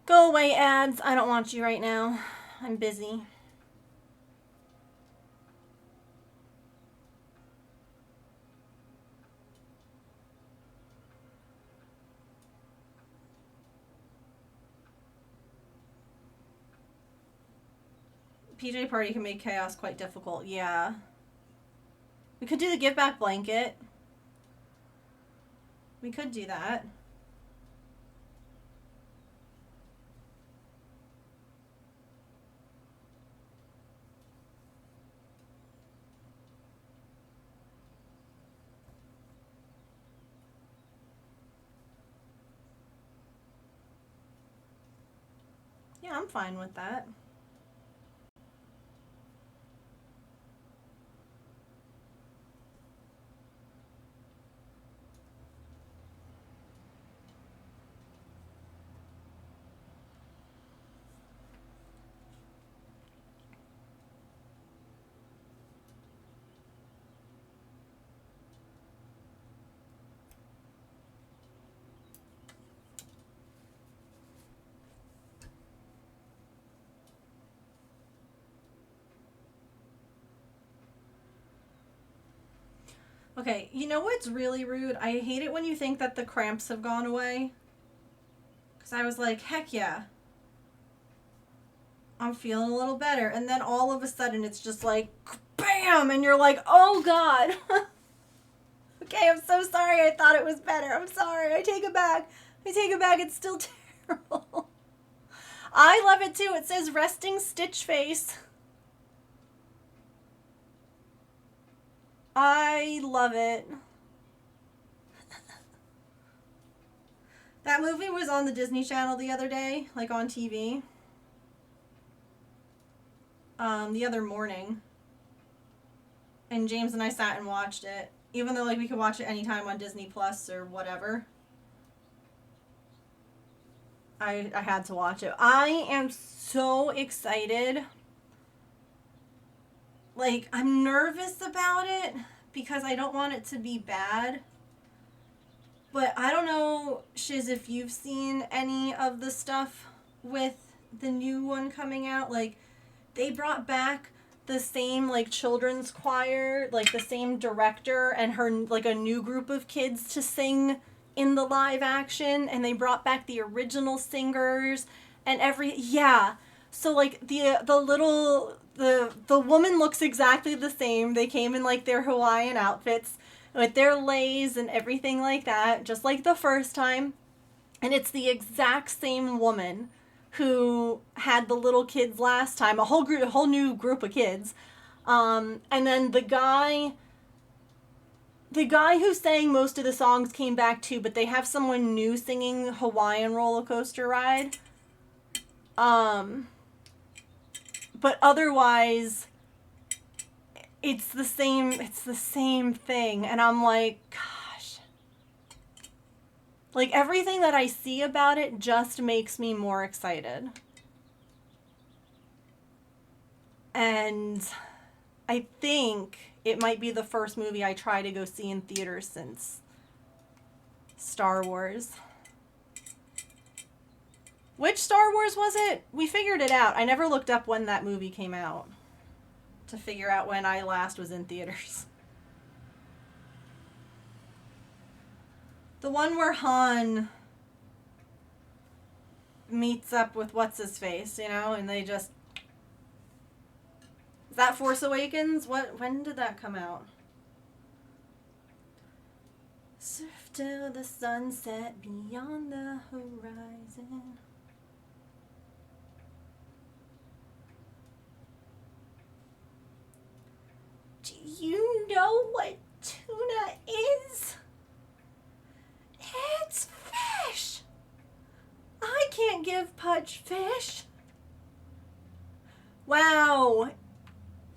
Go away, ads. I don't want you right now. I'm busy. PJ party can make chaos quite difficult. Yeah. We could do the give back blanket. We could do that. Yeah, I'm fine with that. Okay, you know what's really rude? I hate it when you think that the cramps have gone away. Because I was like, heck yeah. I'm feeling a little better. And then all of a sudden it's just like, bam! And you're like, oh God. Okay, I'm so sorry. I thought it was better. I'm sorry. I take it back. I take it back. It's still terrible. I love it too. It says resting stitch face. I love it. That movie was on the Disney Channel the other day, like on TV. The other morning. And James and I sat and watched it. Even though like we could watch it anytime on Disney Plus or whatever. I had to watch it. I am so excited. Like, I'm nervous about it because I don't want it to be bad. But I don't know, Shiz, if you've seen any of the stuff with the new one coming out. Like, they brought back the same, like, children's choir, like, the same director and her, like, a new group of kids to sing in the live action. And they brought back the original singers and yeah. So, like, the woman looks exactly the same. They came in, like, their Hawaiian outfits with their leis and everything like that, just like the first time. And it's the exact same woman who had the little kids last time, a whole new group of kids. And then the guy who sang most of the songs came back too, but they have someone new singing Hawaiian Roller Coaster Ride. But otherwise, it's the same thing. And I'm like, gosh. Like, everything that I see about it just makes me more excited. And I think it might be the first movie I try to go see in theaters since Star Wars. Which Star Wars was it? We figured it out. I never looked up when that movie came out to figure out when I last was in theaters. The one where Han meets up with what's-his-face, you know, and they just... Is that Force Awakens? When did that come out? till the sunset beyond the horizon. Do you know what tuna is? It's fish. I can't give Pudge fish. Wow.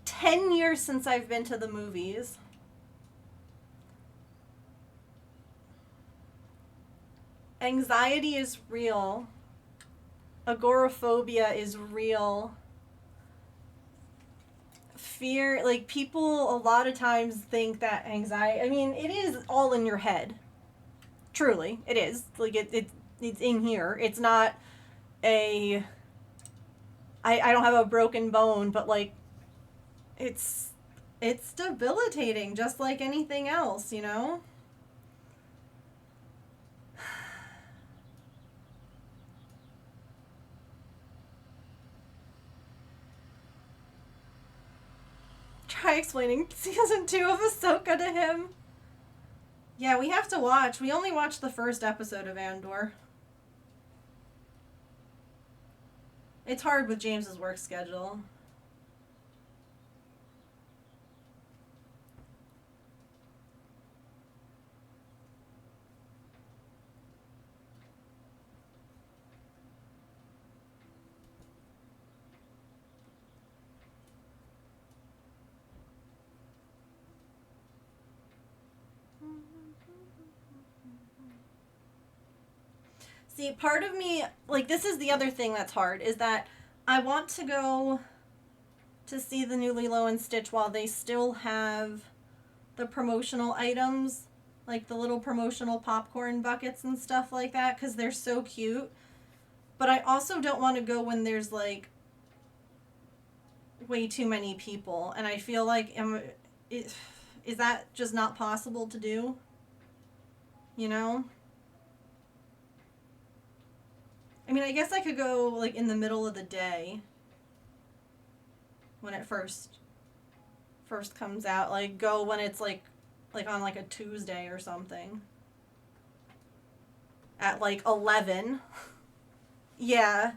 10 years since I've been to the movies. Anxiety is real. Agoraphobia is real. Fear, like, people a lot of times think that anxiety, I mean, it is all in your head. Truly, it is. Like, it's in here. It's not a, I don't have a broken bone, but, like, it's debilitating, just like anything else, you know? Try explaining season 2 of Ahsoka to him. Yeah, we have to watch. We only watched the first episode of Andor. It's hard with James's work schedule. See, part of me, like, this is the other thing that's hard, is that I want to go to see the new Lilo and Stitch while they still have the promotional items, like the little promotional popcorn buckets and stuff like that, because they're so cute. But I also don't want to go when there's, like, way too many people, and I feel like, is that just not possible to do? You know? I mean, I guess I could go, like, in the middle of the day when it first comes out. Like, go when it's, like on, like, a Tuesday or something. At, like, 11. Yeah.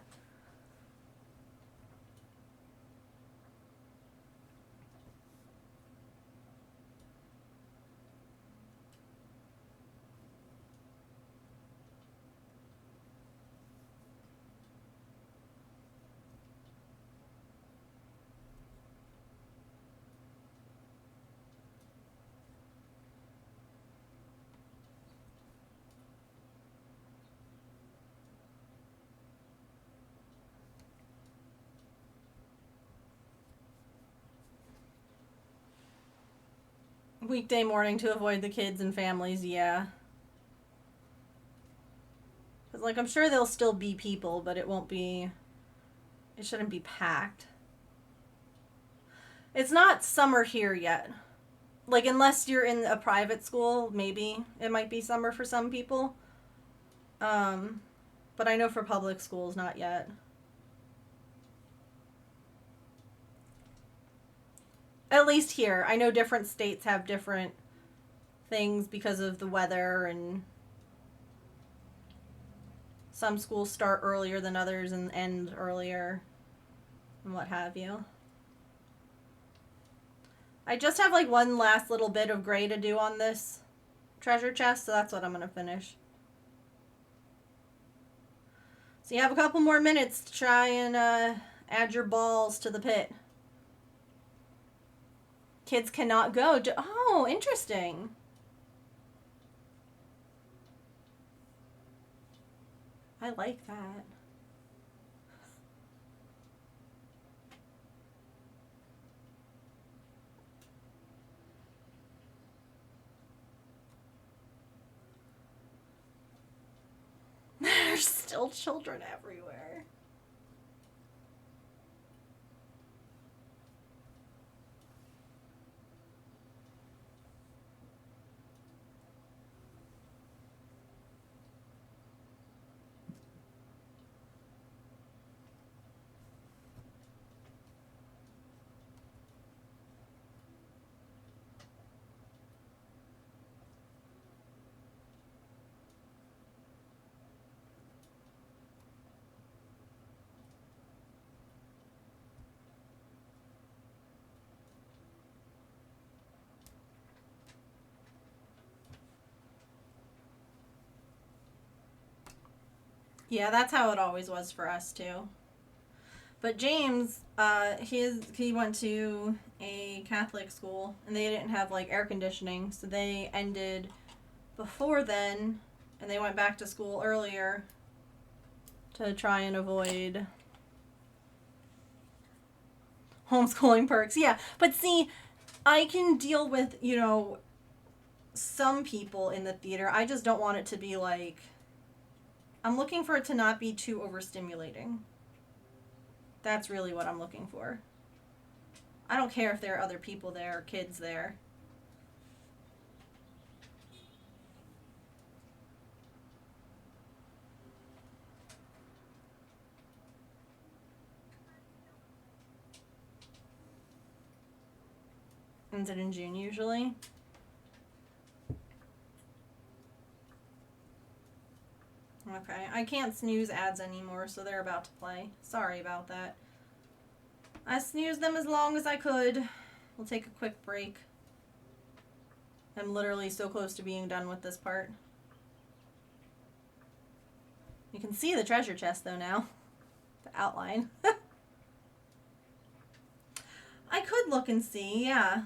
Weekday morning to avoid the kids and families, yeah. Because, like, I'm sure there'll still be people, but it shouldn't be packed. It's not summer here yet. Like, unless you're in a private school, maybe it might be summer for some people. But I know for public schools, not yet. At least here. I know different states have different things because of the weather, and some schools start earlier than others and end earlier and what have you. I just have, like, one last little bit of gray to do on this treasure chest, so that's what I'm going to finish. So you have a couple more minutes to try and add your balls to the pit. Kids cannot go. Oh, interesting. I like that. There's still children everywhere. Yeah, that's how it always was for us too. But James, he went to a Catholic school, and they didn't have like air conditioning, so they ended before then, and they went back to school earlier to try and avoid homeschooling perks. Yeah, but see, I can deal with, some people in the theater. I just don't want it to be like, I'm looking for it to not be too overstimulating. That's really what I'm looking for. I don't care if there are other people there or kids there. Ends it in June usually. Okay, I can't snooze ads anymore, so they're about to play. Sorry about that. I snoozed them as long as I could. We'll take a quick break. I'm literally so close to being done with this part. You can see the treasure chest though now. The outline. I could look and see, yeah.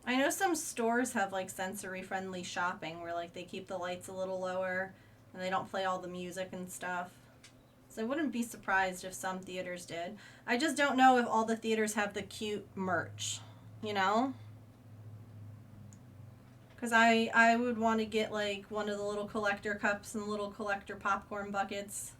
I know some stores have like sensory friendly shopping where like they keep the lights a little lower and they don't play all the music and stuff. So I wouldn't be surprised if some theaters did. I just don't know if all the theaters have the cute merch, you know? Because I would want to get like one of the little collector cups and little collector popcorn buckets.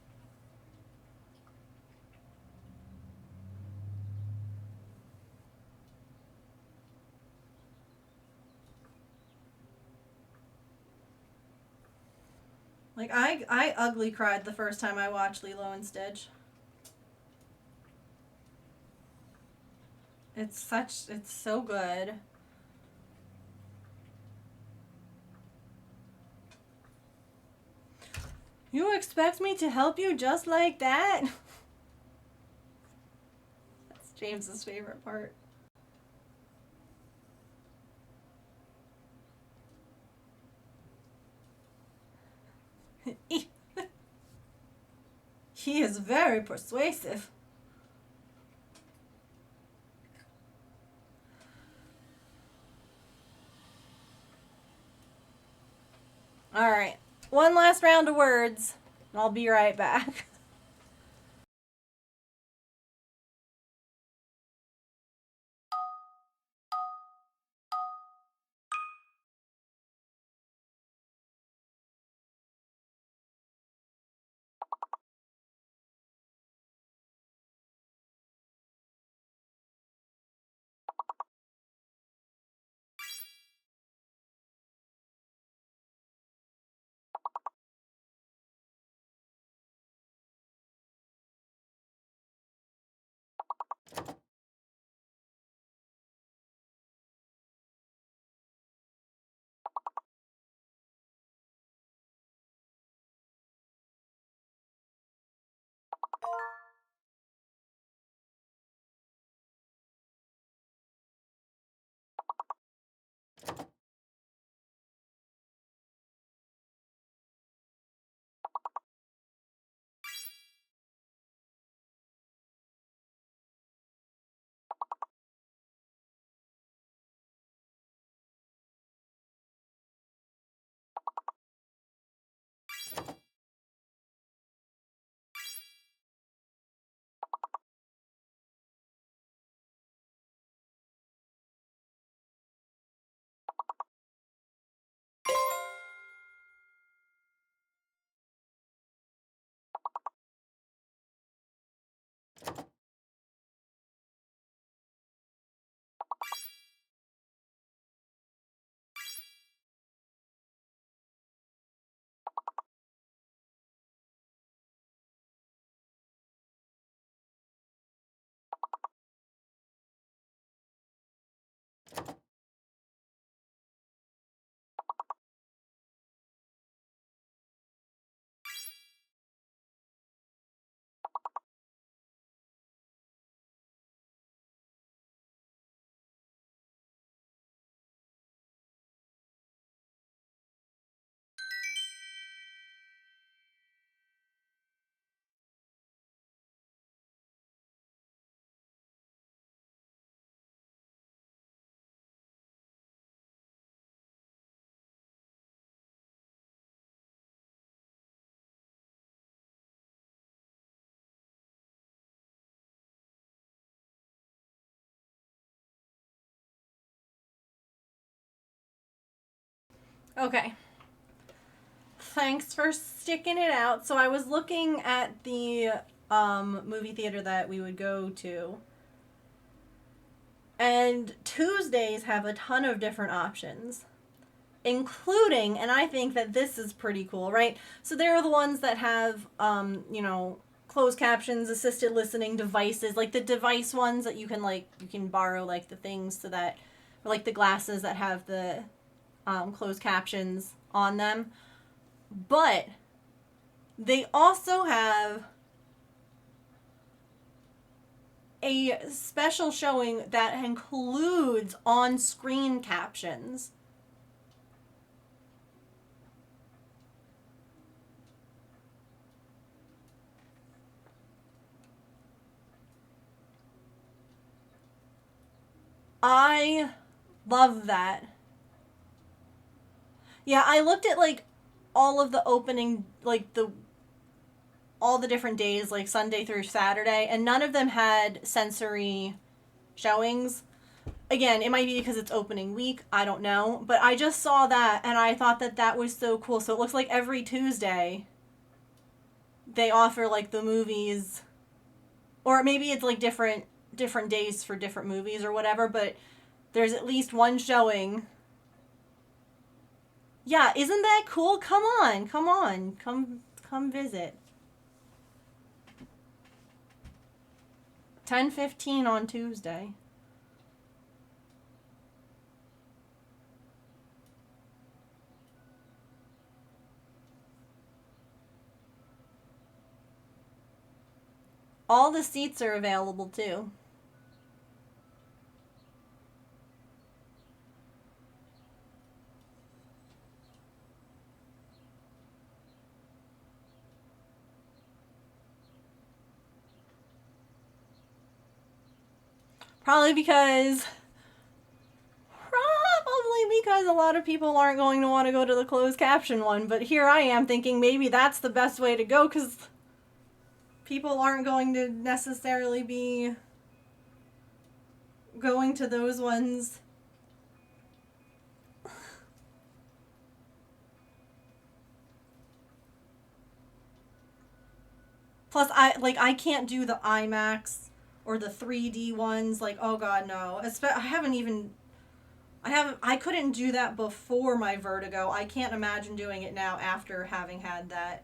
Like I ugly cried the first time I watched Lilo and Stitch. It's so good. You expect me to help you just like that? That's James's favorite part. He is very persuasive. Alright, one last round of words, and I'll be right back. Okay. Thanks for sticking it out. So I was looking at the movie theater that we would go to. And Tuesdays have a ton of different options. Including, and I think that this is pretty cool, right? So there are the ones that have, closed captions, assisted listening devices, like the device ones that you can borrow, like the things so that, or like the glasses that have the closed captions on them. But they also have a special showing that includes on-screen captions. I love that. Yeah, I looked at all of the opening, all the different days, like Sunday through Saturday, and none of them had sensory showings. Again, it might be because it's opening week, I don't know, but I just saw that and I thought that that was so cool. So it looks like every Tuesday they offer the movies, or maybe it's different days for different movies or whatever, but there's at least one showing. Yeah, isn't that cool? Come on. Come visit. 10:15 on Tuesday. All the seats are available too. Probably because a lot of people aren't going to want to go to the closed caption one, but here I am thinking maybe that's the best way to go because people aren't going to necessarily be going to those ones. Plus, I can't do the IMAX or the 3D ones. Oh god, no. I couldn't do that before my vertigo. I can't imagine doing it now after having had that.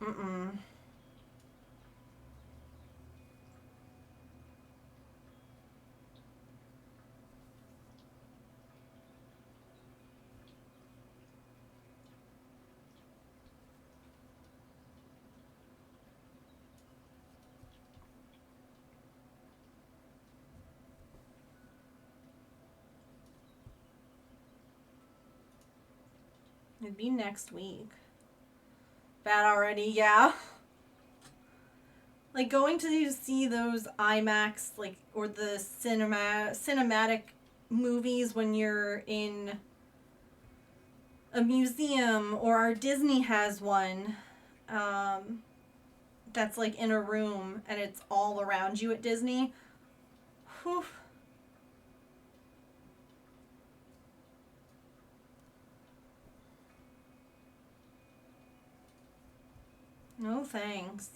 Mm-mm. It'd be next week. Bad already, yeah. Going to see those IMAX, or the cinematic movies when you're in a museum, or Disney has one, that's in a room and it's all around you at Disney. Whew. No thanks.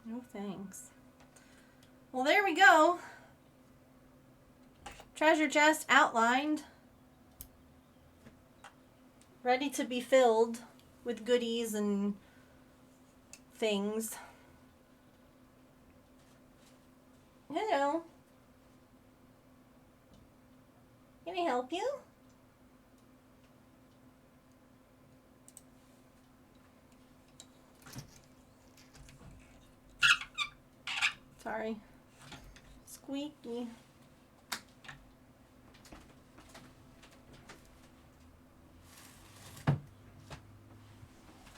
No thanks. Well, there we go. Treasure chest outlined. Ready to be filled with goodies and things. Hello. Can I help you? Sorry. Squeaky.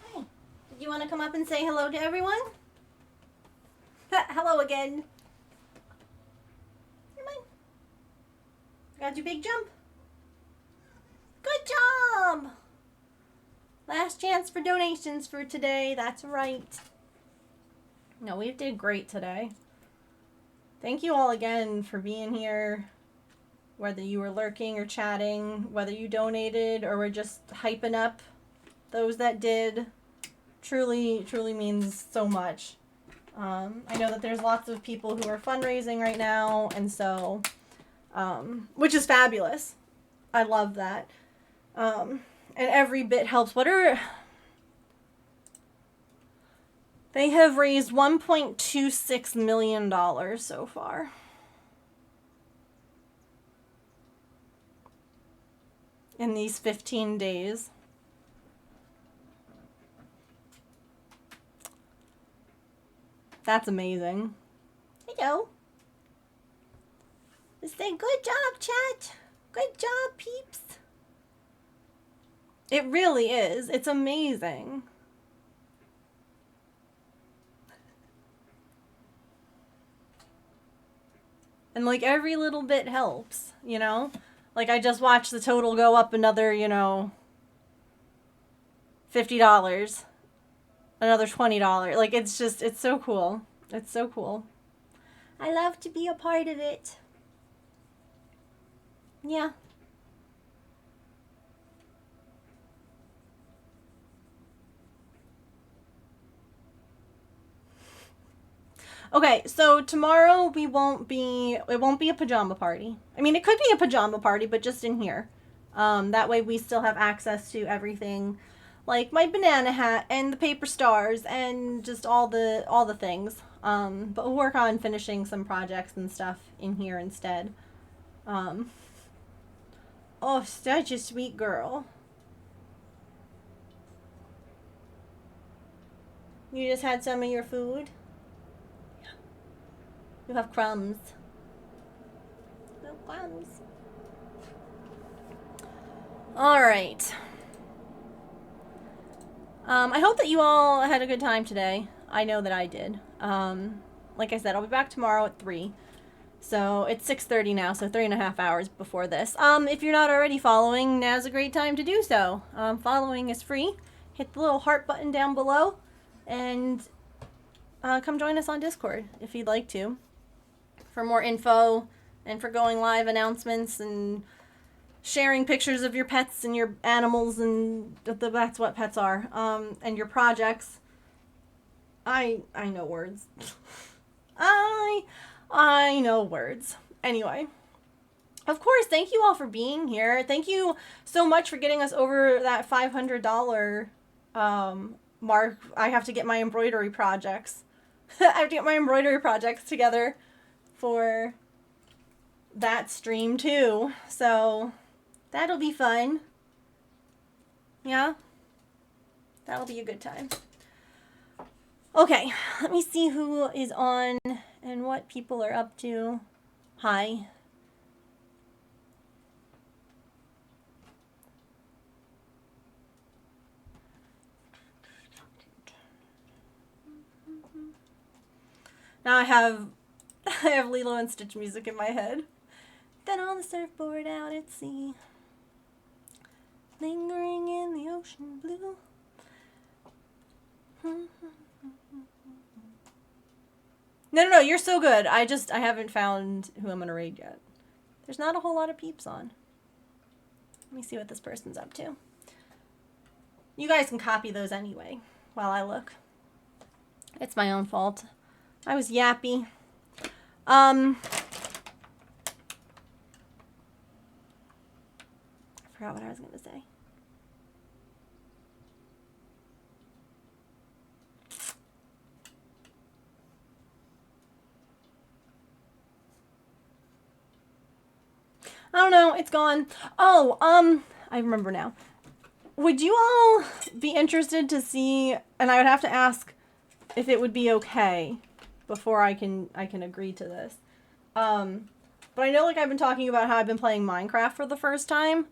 Hi. Did you want to come up and say hello to everyone? Hello again. Come on. Got your big jump. Good job. Last chance for donations for today. That's right. No, we did great today. Thank you all again for being here. Whether you were lurking or chatting, whether you donated or were just hyping up those that did, truly, truly means so much. I know that there's lots of people who are fundraising right now, and so, which is fabulous. I love that. And every bit helps. They have raised $1.26 million so far. In these 15 days. That's amazing. Hello. Say good job, chat. Good job, peeps. It really is. It's amazing. And like every little bit helps, you know? Like I just watched the total go up another, you know, $50. Another $20. Like it's so cool. It's so cool. I love to be a part of it. Yeah. Okay, so tomorrow it won't be a pajama party. I mean, it could be a pajama party, but just in here. That way we still have access to everything, like my banana hat and the paper stars and just all the things. But we'll work on finishing some projects and stuff in here instead. Oh, such a sweet girl. You just had some of your food? You have crumbs. No crumbs. Alright. I hope that you all had a good time today. I know that I did. Like I said, I'll be back tomorrow at 3. So it's 6:30 now, so 3.5 hours before this. If you're not already following, now's a great time to do so. Following is free. Hit the little heart button down below, and come join us on Discord if you'd like to. For more info, and for going live announcements, and sharing pictures of your pets and your animals, and that's what pets are, and your projects. I know words. I know words. Anyway, of course, thank you all for being here. Thank you so much for getting us over that $500 mark. I have to get my embroidery projects. I have to get my embroidery projects together for that stream too. So that'll be fun. Yeah? That'll be a good time. Okay, let me see who is on and what people are up to. Hi. Now I have Lilo and Stitch music in my head. Then on the surfboard out at sea, lingering in the ocean blue. No, you're so good. I haven't found who I'm gonna raid yet. There's not a whole lot of peeps on. Let me see what this person's up to. You guys can copy those anyway while I look. It's my own fault. I was yappy. I forgot what I was gonna say. I don't know, it's gone. Oh, I remember now. Would you all be interested to see, and I would have to ask if it would be okay before I can agree to this. But I know, like, I've been talking about how I've been playing Minecraft for the first time.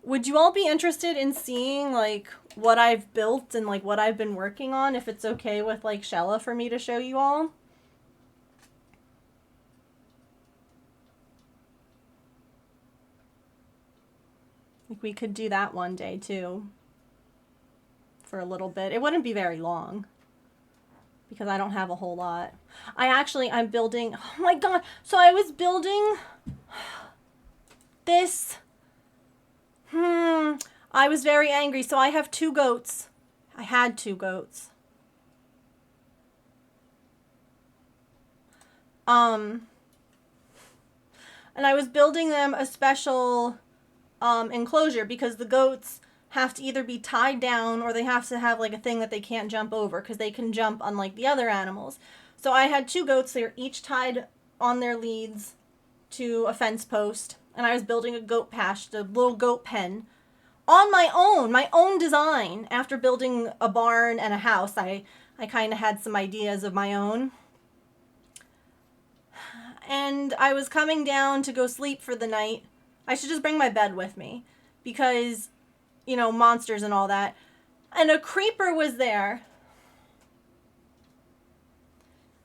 Would you all be interested in seeing, like, what I've built and, like, what I've been working on, if it's okay with, like, Shella for me to show you all? Like, we could do that one day, too. For a little bit. It wouldn't be very long. because I don't have a whole lot. I'm building, oh my god, so I was building this, I was very angry, so I have 2 goats. I had 2 goats. And I was building them a special enclosure because the goats have to either be tied down or they have to have like a thing that they can't jump over because they can jump unlike the other animals. So I had 2 goats. They were each tied on their leads to a fence post, and I was building a goat pasture, a little goat pen on my own design. After building a barn and a house, I kind of had some ideas of my own. And I was coming down to go sleep for the night. I should just bring my bed with me because, you know, monsters and all that. And a creeper was there.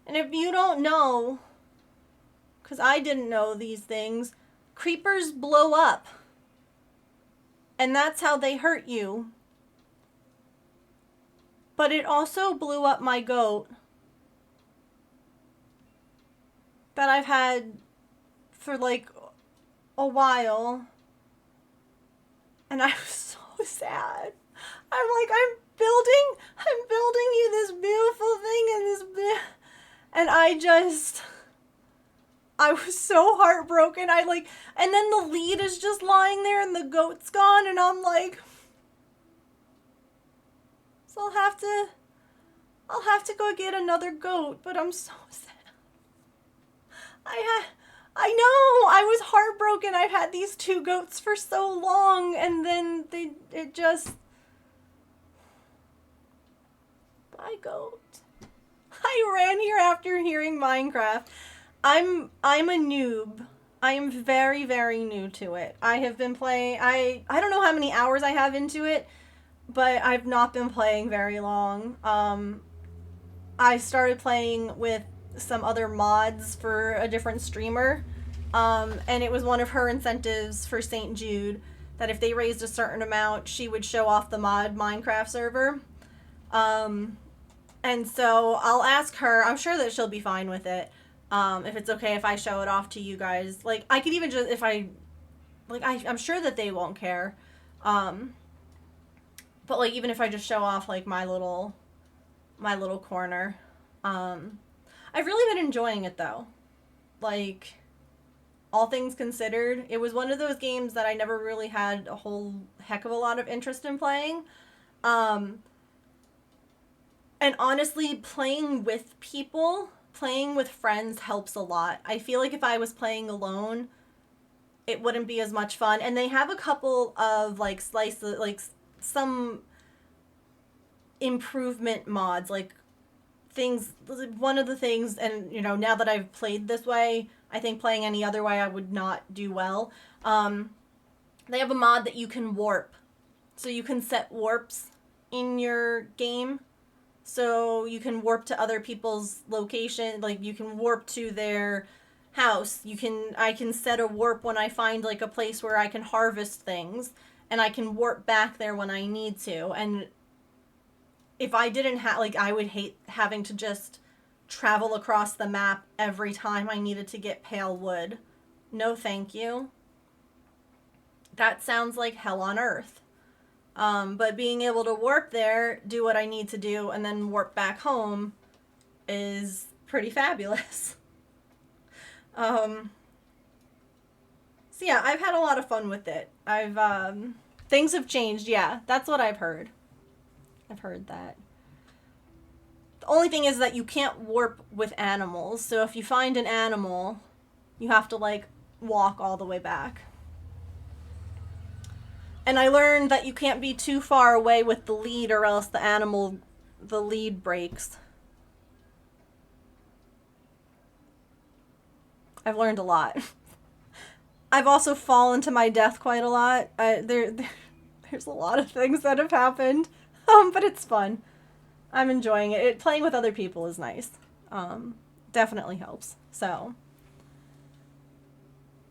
And if you don't know, because I didn't know these things, creepers blow up. And that's how they hurt you. But it also blew up my goat that I've had for like a while. And I was so sad. I'm like, I'm building you this beautiful thing and I was so heartbroken. And then the lead is just lying there and the goat's gone, and I'm like, so I'll have to go get another goat, but I'm so sad. I know, I was heartbroken. I've had these 2 goats for so long, and then bye, goat. I ran here after hearing Minecraft. I'm a noob. I am very, very new to it. I have been playing, I don't know how many hours I have into it, but I've not been playing very long. I started playing with some other mods for a different streamer, and it was one of her incentives for St. Jude that if they raised a certain amount, she would show off the mod Minecraft server. And so I'll ask her. I'm sure that she'll be fine with it. If it's okay if I show it off to you guys. Like, I could even just, I'm sure that they won't care. But like, even if I just show off like my little corner. I've really been enjoying it though. Like, all things considered, it was one of those games that I never really had a whole heck of a lot of interest in playing. And honestly, playing with people, playing with friends helps a lot. I feel like if I was playing alone, it wouldn't be as much fun. And they have a couple of like some improvement mods, like things. One of the things, and you know, now that I've played this way, I think playing any other way I would not do well. They have a mod that you can warp. So you can set warps in your game. So you can warp to other people's location, like you can warp to their house. I can set a warp when I find like a place where I can harvest things, and I can warp back there when I need to. And if I didn't have, like, I would hate having to just travel across the map every time I needed to get pale wood. No thank you. That sounds like hell on earth. But being able to warp there, do what I need to do, and then warp back home is pretty fabulous. So yeah, I've had a lot of fun with it. Things have changed, yeah, that's what I've heard. I've heard that. The only thing is that you can't warp with animals, so if you find an animal, you have to, like, walk all the way back. And I learned that you can't be too far away with the lead or else the lead breaks. I've learned a lot. I've also fallen to my death quite a lot. There's a lot of things that have happened, but it's fun. I'm enjoying it. Playing with other people is nice. Definitely helps. So,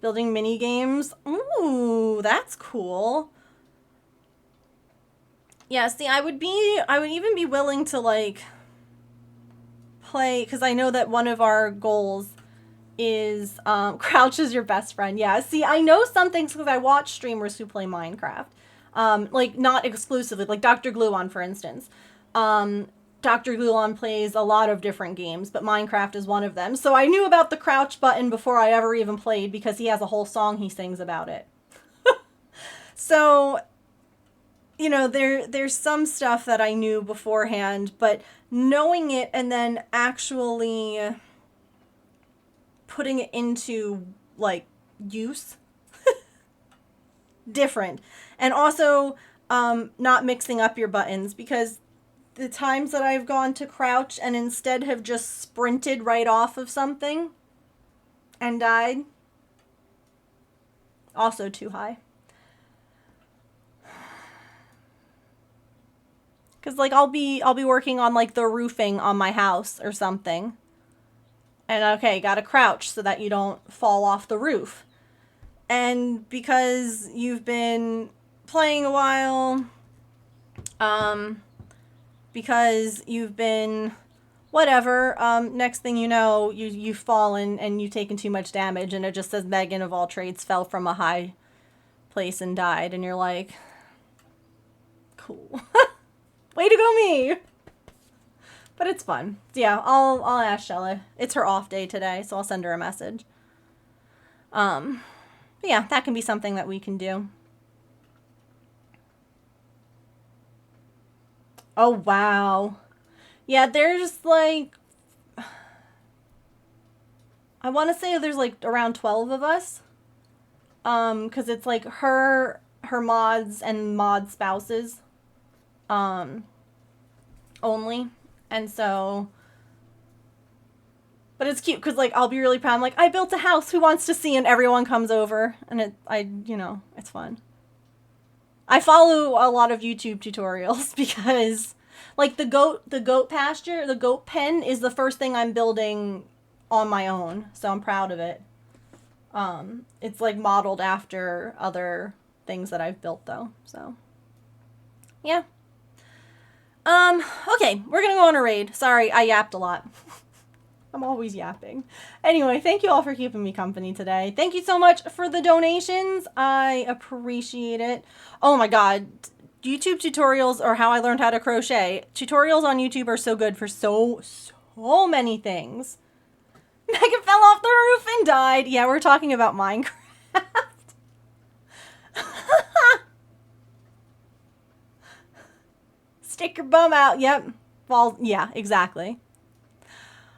building mini games. Ooh, that's cool. Yeah, see, I would even be willing to, like, play, because I know that one of our goals is Crouch is your best friend. Yeah, see, I know some things because I watch streamers who play Minecraft. Like, not exclusively, like Dr. Gluon, for instance. Dr. Gluon plays a lot of different games, but Minecraft is one of them. So I knew about the crouch button before I ever even played because he has a whole song he sings about it. So, you know, there's some stuff that I knew beforehand, but knowing it and then actually putting it into, like, use, different. And also, not mixing up your buttons, because the times that I've gone to crouch and instead have just sprinted right off of something and died, also too high. Cause like I'll be working on like the roofing on my house or something. And okay, gotta crouch so that you don't fall off the roof. And because you've been playing a while, because you've been whatever, next thing you know, you've fallen and you've taken too much damage, and it just says Megan of all trades fell from a high place and died, and you're like, cool. Way to go me! But it's fun. Yeah, I'll ask Shella. It's her off day today, so I'll send her a message. But yeah, that can be something that we can do. Oh, wow. Yeah, there's like, I want to say there's like around 12 of us. Because it's like her mods and mod spouses. Only. And so, but it's cute because like I'll be really proud. I'm like, I built a house. Who wants to see? And everyone comes over, and it's fun. I follow a lot of YouTube tutorials because, like the goat pasture, the goat pen is the first thing I'm building on my own. So I'm proud of it. It's like modeled after other things that I've built though. So, yeah. Okay, we're gonna go on a raid. Sorry, I yapped a lot. I'm always yapping. Anyway, thank you all for keeping me company today. Thank you so much for the donations. I appreciate it. Oh my god, YouTube tutorials are how I learned how to crochet. Tutorials on YouTube are so good for so many things. Megan fell off the roof and died. Yeah, we're talking about Minecraft. Stick your bum out. Yep. Well, yeah, exactly.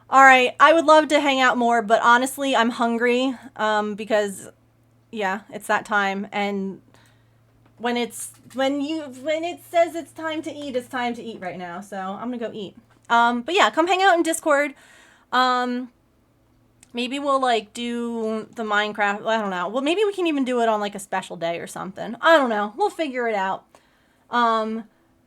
All right. I would love to hang out more, but honestly, I'm hungry because, yeah, it's that time. And when it says it's time to eat, it's time to eat right now. So I'm going to go eat. But yeah, come hang out in Discord. Maybe we'll like do the Minecraft. I don't know. Well, maybe we can even do it on like a special day or something. I don't know. We'll figure it out.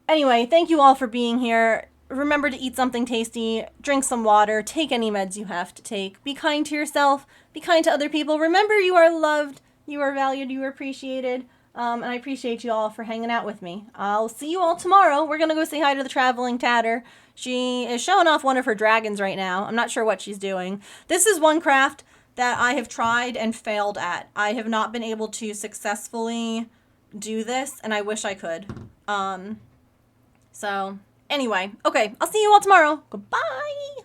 Anyway, thank you all for being here. Remember to eat something tasty, drink some water, take any meds you have to take. Be kind to yourself, be kind to other people. Remember you are loved, you are valued, you are appreciated. And I appreciate you all for hanging out with me. I'll see you all tomorrow. We're going to go say hi to the Traveling Tatter. She is showing off one of her dragons right now. I'm not sure what she's doing. This is one craft that I have tried and failed at. I have not been able to successfully do this, and I wish I could. So, anyway, okay, I'll see you all tomorrow. Goodbye!